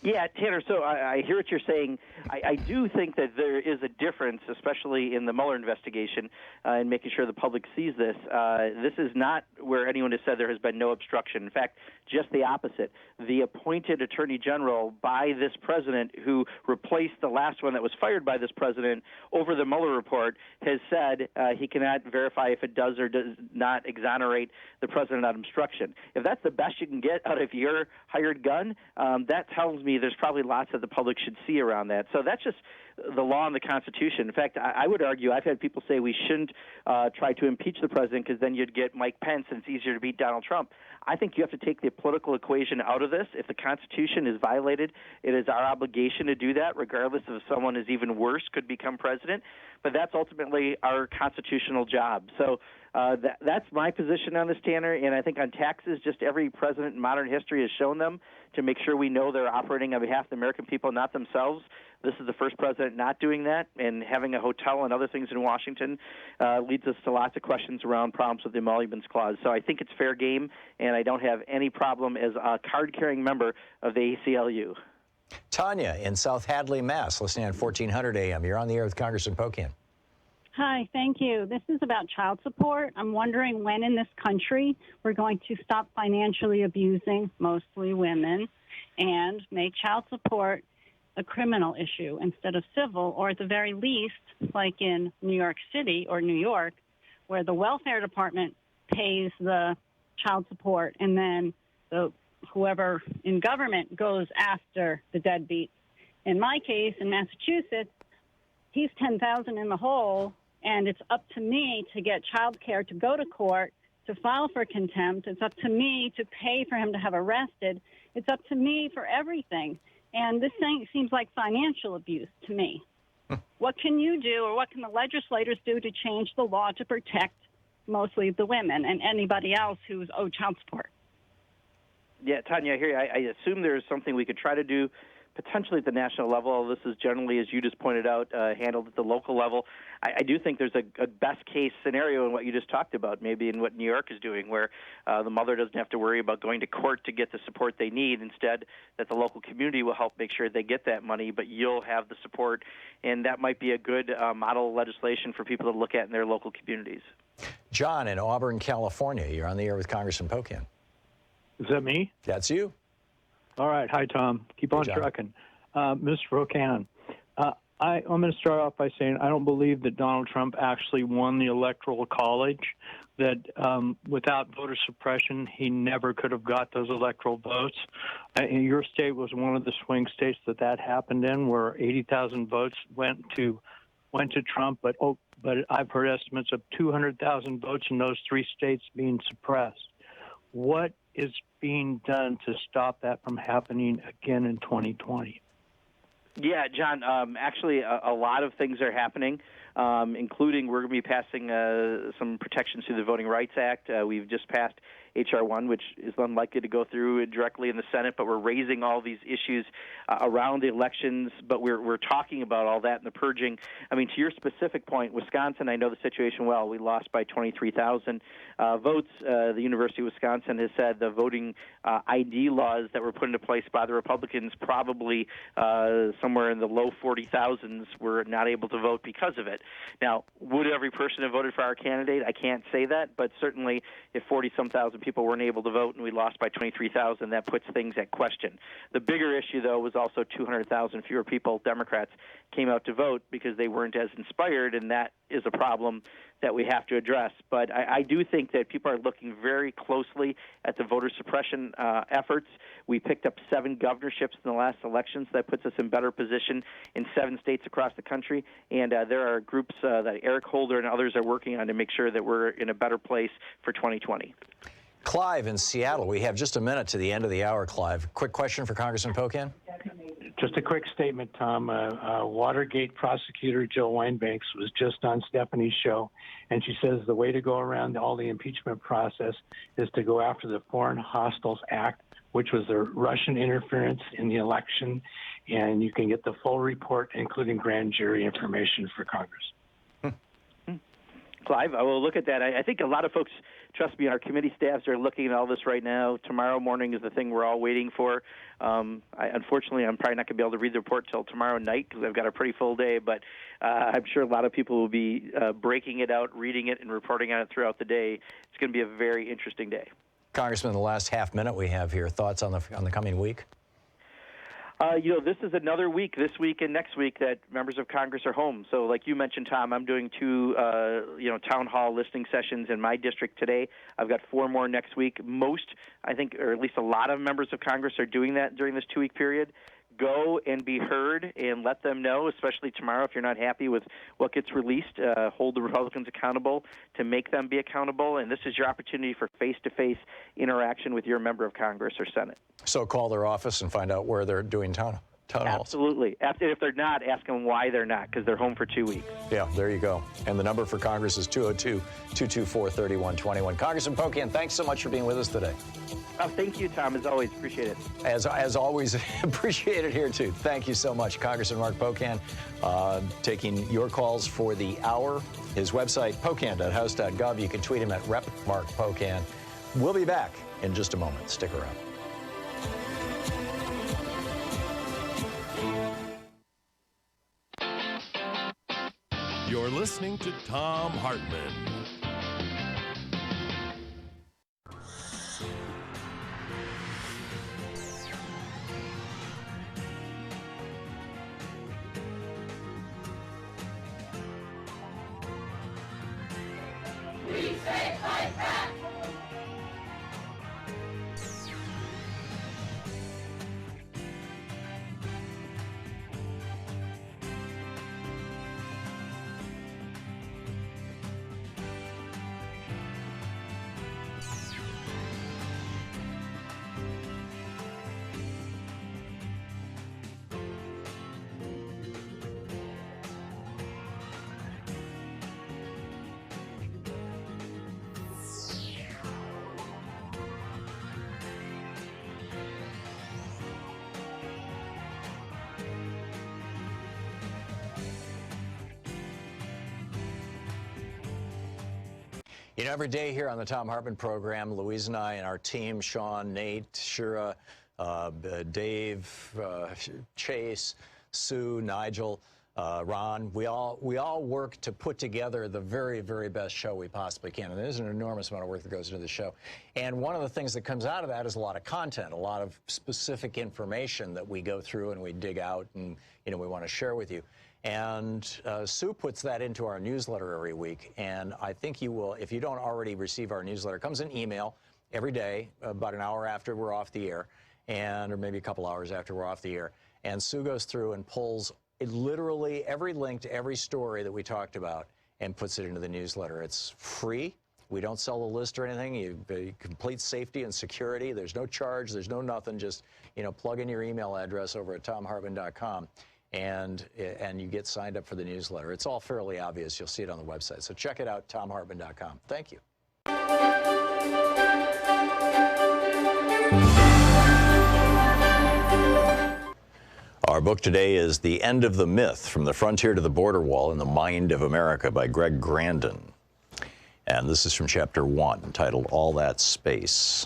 Yeah, Tanner, so I hear what you're saying. I do think that there is a difference, especially in the Mueller investigation, in making sure the public sees this. This is not where anyone has said there has been no obstruction. In fact, just the opposite. The appointed Attorney General by this president, who replaced the last one that was fired by this president over the Mueller report, has said he cannot verify if it does or does not exonerate the president on obstruction. If that's the best you can get out of your hired gun, that tells me there's probably lots that the public should see around that. So that's just the law and the Constitution. In fact, I would argue, I've had people say we shouldn't try to impeach the president because then you'd get Mike Pence and it's easier to beat Donald Trump. I think you have to take the political equation out of this. If the Constitution is violated, it is our obligation to do that, regardless of if someone is even worse could become president. But that's ultimately our constitutional job. So that's my position on this, Tanner. And I think on taxes, just every president in modern history has shown them to make sure we know they're operating on behalf of the American people, not themselves. This is the first president not doing that, and having a hotel and other things in Washington leads us to lots of questions around problems with the emoluments clause. So I think it's fair game, and I don't have any problem as a card-carrying member of the ACLU. Tanya in South Hadley, Mass., listening on 1400 AM. You're on the air with Congressman Pocan. Hi, thank you. This is about child support. I'm wondering when in this country we're going to stop financially abusing mostly women and make child support a criminal issue instead of civil, or at the very least, like in New York City or New York, where the welfare department pays the child support and then whoever in government goes after the deadbeats. In my case, in Massachusetts, he's $10,000 in the hole, and it's up to me to get child care, to go to court, to file for contempt. It's up to me to pay for him to have arrested. It's up to me for everything. And this thing seems like financial abuse to me. What can you do, or what can the legislators do to change the law to protect mostly the women and anybody else who's owed child support? Yeah, Tanya, I hear you. I assume there's something we could try to do potentially at the national level. This is generally, as you just pointed out, handled at the local level. I do think there's a best-case scenario in what you just talked about, maybe in what New York is doing, where the mother doesn't have to worry about going to court to get the support they need. Instead, that the local community will help make sure they get that money, but you'll have the support, and that might be a good model legislation for people to look at in their local communities. John in Auburn, California. You're on the air with Congressman Pocan. Is that me? That's you. All right. Hi, Tom. Keep on trucking. Mr. Pocan, I'm going to start off by saying I don't believe that Donald Trump actually won the Electoral College, that without voter suppression, he never could have got those electoral votes. And your state was one of the swing states that happened in, where 80,000 votes went to Trump, but I've heard estimates of 200,000 votes in those three states being suppressed. What is being done to stop that from happening again in 2020? Yeah, John, actually a lot of things are happening, including we're going to be passing some protections through the Voting Rights Act. We've just passed H.R. 1, which is unlikely to go through directly in the Senate, but we're raising all these issues around the elections, but we're talking about all that and the purging. I mean, to your specific point, Wisconsin, I know the situation well. We lost by 23,000 votes. The University of Wisconsin has said the voting ID laws that were put into place by the Republicans, probably somewhere in the low 40,000s, were not able to vote because of it. Now, would every person have voted for our candidate? I can't say that, but certainly if 40-some thousand people weren't able to vote and we lost by 23,000, that puts things at question. The bigger issue, though, was also 200,000 fewer people, Democrats, came out to vote because they weren't as inspired, and that is a problem that we have to address. But I do think that people are looking very closely at the voter suppression efforts. We picked up 7 governorships in the last elections. That puts us in better position in 7 states across the country. And there are groups that Eric Holder and others are working on to make sure that we're in a better place for 2020. Clive in Seattle. We have just a minute to the end of the hour, Clive. Quick question for Congressman Pocan. Just a quick statement, Tom. Watergate prosecutor Jill Wine-Banks was just on Stephanie's show, and she says the way to go around all the impeachment process is to go after the Foreign Hostiles Act, which was the Russian interference in the election, and you can get the full report, including grand jury information for Congress. Clive, I will look at that. I think a lot of folks, trust me, our committee staffs are looking at all this right now. Tomorrow morning is the thing we're all waiting for. Unfortunately, I'm probably not going to be able to read the report till tomorrow night because I've got a pretty full day, but I'm sure a lot of people will be breaking it out, reading it, and reporting on it throughout the day. It's going to be a very interesting day. Congressman, the last half minute we have here, thoughts on the coming week? This is another week, this week and next week, that members of Congress are home. So like you mentioned, Tom, I'm doing 2, town hall listening sessions in my district today. I've got 4 more next week. Most, I think, or at least a lot of members of Congress are doing that during this 2-week period. Go and be heard and let them know, especially tomorrow, if you're not happy with what gets released. Hold the Republicans accountable to make them be accountable. And this is your opportunity for face-to-face interaction with your member of Congress or Senate. So call their office and find out where they're doing town town halls. Absolutely. If they're not, ask them why they're not, because they're home for 2 weeks. Yeah, there you go. And the number for Congress is 202-224-3121. Congressman Pocan, thanks so much for being with us today. Thank you, Tom. As always, appreciate it. As always, appreciate it here, too. Thank you so much. Congressman Mark Pocan, taking your calls for the hour. His website, pocan.house.gov. You can tweet him at @RepMarkPocan. We'll be back in just a moment. Stick around. You're listening to Thom Hartmann. We say fight back! You know, every day here on the Thom Hartmann Program, Louise and I and our team, Sean, Nate, Shira, Dave, Chase, Sue, Nigel, Ron, we all work to put together the very, very best show we possibly can. And there's an enormous amount of work that goes into the show. And one of the things that comes out of that is a lot of content, a lot of specific information that we go through and we dig out and, you know, we want to share with you. And Sue puts that into our newsletter every week. And I think you will, if you don't already receive our newsletter, it comes in email every day, about an hour after we're off the air, or maybe a couple hours after we're off the air. And Sue goes through and pulls literally every link to every story that we talked about and puts it into the newsletter. It's free. We don't sell the list or anything. You complete safety and security. There's no charge. There's no nothing. Just, you know, plug in your email address over at thomhartmann.com. And you get signed up for the newsletter. It's all fairly obvious. You'll see it on the website. So check it out, thomhartmann.com. Thank you. Our book today is The End of the Myth, From the Frontier to the Border Wall in the Mind of America by Greg Grandin. And this is from Chapter 1, titled All That Space.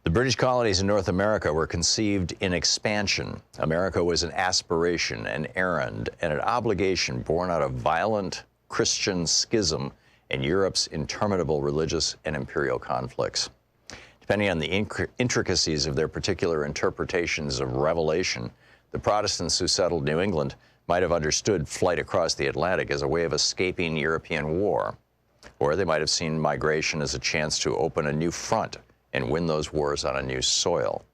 The British colonies in North America were conceived in expansion. America was an aspiration, an errand, and an obligation born out of violent Christian schism and Europe's interminable religious and imperial conflicts. Depending on the intricacies of their particular interpretations of Revelation, the Protestants who settled New England might have understood flight across the Atlantic as a way of escaping European war, or they might have seen migration as a chance to open a new front and win those wars on a new soil.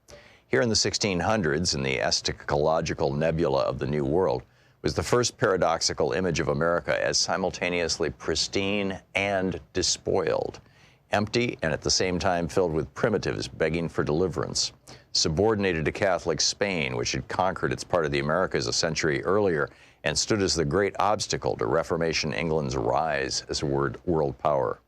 Here in the 1600s, in the eschatological nebula of the New World, was the first paradoxical image of America as simultaneously pristine and despoiled, empty and at the same time filled with primitives begging for deliverance, subordinated to Catholic Spain, which had conquered its part of the Americas a century earlier and stood as the great obstacle to Reformation England's rise as a world power.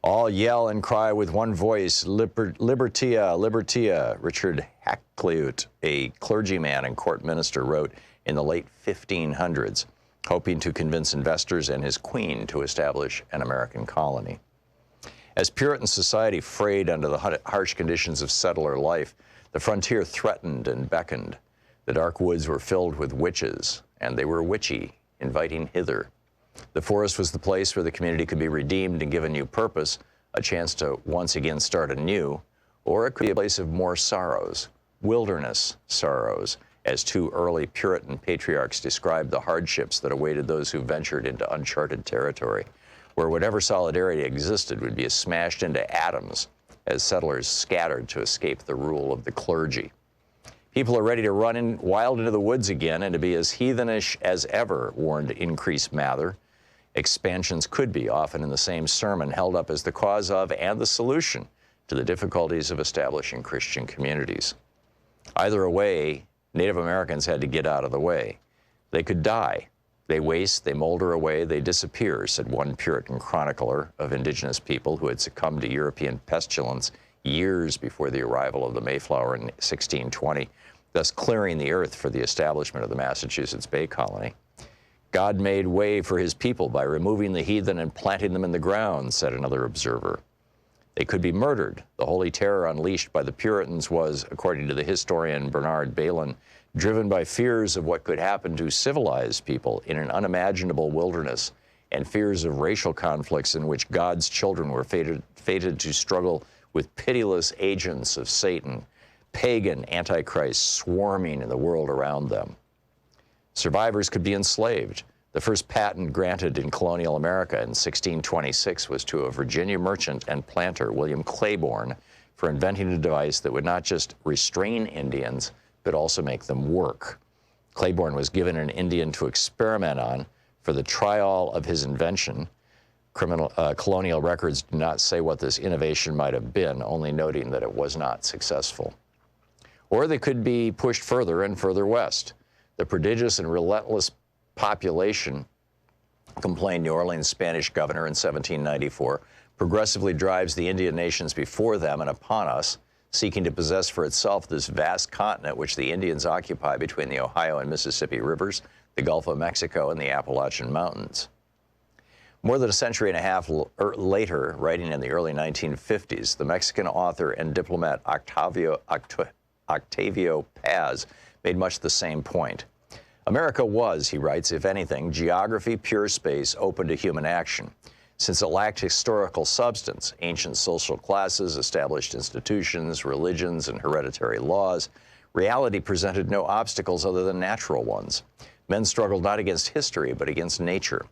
All yell and cry with one voice, Libertia, Libertia, Richard Hakluyt, a clergyman and court minister, wrote in the late 1500s, hoping to convince investors and his queen to establish an American colony. As Puritan society frayed under the harsh conditions of settler life, the frontier threatened and beckoned. The dark woods were filled with witches, and they were witchy, inviting hither. The forest was the place where the community could be redeemed and given new purpose, a chance to once again start anew, or it could be a place of more sorrows, wilderness sorrows, as two early Puritan patriarchs described the hardships that awaited those who ventured into uncharted territory, where whatever solidarity existed would be smashed into atoms as settlers scattered to escape the rule of the clergy. People are ready to run wild into the woods again and to be as heathenish as ever, warned Increase Mather. Expansions could be, often in the same sermon, held up as the cause of and the solution to the difficulties of establishing Christian communities. Either way, Native Americans had to get out of the way. They could die. They waste, they molder away, they disappear, said one Puritan chronicler of indigenous people who had succumbed to European pestilence years before the arrival of the Mayflower in 1620, thus clearing the earth for the establishment of the Massachusetts Bay Colony. God made way for his people by removing the heathen and planting them in the ground, said another observer. They could be murdered. The holy terror unleashed by the Puritans was, according to the historian Bernard Bailyn, driven by fears of what could happen to civilized people in an unimaginable wilderness and fears of racial conflicts in which God's children were fated to struggle with pitiless agents of Satan, pagan antichrists swarming in the world around them. Survivors could be enslaved. The first patent granted in colonial America in 1626 was to a Virginia merchant and planter, William Claiborne, for inventing a device that would not just restrain Indians, but also make them work. Claiborne was given an Indian to experiment on for the trial of his invention. Colonial records do not say what this innovation might have been, only noting that it was not successful. Or they could be pushed further and further west. The prodigious and relentless population, complained New Orleans Spanish governor in 1794, progressively drives the Indian nations before them and upon us, seeking to possess for itself this vast continent which the Indians occupy between the Ohio and Mississippi rivers, the Gulf of Mexico, and the Appalachian Mountains. More than a century and a half later, writing in the early 1950s, the Mexican author and diplomat Octavio Paz made much the same point. America was, he writes, if anything, geography, pure space, open to human action. Since it lacked historical substance, ancient social classes, established institutions, religions, and hereditary laws, reality presented no obstacles other than natural ones. Men struggled not against history, but against nature.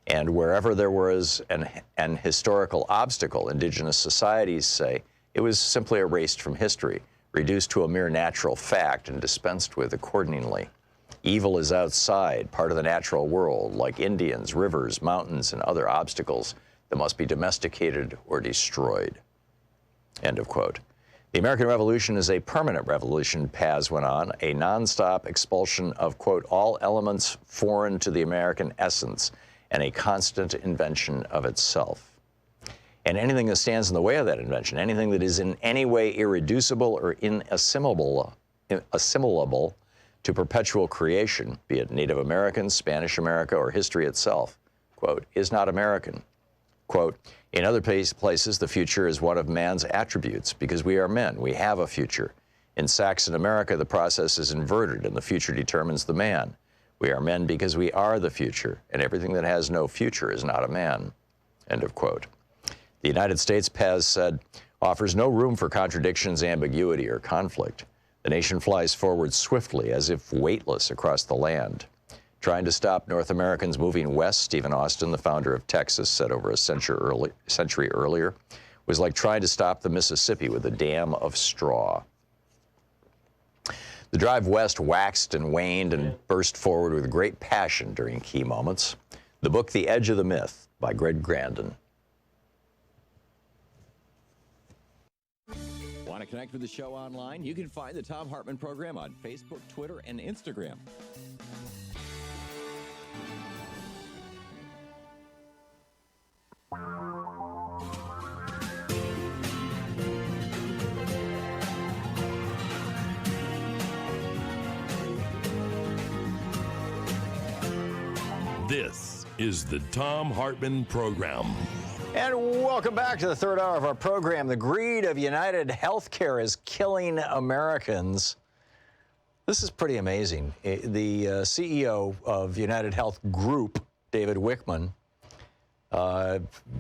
And wherever there was an historical obstacle, indigenous societies say, it was simply erased from history, reduced to a mere natural fact and dispensed with accordingly. Evil is outside, part of the natural world, like Indians, rivers, mountains, and other obstacles that must be domesticated or destroyed. End of quote. The American Revolution is a permanent revolution, Paz went on, a nonstop expulsion of, quote, all elements foreign to the American essence and a constant invention of itself. And anything that stands in the way of that invention, anything that is in any way irreducible or inassimilable to perpetual creation, be it Native American, Spanish America, or history itself, quote, is not American. Quote, in other places, the future is one of man's attributes because we are men. We have a future. In Saxon America, the process is inverted and the future determines the man. We are men because we are the future, and everything that has no future is not a man. End of quote. The United States, Paz said, offers no room for contradictions, ambiguity, or conflict. The nation flies forward swiftly, as if weightless across the land. Trying to stop North Americans moving west, Stephen Austin, the founder of Texas, said over a century earlier, was like trying to stop the Mississippi with a dam of straw. The drive west waxed and waned and burst forward with great passion during key moments. The book, The Edge of the Myth, by Greg Grandin. Want to connect with the show online? You can find the Thom Hartmann Program on Facebook, Twitter, and Instagram. This is the Thom Hartmann Program. And welcome back to the third hour of our program. The greed of United Healthcare is killing Americans. This is pretty amazing. The CEO of United Health Group, David Wickman,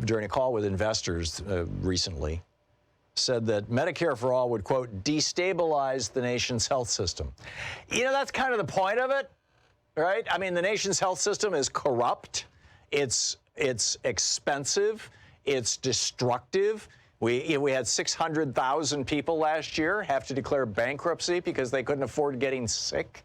during a call with investors recently, said that Medicare for All would, quote, destabilize the nation's health system. You know, that's kind of the point of it, right? I mean, the nation's health system is corrupt. It's expensive. It's destructive. We had 600,000 people last year have to declare bankruptcy because they couldn't afford getting sick.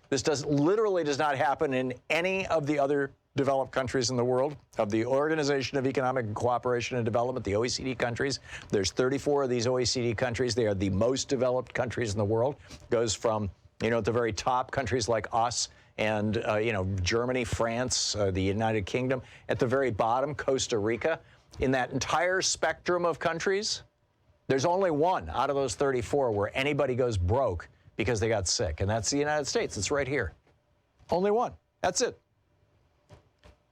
This literally does not happen in any of the other developed countries in the world. Of the Organization of Economic Cooperation and Development, the OECD countries, there's 34 of these OECD countries. They are the most developed countries in the world. Goes from You know, at the very top, countries like us and, you know, Germany, France, the United Kingdom. At the very bottom, Costa Rica. In that entire spectrum of countries, there's only one out of those 34 where anybody goes broke because they got sick, and that's the United States. It's right here. Only one. That's it.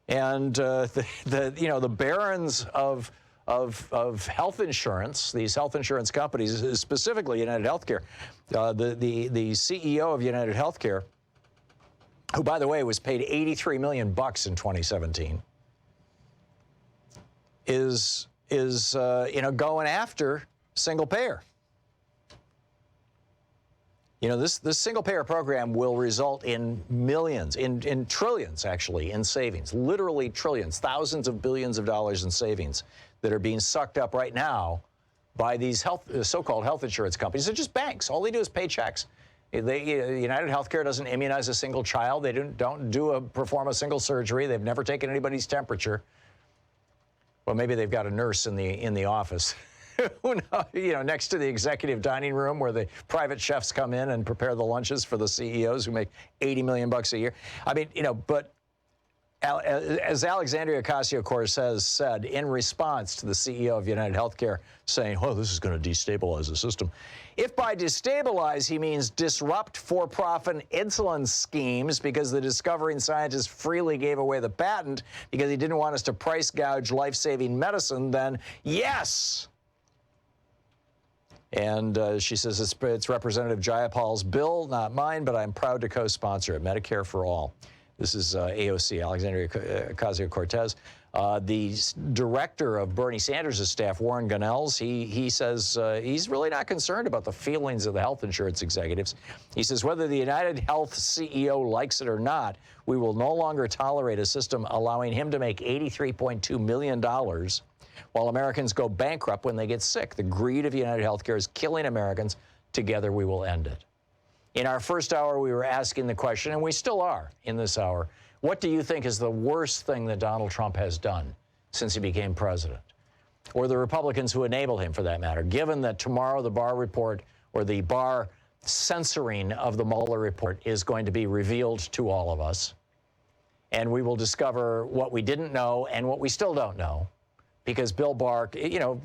And you know, the barons of health insurance, these health insurance companies, specifically United Healthcare, the CEO of United Healthcare, who, by the way, was paid $83 million in 2017, is you know, going after single payer. You know, this single payer program will result in millions, in trillions, actually, in savings, literally trillions, thousands of billions of dollars in savings that are being sucked up right now by these so-called health insurance companies. They're just banks. All they do is pay checks. United Healthcare doesn't immunize a single child. They don't perform a single surgery. They've never taken anybody's temperature. Well, maybe they've got a nurse in the office, you know, next to the executive dining room where the private chefs come in and prepare the lunches for the CEOs who make $80 million a year. I mean, you know, but as Alexandria Ocasio-Cortez said in response to the CEO of United Healthcare saying, "Oh, this is going to destabilize the system." If by destabilize he means disrupt for-profit insulin schemes because the discovering scientist freely gave away the patent because he didn't want us to price gouge life-saving medicine, then yes. And she says it's Representative Jayapal's bill, not mine, but I'm proud to co-sponsor it, Medicare for All. This is AOC, Alexandria Ocasio-Cortez. The director of Bernie Sanders' staff, Warren Gonells, he says he's really not concerned about the feelings of the health insurance executives. He says whether the United Health CEO likes it or not, we will no longer tolerate a system allowing him to make $83.2 million while Americans go bankrupt when they get sick. The greed of United Healthcare is killing Americans. Together we will end it. In our first hour, we were asking the question, and we still are in this hour, what do you think is the worst thing that Donald Trump has done since he became president? Or the Republicans who enable him, for that matter, given that tomorrow the Barr report or the Barr censoring of the Mueller report is going to be revealed to all of us. And we will discover what we didn't know and what we still don't know. Because Bill Barr, you know,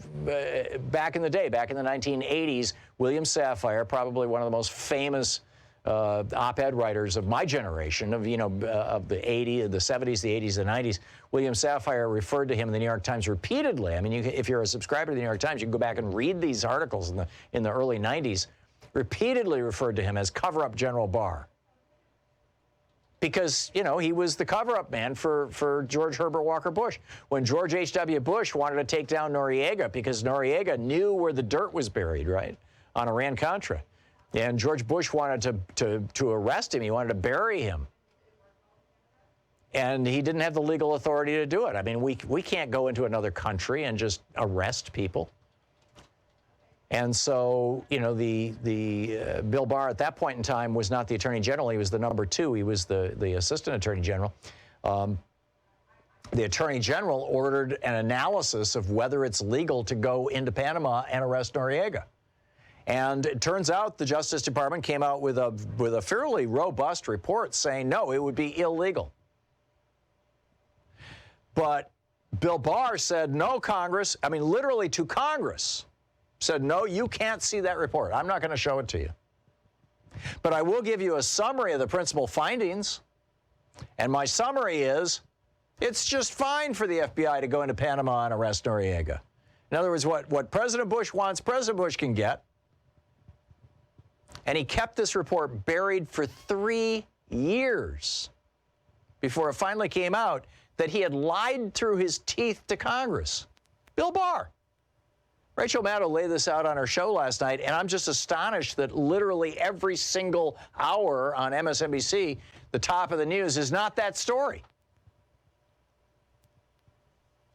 back in the day, back in the 1980s, William Safire, probably one of the most famous op-ed writers of my generation, of, you know, of the 70s, the 80s, the 90s, William Safire referred to him in the New York Times repeatedly. I mean, if you're a subscriber to the New York Times, you can go back and read these articles in the early 90s, repeatedly referred to him as cover-up General Barr. Because, you know, he was the cover-up man for George Herbert Walker Bush. When George H.W. Bush wanted to take down Noriega because Noriega knew where the dirt was buried, right, on Iran-Contra. And George Bush wanted to arrest him. He wanted to bury him. And he didn't have the legal authority to do it. I mean, we can't go into another country and just arrest people. And so, you know, the Bill Barr at that point in time was not the Attorney General. He was the number two. He was the Assistant Attorney General. The Attorney General ordered an analysis of whether it's legal to go into Panama and arrest Noriega. And it turns out the Justice Department came out with a fairly robust report saying, no, it would be illegal. But Bill Barr said, no, Congress, I mean, literally to Congress, said, no, you can't see that report. I'm not going to show it to you. But I will give you a summary of the principal findings. And my summary is, it's just fine for the FBI to go into Panama and arrest Noriega. In other words, what President Bush wants, President Bush can get. And he kept this report buried for 3 years before it finally came out that he had lied through his teeth to Congress. Bill Barr. Rachel Maddow laid this out on her show last night, and I'm just astonished that literally every single hour on MSNBC, the top of the news is not that story.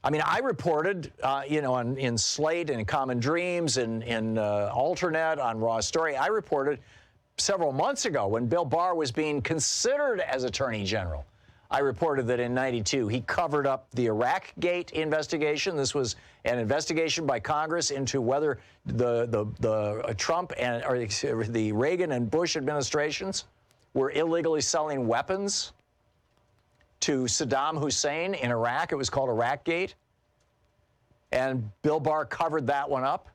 I mean, I reported, you know, in Slate and Common Dreams and in Alternet on Raw Story, I reported several months ago when Bill Barr was being considered as Attorney General. I reported that in '92 he covered up the Iraq-gate investigation. This was an investigation by Congress into whether the Trump or the Reagan and Bush administrations were illegally selling weapons to Saddam Hussein in Iraq. It was called Iraq-gate. And Bill Barr covered that one up,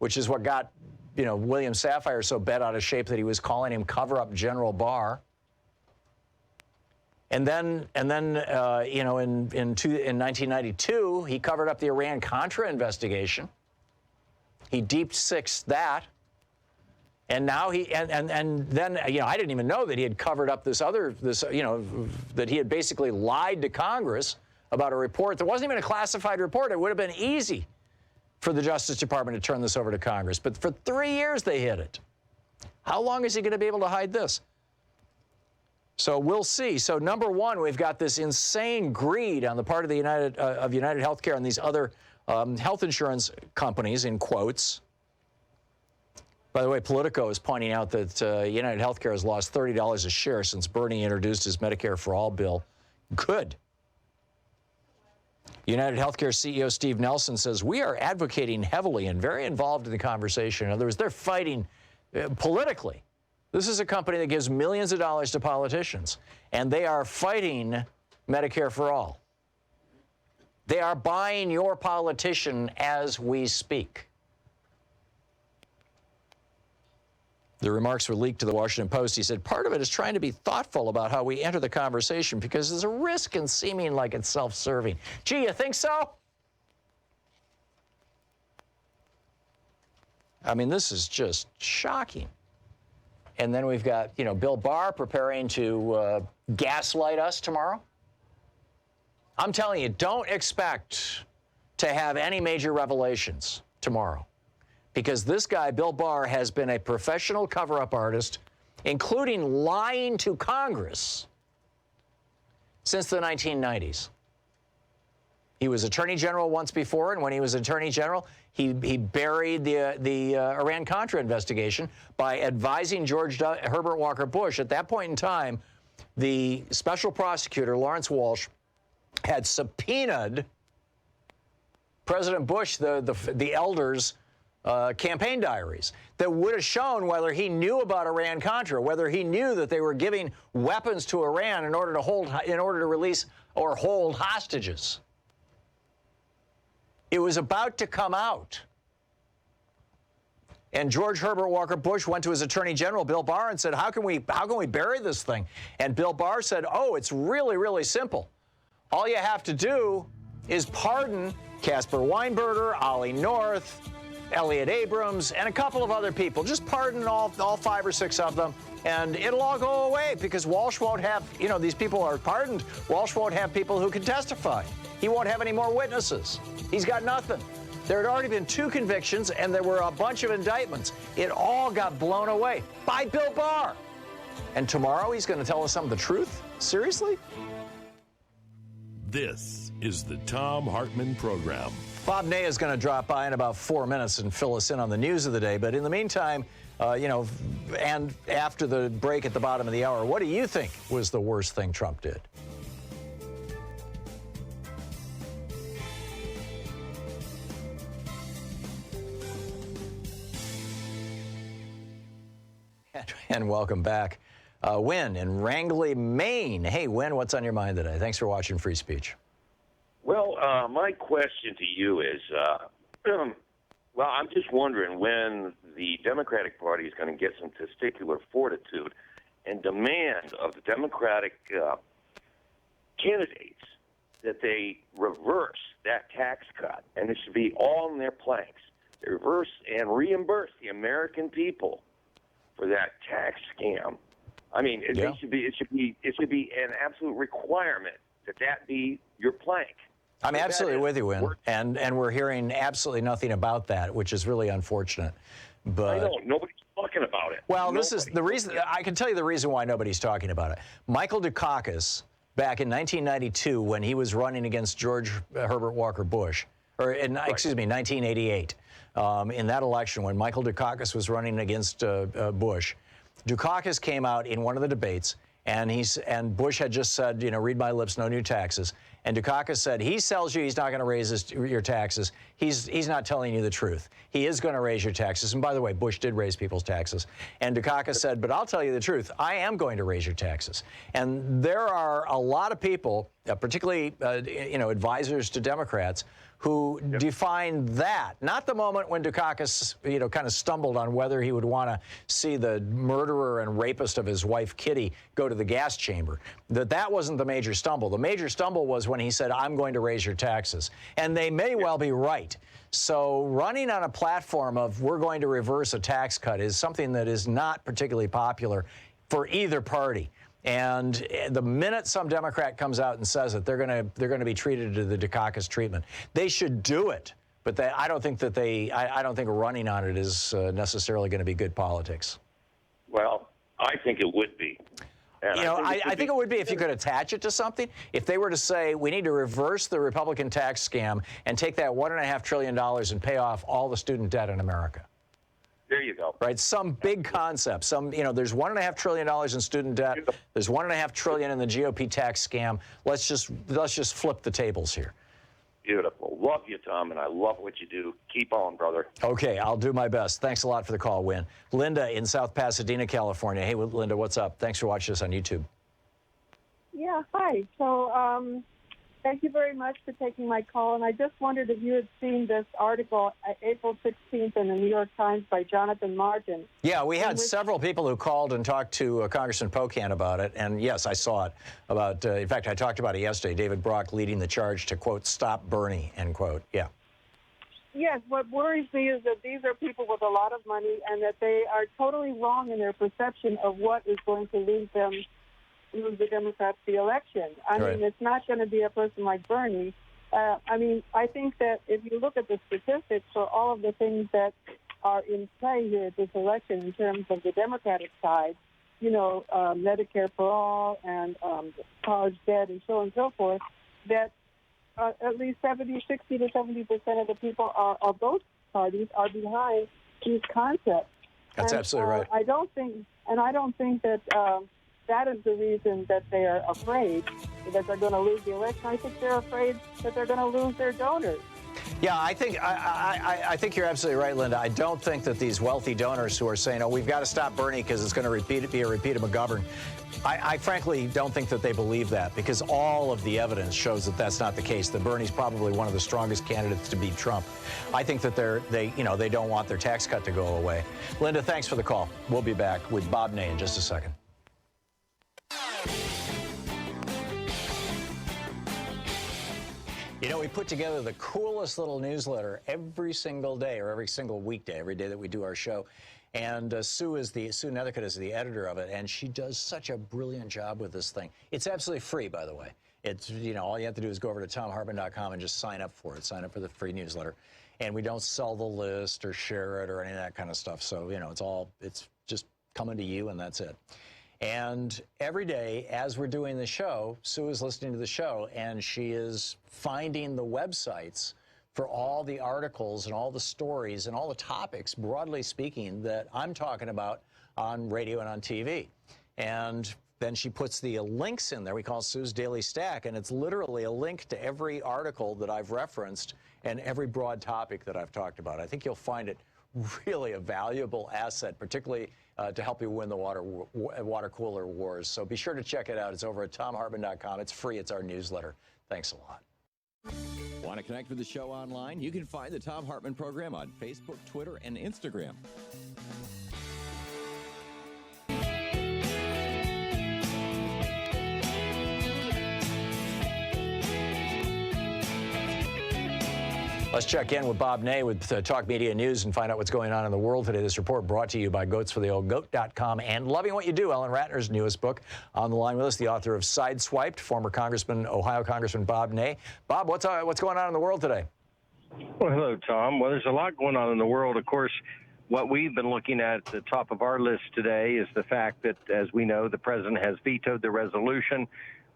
which is what got, William Safire so bent out of shape that he was calling him Cover-Up General Barr. And then, in 1992, he covered up the Iran-Contra investigation. He deep-sixed that. And now then, I didn't even know that he had covered up that he had basically lied to Congress about a report that wasn't even a classified report. It would have been easy for the Justice Department to turn this over to Congress. But for 3 years, they hid it. How long is he going to be able to hide this? So we'll see. So number one, we've got this insane greed on the part of the United Healthcare and these other health insurance companies, in quotes. By the way, Politico is pointing out that United Healthcare has lost $30 a share since Bernie introduced his Medicare for All bill. Good. United Healthcare CEO Steve Nelson says, we are advocating heavily and very involved in the conversation. In other words, they're fighting politically. This is a company that gives millions of dollars to politicians, and they are fighting Medicare for All. They are buying your politician as we speak. The remarks were leaked to the Washington Post. He said, part of it is trying to be thoughtful about how we enter the conversation because there's a risk in seeming like it's self-serving. Gee, you think so? I mean, this is just shocking. And then we've got, Bill Barr preparing to gaslight us tomorrow. I'm telling you, don't expect to have any major revelations tomorrow. Because this guy, Bill Barr, has been a professional cover-up artist, including lying to Congress since the 1990s. He was Attorney General once before, and when he was Attorney General, he buried the Iran-Contra investigation by advising George Herbert Walker Bush. At that point in time, the special prosecutor, Lawrence Walsh, had subpoenaed President Bush, the elders' campaign diaries that would have shown whether he knew about Iran-Contra, whether he knew that they were giving weapons to Iran in order to release or hold hostages. It was about to come out. And George Herbert Walker Bush went to his Attorney General, Bill Barr, and said, how can we bury this thing? And Bill Barr said, oh, it's really, really simple. All you have to do is pardon Caspar Weinberger, Ollie North, Elliot Abrams, and a couple of other people. Just pardon all 5 or 6 of them, and it'll all go away because Walsh won't have, these people are pardoned. Walsh won't have people who can testify. He won't have any more witnesses. He's got nothing. There had already been 2 convictions, and there were a bunch of indictments. It all got blown away by Bill Barr. And tomorrow he's going to tell us some of the truth? Seriously? This is the Thom Hartmann Program. Bob Ney is going to drop by in about 4 minutes and fill us in on the news of the day. But in the meantime, and after the break at the bottom of the hour, what do you think was the worst thing Trump did? And welcome back. Wynn in Wrangley, Maine. Hey, Wynn, what's on your mind today? Thanks for watching Free Speech. Well, my question to you is, well, I'm just wondering when the Democratic Party is going to get some testicular fortitude and demand of the Democratic candidates that they reverse that tax cut, and it should be all in their planks. They reverse and reimburse the American people for that tax scam. I mean, it should be an absolute requirement that be your plank. I'm absolutely with you, Wynn, and we're hearing absolutely nothing about that, which is really unfortunate. But I know nobody's talking about it. Well, this is the reason. I can tell you the reason why nobody's talking about it. Michael Dukakis, back in 1992, when he was running against George Herbert Walker Bush, excuse me, 1988, in that election when Michael Dukakis was running against Bush, Dukakis came out in one of the debates And Bush had just said, read my lips, no new taxes. And Dukakis said, he tells you he's not going to raise your taxes. He's not telling you the truth. He is going to raise your taxes. And by the way, Bush did raise people's taxes. And Dukakis said, but I'll tell you the truth. I am going to raise your taxes. And there are a lot of people, particularly, advisors to Democrats, who define that, not the moment when Dukakis, kind of stumbled on whether he would want to see the murderer and rapist of his wife, Kitty, go to the gas chamber. That wasn't the major stumble. The major stumble was when he said, I'm going to raise your taxes. And they may well be right. So running on a platform of we're going to reverse a tax cut is something that is not particularly popular for either party. And the minute some Democrat comes out and says it, they're going to be treated to the Dukakis treatment. They should do it, but I don't think running on it is necessarily going to be good politics. Well, I think it would be. And I think it would be if you could attach it to something. If they were to say, we need to reverse the Republican tax scam and take that $1.5 trillion and pay off all the student debt in America. There you go. Right, some big concept. There's $1.5 trillion in student debt. There's $1.5 trillion in the GOP tax scam. Let's just flip the tables here. Beautiful. Love you, Tom, and I love what you do. Keep on, brother. Okay, I'll do my best. Thanks a lot for the call, Win. Linda in South Pasadena, California. Hey, Linda, what's up? Thanks for watching us on YouTube. Yeah, hi. So thank you very much for taking my call. And I just wondered if you had seen this article, April 16th in the New York Times by Jonathan Martin. Yeah, we had several people who called and talked to Congressman Pocan about it. And yes, I saw it. In fact, I talked about it yesterday. David Brock leading the charge to, quote, stop Bernie, end quote. Yeah. Yes, what worries me is that these are people with a lot of money and that they are totally wrong in their perception of what is going to lose the Democrats the election. I mean, it's not going to be a person like Bernie. I think that if you look at the statistics for all of the things that are in play here at this election in terms of the Democratic side, Medicare for all and college debt and so on and so forth, that at least 60 to 70% of the people of both parties are behind these concepts. That's absolutely right. I don't think that that is the reason that they are afraid that they're going to lose the election. I think they're afraid that they're going to lose their donors. Yeah, I think you're absolutely right, Linda. I don't think that these wealthy donors who are saying, oh, we've got to stop Bernie because it's going to be a repeat of McGovern, I frankly don't think that they believe that, because all of the evidence shows that that's not the case, that Bernie's probably one of the strongest candidates to beat Trump. I think that they don't want their tax cut to go away. Linda, thanks for the call. We'll be back with Bob Ney in just a second. We put together the coolest little newsletter every single day, or every single weekday, every day that we do our show. And Sue Nethercutt is the editor of it, and she does such a brilliant job with this thing. It's absolutely free, by the way. It's, all you have to do is go over to ThomHartmann.com and just sign up for it. Sign up for the free newsletter. And we don't sell the list or share it or any of that kind of stuff. So, it's just coming to you, and that's it. And every day, as we're doing the show, Sue is listening to the show, and she is finding the websites for all the articles and all the stories and all the topics, broadly speaking, that I'm talking about on radio and on TV. And then she puts the links in there. We call Sue's Daily Stack, and it's literally a link to every article that I've referenced and every broad topic that I've talked about. I think you'll find it really a valuable asset, particularly to help you win the water cooler wars. So be sure to check it out. It's over at ThomHartmann.com. It's free. It's our newsletter. Thanks a lot. Want to connect with the show online? You can find the Thom Hartmann Program on Facebook, Twitter, and Instagram. Let's check in with Bob Ney with Talk Media News and find out what's going on in the world today. This report brought to you by goatsfortheoldgoat.com and Loving What You Do, Ellen Ratner's newest book. On the line with us, the author of Sideswiped, former Ohio Congressman Bob Ney. Bob, what's going on in the world today? Well, hello, Tom. Well, there's a lot going on in the world. Of course, what we've been looking at the top of our list today is the fact that, as we know, the president has vetoed the resolution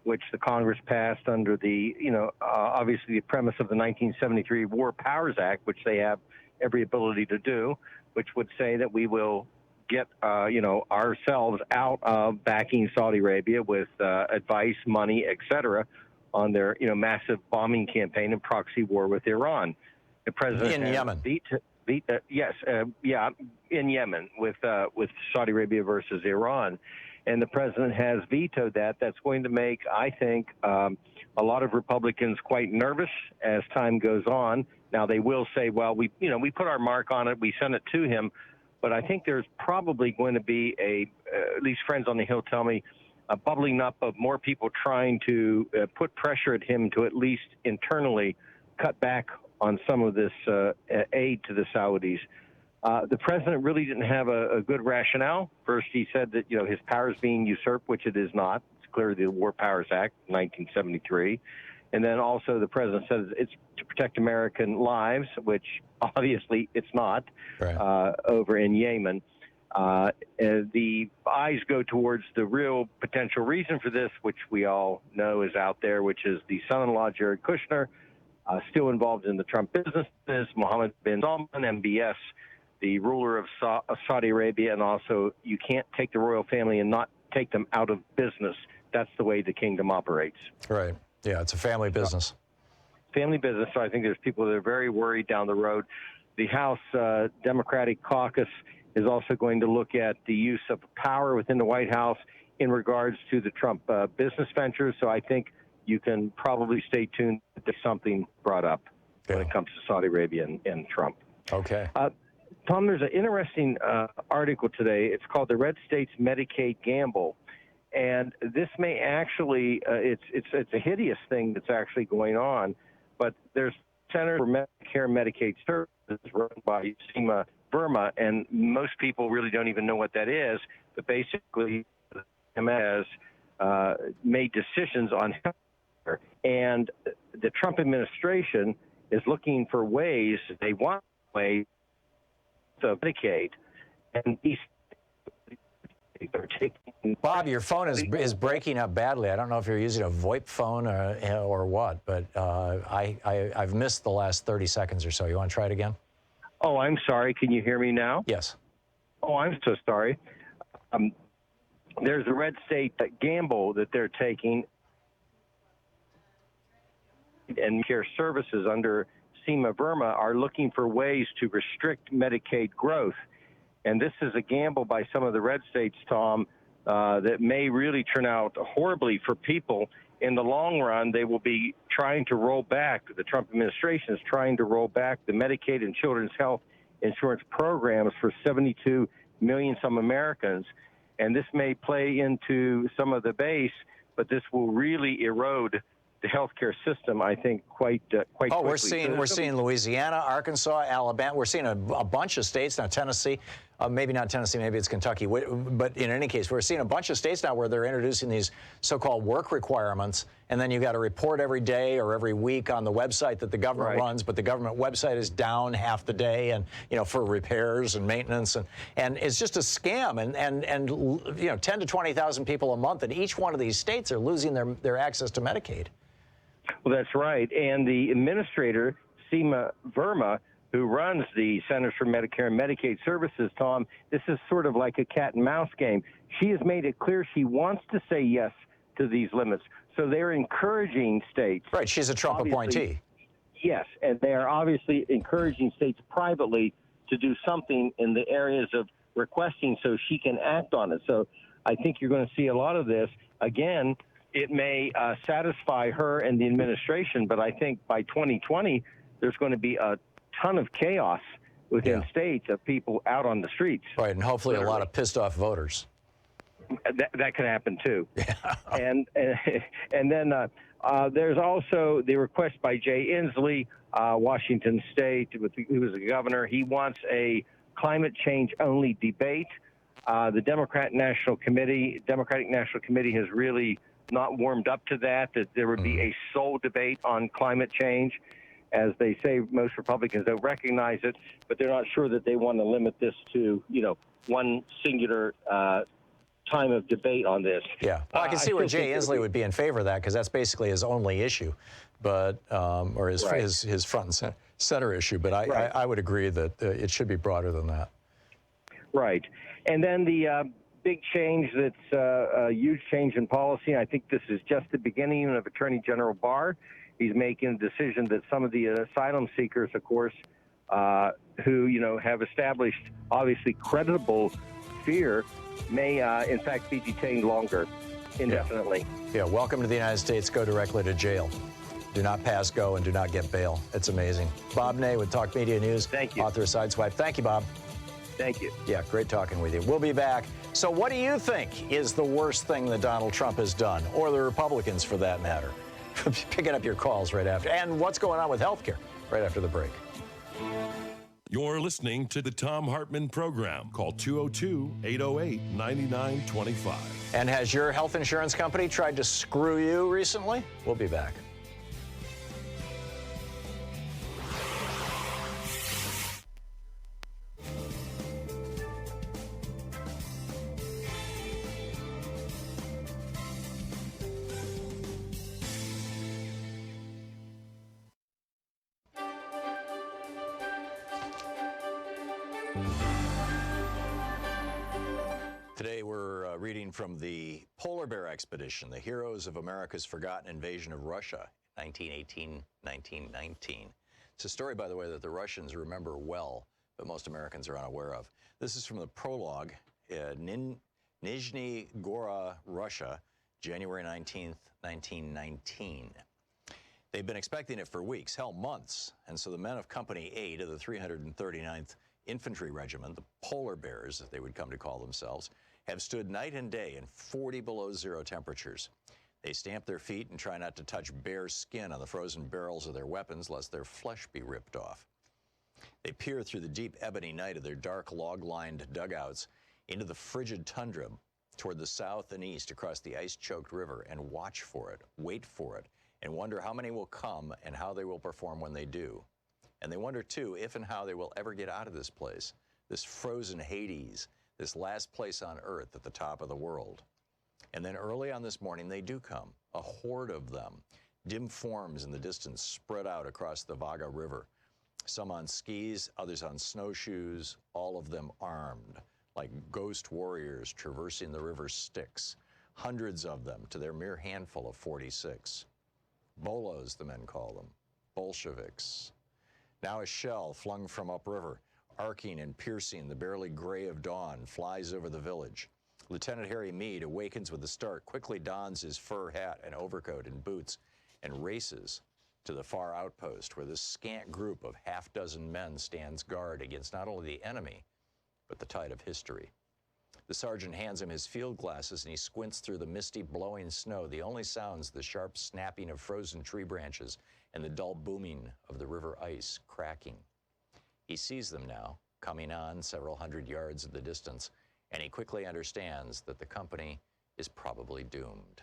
which the Congress passed under the, obviously the premise of the 1973 War Powers Act, which they have every ability to do, which would say that we will get ourselves out of backing Saudi Arabia with advice, money, etc., on their massive bombing campaign and proxy war with Iran. The president in Yemen. In Yemen with Saudi Arabia versus Iran, and the president has vetoed that. That's going to make, I think, a lot of Republicans quite nervous as time goes on. Now they will say, well, we put our mark on it, we sent it to him, but I think there's probably going to be at least friends on the Hill tell me, a bubbling up of more people trying to put pressure at him to at least internally cut back on some of this aid to the Saudis. The president really didn't have a good rationale. First, he said that his power is being usurped, which it is not. It's clearly the War Powers Act, 1973. And then also the president says it's to protect American lives, which obviously it's not, over in Yemen. The eyes go towards the real potential reason for this, which we all know is out there, which is the son-in-law, Jared Kushner, still involved in the Trump businesses, Mohammed bin Salman, MBS, the ruler of Saudi Arabia, and also you can't take the royal family and not take them out of business. That's the way the kingdom operates. Right. Yeah, it's a family business. Family business, so I think there's people that are very worried down the road. The House Democratic Caucus is also going to look at the use of power within the White House in regards to the Trump business ventures. So I think you can probably stay tuned that there's something brought up when it comes to Saudi Arabia and Trump. Okay. Tom, there's an interesting article today. It's called "The Red States Medicaid Gamble," and this may actually it's a hideous thing that's actually going on. But there's Center for Medicare and Medicaid Services run by Seema Verma, and most people really don't even know what that is. But basically, has made decisions on health, and the Trump administration is looking for ways. They want ways of Medicaid, and these are taking. Bob, your phone is breaking up badly. I don't know if you're using a VoIP phone or what, but I've missed the last 30 seconds or so. You want to try it again? Oh, I'm sorry. Can you hear me now? Yes. Oh, I'm so sorry. There's a red state gamble that they're taking, and care services under Seema Verma are looking for ways to restrict Medicaid growth. And this is a gamble by some of the red states, Tom, that may really turn out horribly for people. In the long run, they will be trying to roll back, the Trump administration is trying to roll back the Medicaid and Children's Health Insurance programs for 72 million some Americans. And this may play into some of the base, but this will really erode the healthcare system, I think, quite quickly. We're seeing Louisiana, Arkansas, Alabama. We're seeing a bunch of states now. Tennessee, maybe not Tennessee, maybe it's Kentucky. But in any case, we're seeing a bunch of states now where they're introducing these so-called work requirements, and then you got to report every day or every week on the website that the government runs. But the government website is down half the day, and for repairs and maintenance, and it's just a scam. And 10 to 20,000 people a month in each one of these states are losing their access to Medicaid. Well, that's right. And the administrator, Seema Verma, who runs the Centers for Medicare and Medicaid Services, Tom, this is sort of like a cat and mouse game. She has made it clear she wants to say yes to these limits. So they're encouraging states. Right. She's a Trump appointee. Yes. And they are obviously encouraging states privately to do something in the areas of requesting so she can act on it. So I think you're going to see a lot of this. Again, it may satisfy her and the administration, but I think by 2020, there's going to be a ton of chaos within states of people out on the streets. Right, and hopefully a lot of pissed off voters. That could happen too. Yeah. And then there's also the request by Jay Inslee, Washington State, who was the governor. He wants a climate change only debate. The Democratic National Committee has really not warmed up to that there would be a sole debate on climate change. As they say, most Republicans don't recognize it, but they're not sure that they want to limit this to, one singular time of debate on this. Yeah, well, I can see where Jay Inslee would be in favor of that, because that's basically his only issue, but or his front and center issue. But I would agree that it should be broader than that. Right. And then the big change that's a huge change in policy. I think this is just the beginning of Attorney General Barr. He's making a decision that some of the asylum seekers, of course, who, have established obviously creditable fear may, in fact, be detained longer indefinitely. Yeah, welcome to the United States. Go directly to jail. Do not pass go and do not get bail. It's amazing. Bob Ney with Talk Media News. Thank you. Author of Sideswipe. Thank you, Bob. Thank you. Yeah, great talking with you. We'll be back. So what do you think is the worst thing that Donald Trump has done, or the Republicans for that matter? Picking up your calls right after. And what's going on with healthcare right after the break. You're listening to the Thom Hartmann Program. Call 202-808-9925. And has your health insurance company tried to screw you recently? We'll be back. Today we're reading from the Polar Bear Expedition, the heroes of America's forgotten invasion of Russia, 1918-1919. It's a story, by the way, that the Russians remember well, but most Americans are unaware of. This is from the prologue, Nizhny Gora, Russia, January 19th, 1919. They've been expecting it for weeks, hell, months, and so the men of Company 8 of the 339th Infantry Regiment, the Polar Bears, as they would come to call themselves, have stood night and day in 40 below zero temperatures. They stamp their feet and try not to touch bare skin on the frozen barrels of their weapons, lest their flesh be ripped off. They peer through the deep ebony night of their dark log-lined dugouts into the frigid tundra toward the south and east across the ice-choked river and watch for it, wait for it, and wonder how many will come and how they will perform when they do. And they wonder, too, if and how they will ever get out of this place, this frozen Hades, this last place on Earth at the top of the world. And then early on this morning, they do come, a horde of them, dim forms in the distance spread out across the Vaga River, some on skis, others on snowshoes, all of them armed, like ghost warriors traversing the river's Styx, hundreds of them to their mere handful of 46. Bolos, the men call them, Bolsheviks. Now a shell flung from upriver, arcing and piercing the barely gray of dawn, flies over the village. Lieutenant Harry Meade awakens with a start, quickly dons his fur hat and overcoat and boots, and races to the far outpost where this scant group of half-dozen men stands guard against not only the enemy, but the tide of history. The sergeant hands him his field glasses, and he squints through the misty, blowing snow. The only sounds, the sharp snapping of frozen tree branches and the dull booming of the river ice cracking. He sees them now, coming on several hundred yards in the distance, and he quickly understands that the company is probably doomed.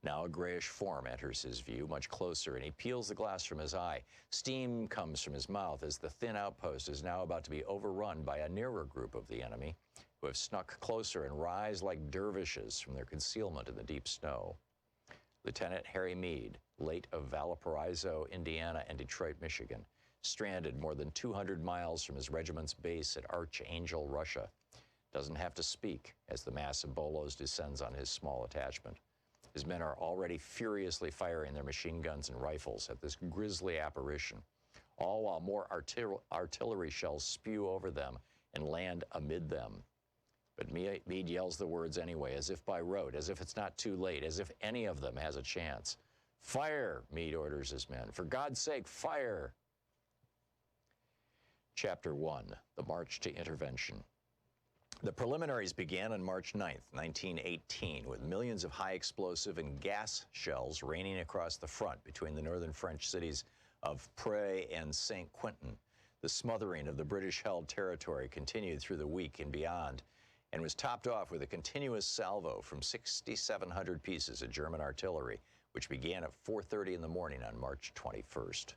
Now a grayish form enters his view, much closer, and he peels the glass from his eye. Steam comes from his mouth as the thin outpost is now about to be overrun by a nearer group of the enemy, who have snuck closer and rise like dervishes from their concealment in the deep snow. Lieutenant Harry Meade, late of Valparaiso, Indiana, and Detroit, Michigan, stranded more than 200 miles from his regiment's base at Archangel, Russia, doesn't have to speak as the mass of Bolos descends on his small attachment. His men are already furiously firing their machine guns and rifles at this grisly apparition, all while more artillery shells spew over them and land amid them. But Meade yells the words anyway, as if by rote, as if it's not too late, as if any of them has a chance. Fire, Meade orders his men. For God's sake, fire! Chapter 1, The March to Intervention. The preliminaries began on March 9th, 1918, with millions of high explosive and gas shells raining across the front between the northern French cities of Pré and Saint-Quentin. The smothering of the British-held territory continued through the week and beyond, and was topped off with a continuous salvo from 6,700 pieces of German artillery, which began at 4:30 in the morning on March 21st.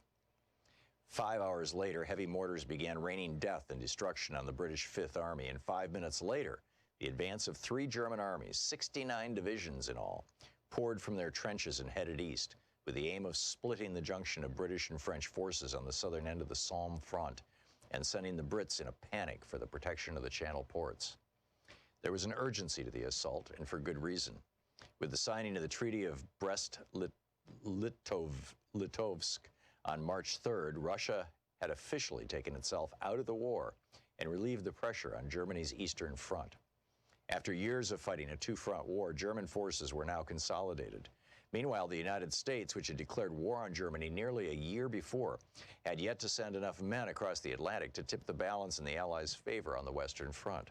5 hours later, heavy mortars began raining death and destruction on the British Fifth Army, and 5 minutes later, the advance of 3 German armies, 69 divisions in all, poured from their trenches and headed east, with the aim of splitting the junction of British and French forces on the southern end of the Somme front and sending the Brits in a panic for the protection of the Channel ports. There was an urgency to the assault, and for good reason. With the signing of the Treaty of Brest-Litovsk on March 3rd, Russia had officially taken itself out of the war and relieved the pressure on Germany's Eastern Front. After years of fighting a two-front war, German forces were now consolidated. Meanwhile, the United States, which had declared war on Germany nearly a year before, had yet to send enough men across the Atlantic to tip the balance in the Allies' favor on the Western Front.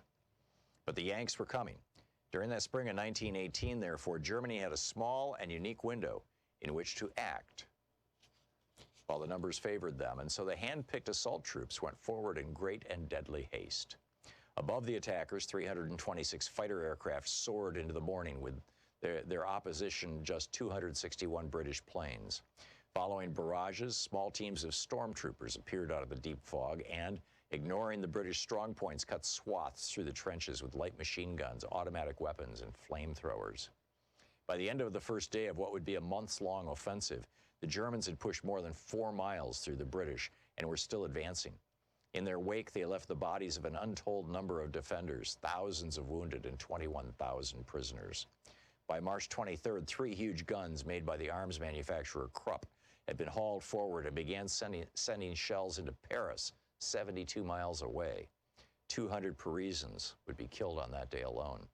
But the Yanks were coming. During that spring of 1918, therefore, Germany had a small and unique window in which to act, while the numbers favored them, and so the hand-picked assault troops went forward in great and deadly haste. Above the attackers, 326 fighter aircraft soared into the morning with their opposition just 261 British planes. Following barrages, small teams of stormtroopers appeared out of the deep fog and, ignoring the British strongpoints, cut swaths through the trenches with light machine guns, automatic weapons, and flamethrowers. By the end of the first day of what would be a months-long offensive, the Germans had pushed more than 4 miles through the British and were still advancing. In their wake, they left the bodies of an untold number of defenders, thousands of wounded, and 21,000 prisoners. By March 23rd, 3 huge guns made by the arms manufacturer Krupp had been hauled forward and began sending shells into Paris, 72 miles away. 200 Parisians would be killed on that day alone.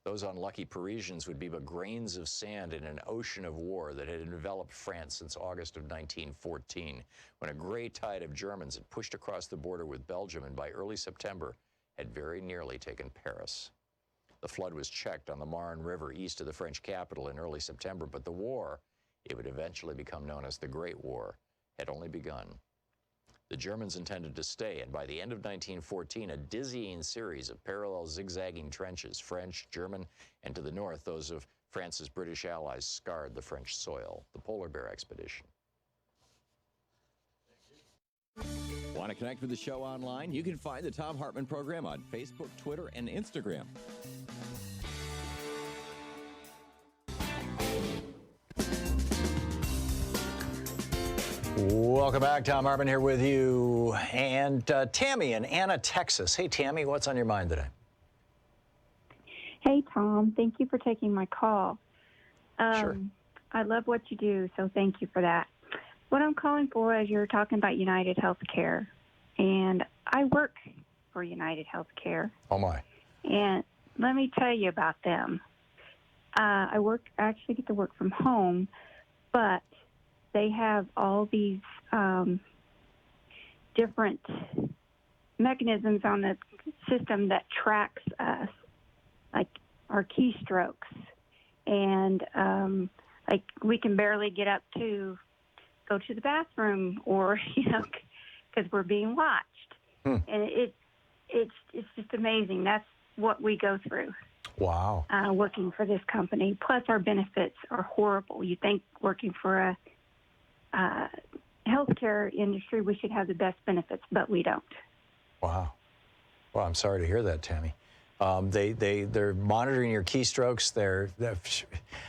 Those unlucky Parisians would be but grains of sand in an ocean of war that had enveloped France since August of 1914, when a gray tide of Germans had pushed across the border with Belgium and by early September had very nearly taken Paris. The flood was checked on the Marne River east of the French capital in early September, but the war, it would eventually become known as the Great War, had only begun. The Germans intended to stay, and by the end of 1914, a dizzying series of parallel zigzagging trenches, French, German, and to the north, those of France's British allies, scarred the French soil. The Polar Bear Expedition. Want to connect with the show online? You can find the Thom Hartmann Program on Facebook, Twitter, and Instagram. Welcome back. Thom Hartmann here with you. And Tammy in Anna, Texas. Hey, Tammy, what's on your mind today? Hey, Tom. Thank you for taking my call. Sure. I love what you do, so thank you for that. What I'm calling for is you're talking about United Healthcare, and I work for United Healthcare. Oh, my. And let me tell you about them. I actually get to work from home, but they have all these different mechanisms on the system that tracks us, like our keystrokes. And like we can barely get up to go to the bathroom or, because we're being watched. And it's just amazing. That's what we go through. Wow. Working for this company. Plus our benefits are horrible. You think working for a healthcare industry, we should have the best benefits, but we don't. Wow. Well, I'm sorry to hear that, Tammy. They're monitoring your keystrokes.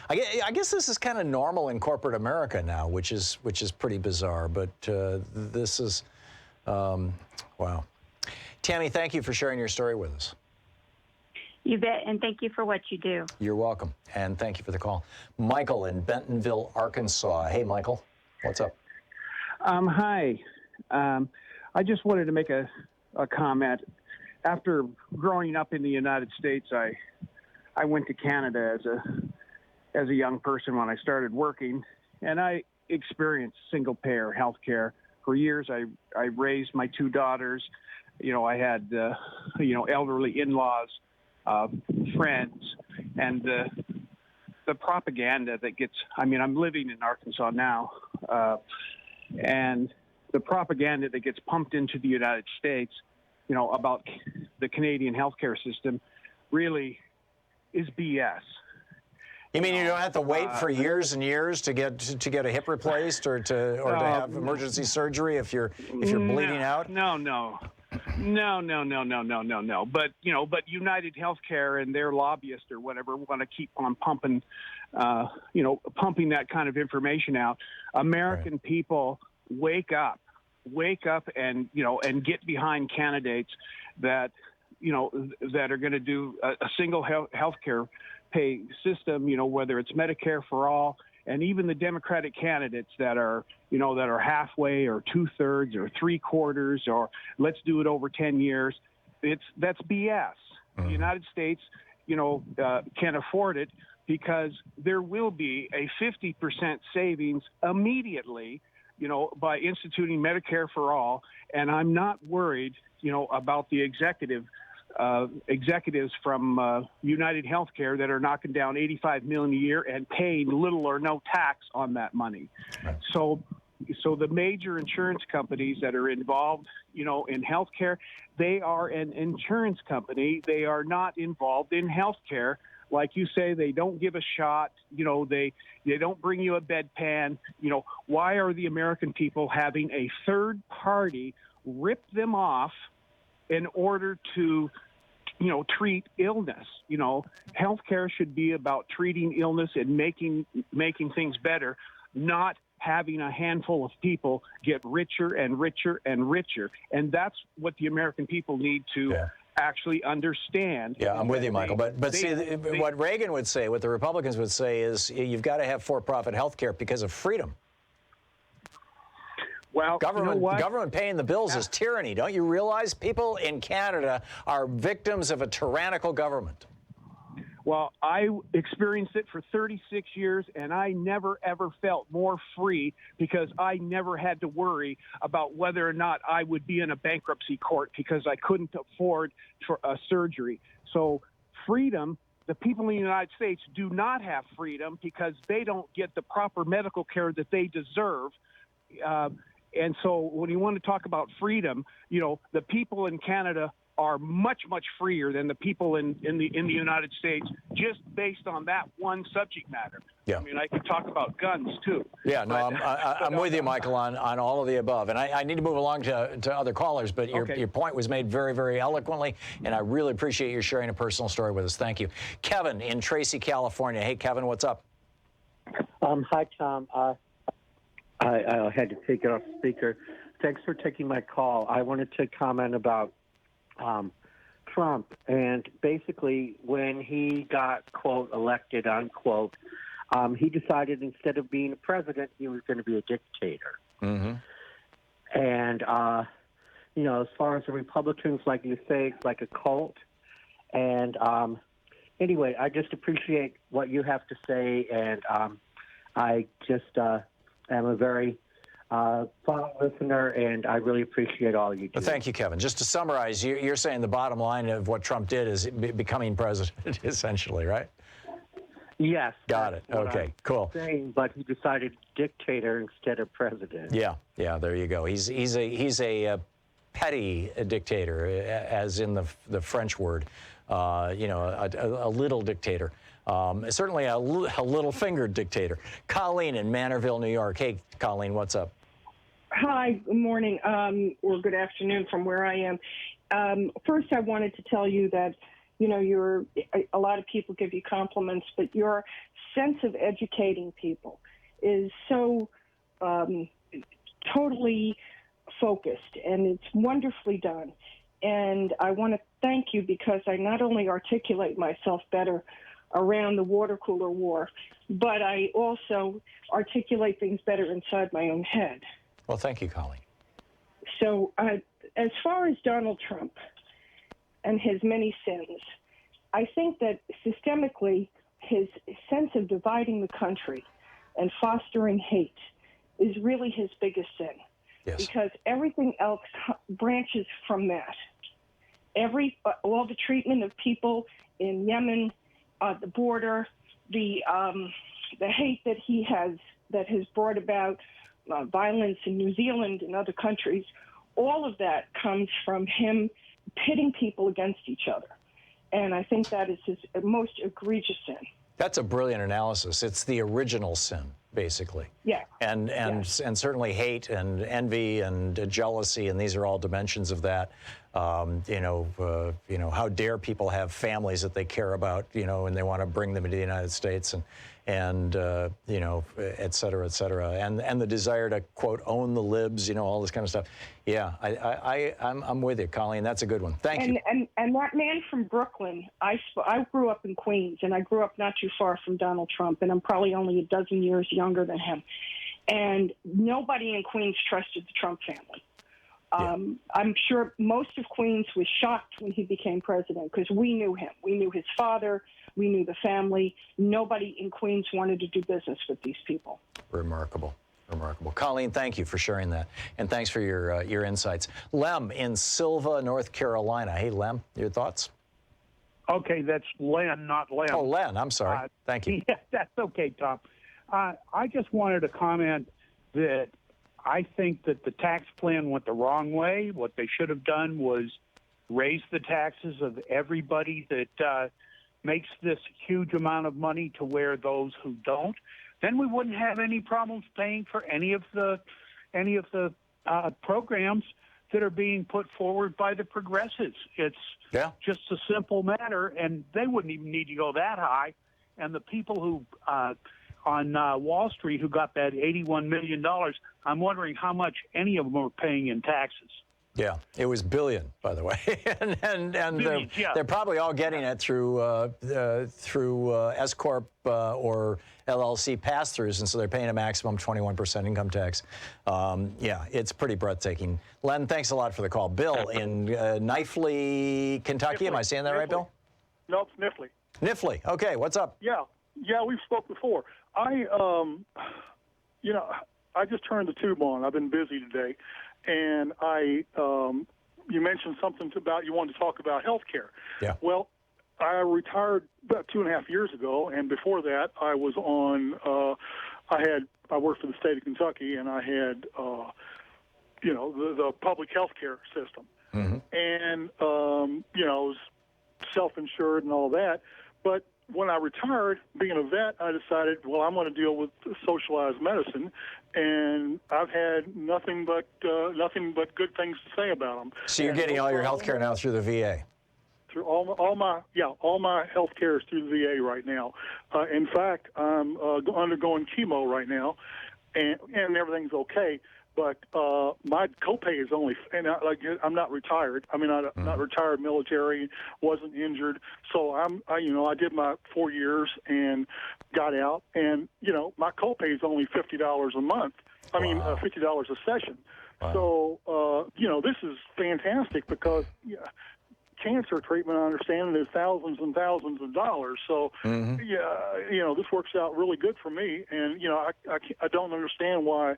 I guess this is kind of normal in corporate America now, which is pretty bizarre. But this is, wow. Tammy, thank you for sharing your story with us. You bet, and thank you for what you do. You're welcome, and thank you for the call. Michael in Bentonville, Arkansas. Hey, Michael. What's up? Hi. I just wanted to make a comment. After growing up in the United States, I went to Canada as a young person when I started working, and I experienced single-payer health care. For years, I raised my 2 daughters. I had, elderly in-laws, friends, and the propaganda that gets, I'm living in Arkansas now, and the propaganda that gets pumped into the United States, about the Canadian healthcare system really is BS. You mean you don't have to wait for years and years to get a hip replaced or to have emergency surgery if you're bleeding out? No. But United Healthcare and their lobbyists or whatever want to keep on pumping that kind of information out. American people, wake up and get behind candidates that that are going to do a single health care pay system, whether it's Medicare for all, and even the Democratic candidates that are halfway or 2/3 or 3/4 or let's do it over 10 years. That's BS. The United States, can afford it because there will be a 50% savings immediately, by instituting Medicare for all. And I'm not worried, about the executives from United Healthcare that are knocking down $85 million a year and paying little or no tax on that money. Right. So the major insurance companies that are involved, in healthcare, they are an insurance company. They are not involved in healthcare. Like you say, they don't give a shot. They don't bring you a bedpan. Why are the American people having a third party rip them off in order to, treat illness? Healthcare should be about treating illness and making things better, not having a handful of people get richer and richer and richer. And that's what the American people need to actually understand. Yeah, I'm with you, Michael. But see, what Reagan would say, what the Republicans would say is you've got to have for-profit health care because of freedom. Well, government paying the bills is tyranny. Don't you realize people in Canada are victims of a tyrannical government? Well, I experienced it for 36 years, and I never, ever felt more free because I never had to worry about whether or not I would be in a bankruptcy court because I couldn't afford a surgery. So freedom, the people in the United States do not have freedom because they don't get the proper medical care that they deserve. And so when you want to talk about freedom, the people in Canada are much, much freer than the people in the United States, just based on that one subject matter. Yeah. I mean, I could talk about guns too. Yeah, no, I'm with you, Michael, on all of the above. And I need to move along to other callers, but your point was made very, very eloquently, and I really appreciate you sharing a personal story with us. Thank you. Kevin in Tracy, California. Hey, Kevin, what's up? Hi, Tom. I had to take it off speaker. Thanks for taking my call. I wanted to comment about Trump, and basically when he got, quote, elected, unquote, he decided instead of being a president, he was going to be a dictator. Mm-hmm. And, as far as the Republicans, like you say, it's like a cult. And anyway, I just appreciate what you have to say, and I just am a very fun listener, and I really appreciate all you do. Well, thank you, Kevin. Just to summarize, you're saying the bottom line of what Trump did is becoming president, essentially, right? Yes. Got it. Okay, cool. But he decided dictator instead of president. Yeah, there you go. He's a petty dictator, as in the French word, a little dictator. Certainly a little-fingered dictator. Colleen in Manorville, New York. Hey, Colleen, what's up? Hi, good morning, or good afternoon from where I am. First, I wanted to tell you that, a lot of people give you compliments, but your sense of educating people is so totally focused, and it's wonderfully done. And I want to thank you because I not only articulate myself better around the water cooler war, but I also articulate things better inside my own head. Well, thank you, Colleen. So as far as Donald Trump and his many sins, I think that systemically his sense of dividing the country and fostering hate is really his biggest sin. Yes. Because everything else branches from that. All the treatment of people in Yemen, the border, the hate that has brought about violence in New Zealand and other countries, all of that comes from him pitting people against each other. And I think that is his most egregious sin. That's a brilliant analysis. It's the original sin, basically. Yeah. And certainly hate and envy and jealousy, and these are all dimensions of that. How dare people have families that they care about, and they want to bring them into the United States, and you know, et cetera, and the desire to quote own the libs, you know, all this kind of stuff. Yeah, I'm with you, Colleen. That's a good one. Thank you. And that man from Brooklyn, I grew up in Queens, and I grew up not too far from Donald Trump, and I'm probably only a dozen years younger than him. And nobody in Queens trusted the Trump family. I'm sure most of Queens was shocked when he became president because we knew him. We knew his father. We knew the family. Nobody in Queens wanted to do business with these people. Remarkable. Remarkable. Colleen, thank you for sharing that. And thanks for your insights. Lem in Silva, North Carolina. Hey, Lem, your thoughts? Okay, that's Len, not Lem. Oh, Len, I'm sorry. Thank you. Yeah, that's okay, Tom. I just wanted to comment that I think that the tax plan went the wrong way. What they should have done was raise the taxes of everybody that makes this huge amount of money to where those who don't. Then we wouldn't have any problems paying for any of the programs that are being put forward by the progressives. It's just a simple matter, and they wouldn't even need to go that high. And the people who on Wall Street who got that $81 million, I'm wondering how much any of them are paying in taxes. Yeah, it was billion, by the way, and Billions, they're probably all getting it through S corp or LLC pass-throughs, and so they're paying a maximum 21% income tax. Yeah, it's pretty breathtaking. Len, thanks a lot for the call. Bill in Knifley, Kentucky. Am I saying that right, Bill? No, it's Knifley. Knifley. Okay, what's up? Yeah, we've spoke before. I just turned the tube on. I've been busy today. And you mentioned something about you wanted to talk about health care. Yeah. Well, I retired about 2.5 years ago, and before that, I was on. I worked for the state of Kentucky, and I had, the public health care system, and I was self-insured and all that. But when I retired, being a vet, I decided, well, I'm going to deal with socialized medicine, and I've had nothing but good things to say about them. So you're getting all your health care now through the VA? Through all my health care is through the VA right now. In fact, I'm undergoing chemo right now, and everything's okay. But my copay is only, and I'm not retired. I mean, I'm not retired military, wasn't injured. So I did my 4 years and got out, and my copay is only $50 a month. I mean, $50 a session. Wow. So this is fantastic because cancer treatment, I understand, is thousands and thousands of dollars. So this works out really good for me, and I don't understand why.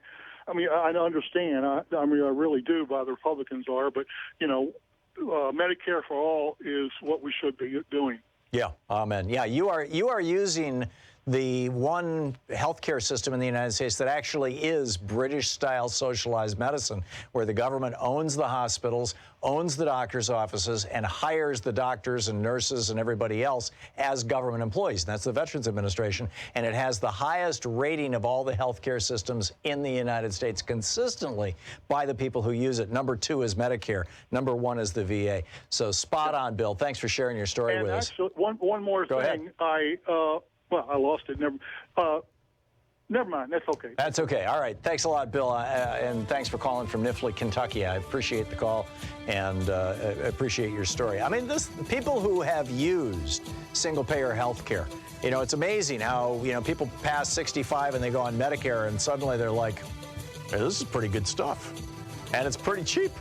I mean, I understand. I really do. Why the Republicans are, but Medicare for all is what we should be doing. Yeah, amen. Yeah, you are using the one healthcare system in the United States that actually is British-style socialized medicine, where the government owns the hospitals, owns the doctors' offices, and hires the doctors and nurses and everybody else as government employees. And that's the Veterans Administration, and it has the highest rating of all the healthcare systems in the United States consistently by the people who use it. Number 2 is Medicare. Number 1 is the VA. So spot on, Bill. Thanks for sharing your story with us. And actually, one more thing. I lost it. Never mind. That's okay. That's okay. All right. Thanks a lot, Bill. And thanks for calling from Knifley, Kentucky. I appreciate the call and appreciate your story. I mean, people who have used single-payer health care, it's amazing how, people pass 65 and they go on Medicare and suddenly they're like, hey, this is pretty good stuff. And it's pretty cheap.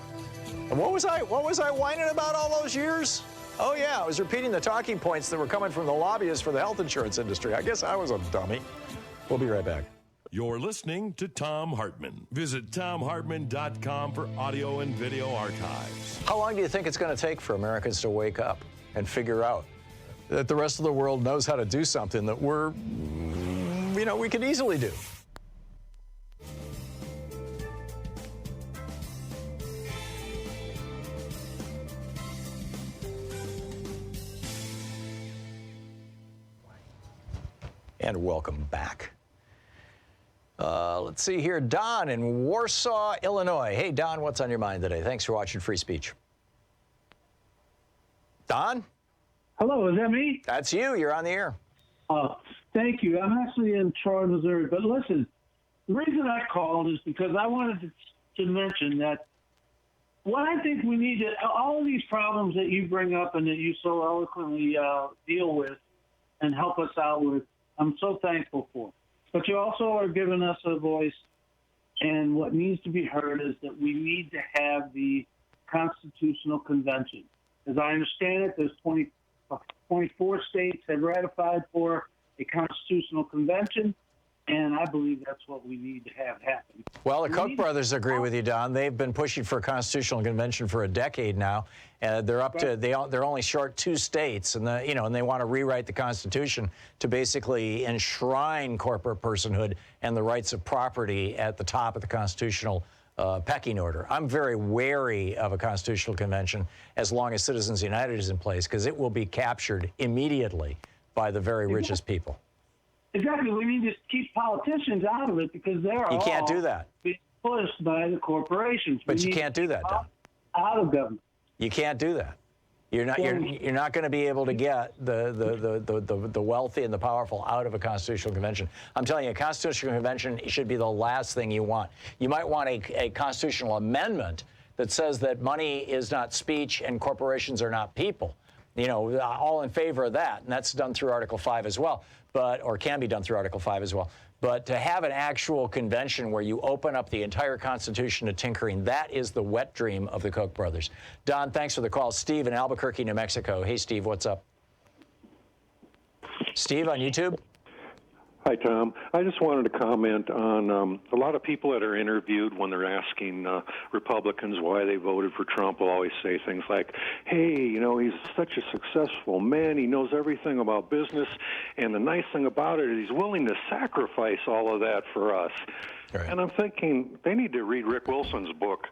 And what was I whining about all those years? Oh, yeah, I was repeating the talking points that were coming from the lobbyists for the health insurance industry. I guess I was a dummy. We'll be right back. You're listening to Thom Hartmann. Visit ThomHartmann.com for audio and video archives. How long do you think it's going to take for Americans to wake up and figure out that the rest of the world knows how to do something that we could easily do? And welcome back. Let's see here. Don in Warsaw, Illinois. Hey, Don, what's on your mind today? Thanks for watching Free Speech. Don? Hello, is that me? That's you. You're on the air. Thank you. I'm actually in Troy, Missouri. But listen, the reason I called is because I wanted to mention that what I think we need to, all of these problems that you bring up and that you so eloquently deal with and help us out with, I'm so thankful for. But you also are giving us a voice, and what needs to be heard is that we need to have the Constitutional Convention. As I understand it, there's 24 states have ratified for a Constitutional Convention, and I believe that's what we need to have happen. Well, the Koch brothers agree with you, Don. They've been pushing for a constitutional convention for a decade now, and they're up to they're only short 2 states, and and they want to rewrite the Constitution to basically enshrine corporate personhood and the rights of property at the top of the constitutional pecking order. I'm very wary of a constitutional convention as long as Citizens United is in place, because it will be captured immediately by the very richest people. Exactly. We need to keep politicians out of it because they're You can't do that. being pushed by the corporations. But you can't do that, Don. Out of government. You can't do that. You're not going to be able to get the wealthy and the powerful out of a constitutional convention. I'm telling you, a constitutional convention should be the last thing you want. You might want a constitutional amendment that says that money is not speech and corporations are not people. All in favor of that, and that's done through Article 5 as well, or can be done through Article 5 as well. But to have an actual convention where you open up the entire Constitution to tinkering, that is the wet dream of the Koch brothers. Don, thanks for the call. Steve in Albuquerque, New Mexico. Hey, Steve, what's up? Steve on YouTube? Hi, Tom. I just wanted to comment on a lot of people that are interviewed when they're asking Republicans why they voted for Trump will always say things like, hey, he's such a successful man. He knows everything about business. And the nice thing about it is he's willing to sacrifice all of that for us. Right. And I'm thinking they need to read Rick Wilson's book,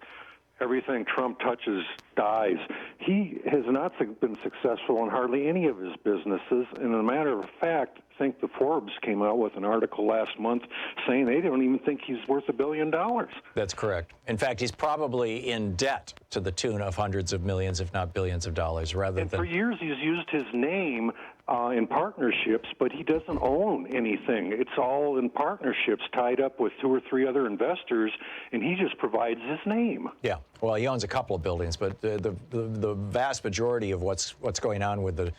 Everything Trump Touches Dies. He has not been successful in hardly any of his businesses. And as a matter of fact, I think the Forbes came out with an article last month saying they don't even think he's worth $1 billion. That's correct. In fact, he's probably in debt to the tune of hundreds of millions, if not billions of dollars, And for years he's used his name in partnerships, but he doesn't own anything. It's all in partnerships tied up with 2 or 3 other investors, and he just provides his name. Yeah, well, he owns a couple of buildings, but the vast majority of what's going on with the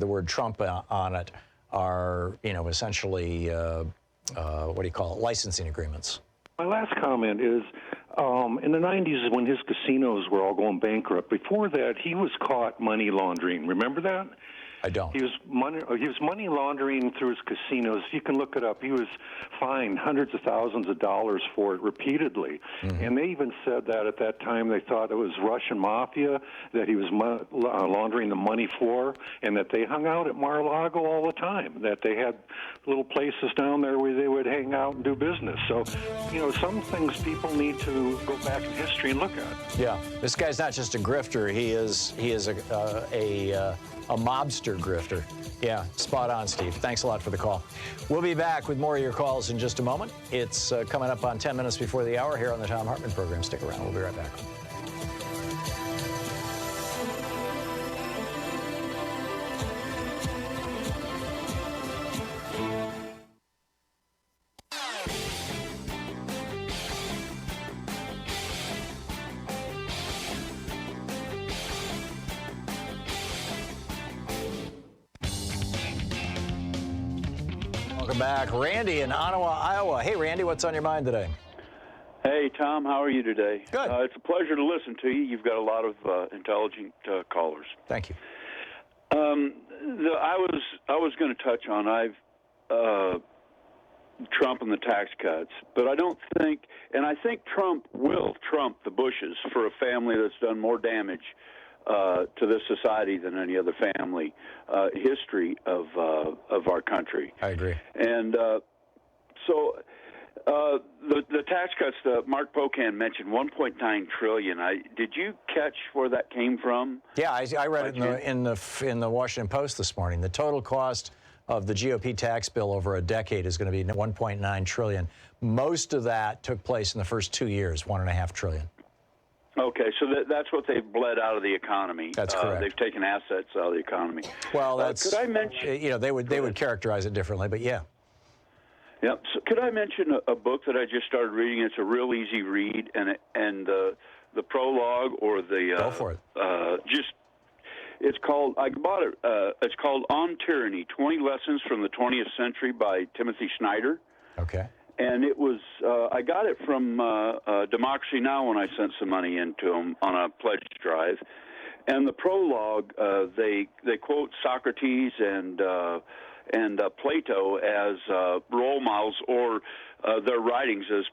word Trump on it are, essentially, what do you call it, licensing agreements. My last comment is, in the 90s when his casinos were all going bankrupt, before that he was caught money laundering. Remember that? I don't. He was money laundering through his casinos. You can look it up. He was fined hundreds of thousands of dollars for it repeatedly. Mm-hmm. And they even said that at that time they thought it was Russian mafia that he was laundering the money for, and that they hung out at Mar-a-Lago all the time, that they had little places down there where they would hang out and do business. So, some things people need to go back in history and look at. Yeah, this guy's not just a grifter. He is a mobster grifter. Yeah, spot on, Steve. Thanks a lot for the call. We'll be back with more of your calls in just a moment. It's coming up on 10 minutes before the hour here on the Thom Hartmann Program. Stick around. We'll be right back. Welcome back. Randy in Ottawa, Iowa. Hey, Randy, what's on your mind today? Hey, Tom, how are you today? Good. It's a pleasure to listen to you. You've got a lot of intelligent callers. Thank you. I was going to touch on Trump and the tax cuts, but I don't think, and I think Trump will trump the Bushes for a family that's done more damage to this society than any other family history of our country. I agree. And so the tax cuts that Mark Pocan mentioned, $1.9 trillion. Did you catch where that came from? Yeah, I read it in the Washington Post this morning. The total cost of the GOP tax bill over a decade is going to be $1.9 trillion. Most of that took place in the first 2 years, $1.5 trillion. Okay, so that's what they've bled out of the economy. That's correct. They've taken assets out of the economy. Well, that's could I mention? They would characterize it differently, but yeah. Yeah. So could I mention a book that I just started reading? It's a real easy read, and the prologue or the go for it. It's called. I bought it. It's called On Tyranny: 20 Lessons from the 20th Century by Timothy Snyder. Okay. And it was. I got it from Democracy Now! When I sent some money into them on a pledge drive. And the prologue, they quote Socrates and Plato as role models, or their writings as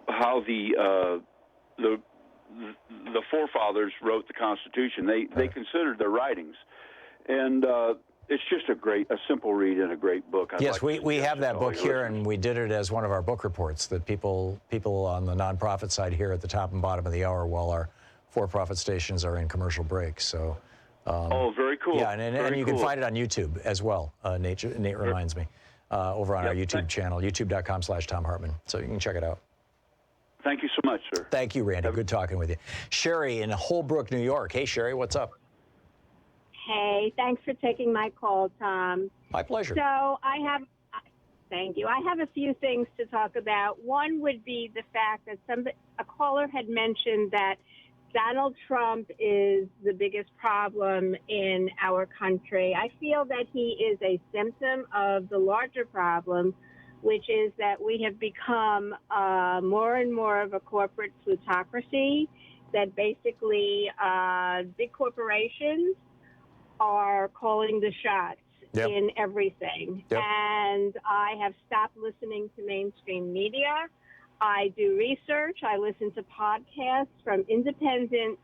how the forefathers wrote the Constitution. They considered their writings, and it's just a simple read and a great book. Yes, we have that book here, and we did it as one of our book reports that people on the nonprofit side here at the top and bottom of the hour, while our for-profit stations are in commercial breaks. So. Very cool. Yeah, and you can find it on YouTube as well. Nate reminds me over on our YouTube channel, youtube.com/Thom Hartmann. So you can check it out. Thank you so much, sir. Thank you, Randy. Good talking with you. Sherry in Holbrook, New York. Hey, Sherry, what's up? Hey, thanks for taking my call, Tom. My pleasure. So thank you. I have a few things to talk about. One would be the fact that a caller had mentioned that Donald Trump is the biggest problem in our country. I feel that he is a symptom of the larger problem, which is that we have become more and more of a corporate plutocracy, that basically big corporations are calling the shots in everything. And I have stopped listening to mainstream media. I do research. I listen to podcasts from independent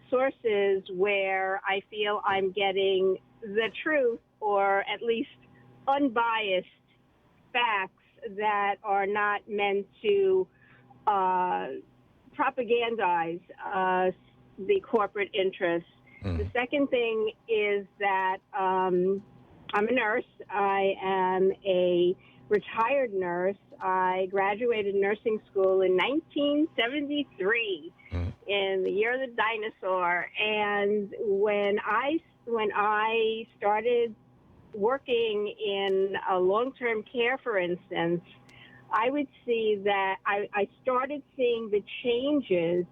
sources where I feel I'm getting the truth, or at least unbiased facts that are not meant to propagandize the corporate interests. The second thing is that I'm a nurse. I am a retired nurse. I graduated nursing school in 1973, in the year of the dinosaur. And when I started working in long-term care, for instance, I would see that I started seeing the changes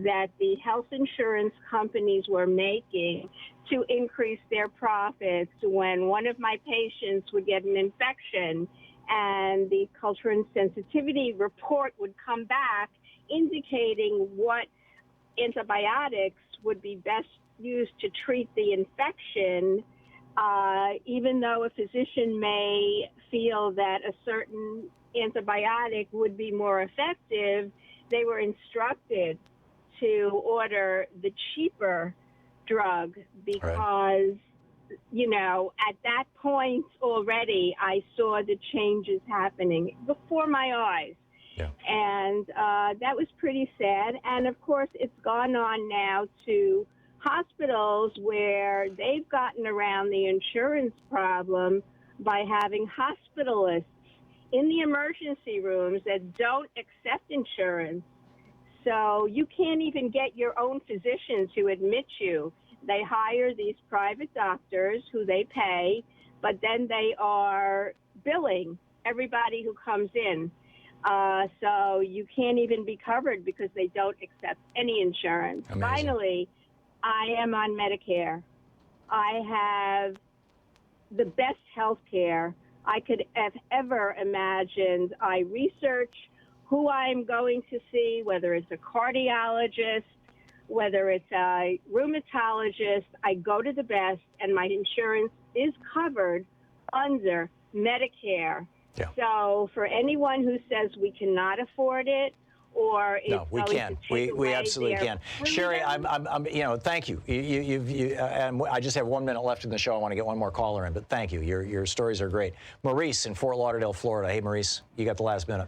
that the health insurance companies were making to increase their profits when one of my patients would get an infection, and the culture and sensitivity report would come back indicating what antibiotics would be best used to treat the infection, even though a physician may feel that a certain antibiotic would be more effective, they were instructed to order the cheaper drug because, at that point already, I saw the changes happening before my eyes. And that was pretty sad. And, of course, it's gone on now to hospitals where they've gotten around the insurance problem by having hospitalists in the emergency rooms that don't accept insurance. So you can't even get your own physician to admit you. They hire these private doctors who they pay, but then they are billing everybody who comes in. So you can't even be covered because they don't accept any insurance. Amazing. Finally, I am on Medicare. I have the best health care I could have ever imagined. I research who I'm going to see, whether it's a cardiologist, whether it's a rheumatologist. I go to the best, and my insurance is covered under Medicare. So for anyone who says we cannot afford it, or it's we can. We absolutely can. Sherry, I'm thank you. And I just have 1 minute left in the show. I want to get one more caller in, but thank you. Your stories are great. Maurice in Fort Lauderdale, Florida. Hey, Maurice, you got the last minute.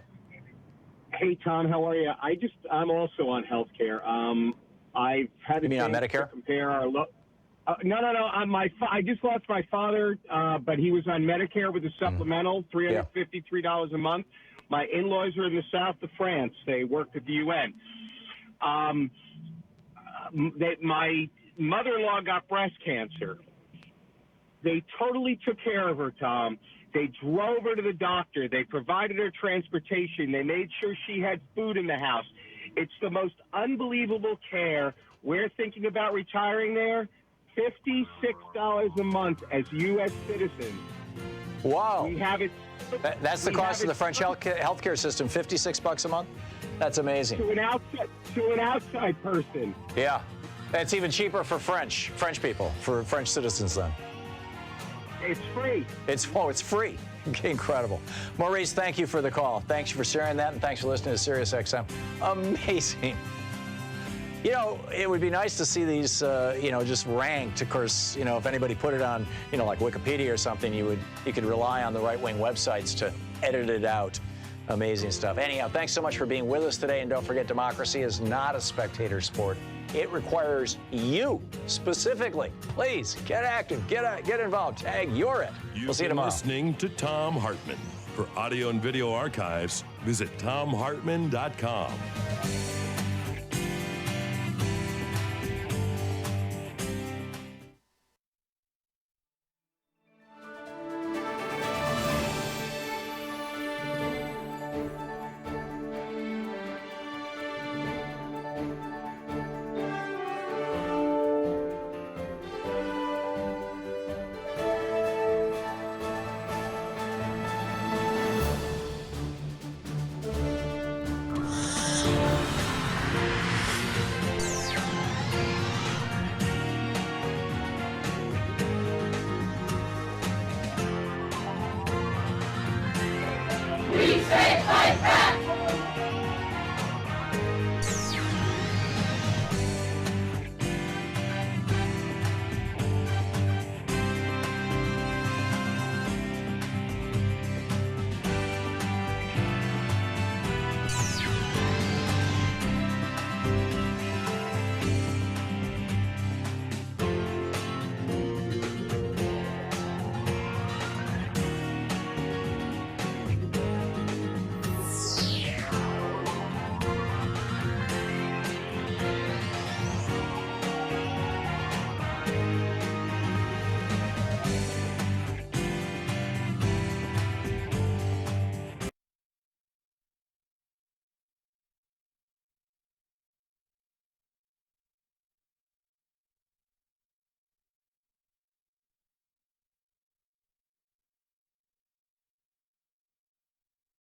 Hey, Tom, how are you? I'm also on healthcare. I've had You mean on Medicare? Compare our no. I just lost my father, but he was on Medicare with a supplemental, $353 a month. My in-laws are in the south of France. They work at the UN. My mother-in-law got breast cancer. They totally took care of her, Tom. They drove her to the doctor. They provided her transportation. They made sure she had food in the house. It's the most unbelievable care. We're thinking about retiring there. $56 a month as U.S. citizens. Wow. We have it. That's the cost of the French healthcare system, $56 a month? That's amazing. To an outside person. Yeah. That's even cheaper for French people, for French citizens then. It's free. It's free. Incredible. Maurice, thank you for the call. Thanks for sharing that, and thanks for listening to Sirius XM. Amazing. You know, it would be nice to see these, just ranked. Of course, if anybody put it on, like Wikipedia or something, you could rely on the right-wing websites to edit it out. Amazing stuff. Anyhow, thanks so much for being with us today, and don't forget, democracy is not a spectator sport. It requires you specifically. Please get active, get involved, tag, you're it. We'll see you tomorrow. Listening to Thom Hartmann. For audio and video archives, visit thomhartmann.com.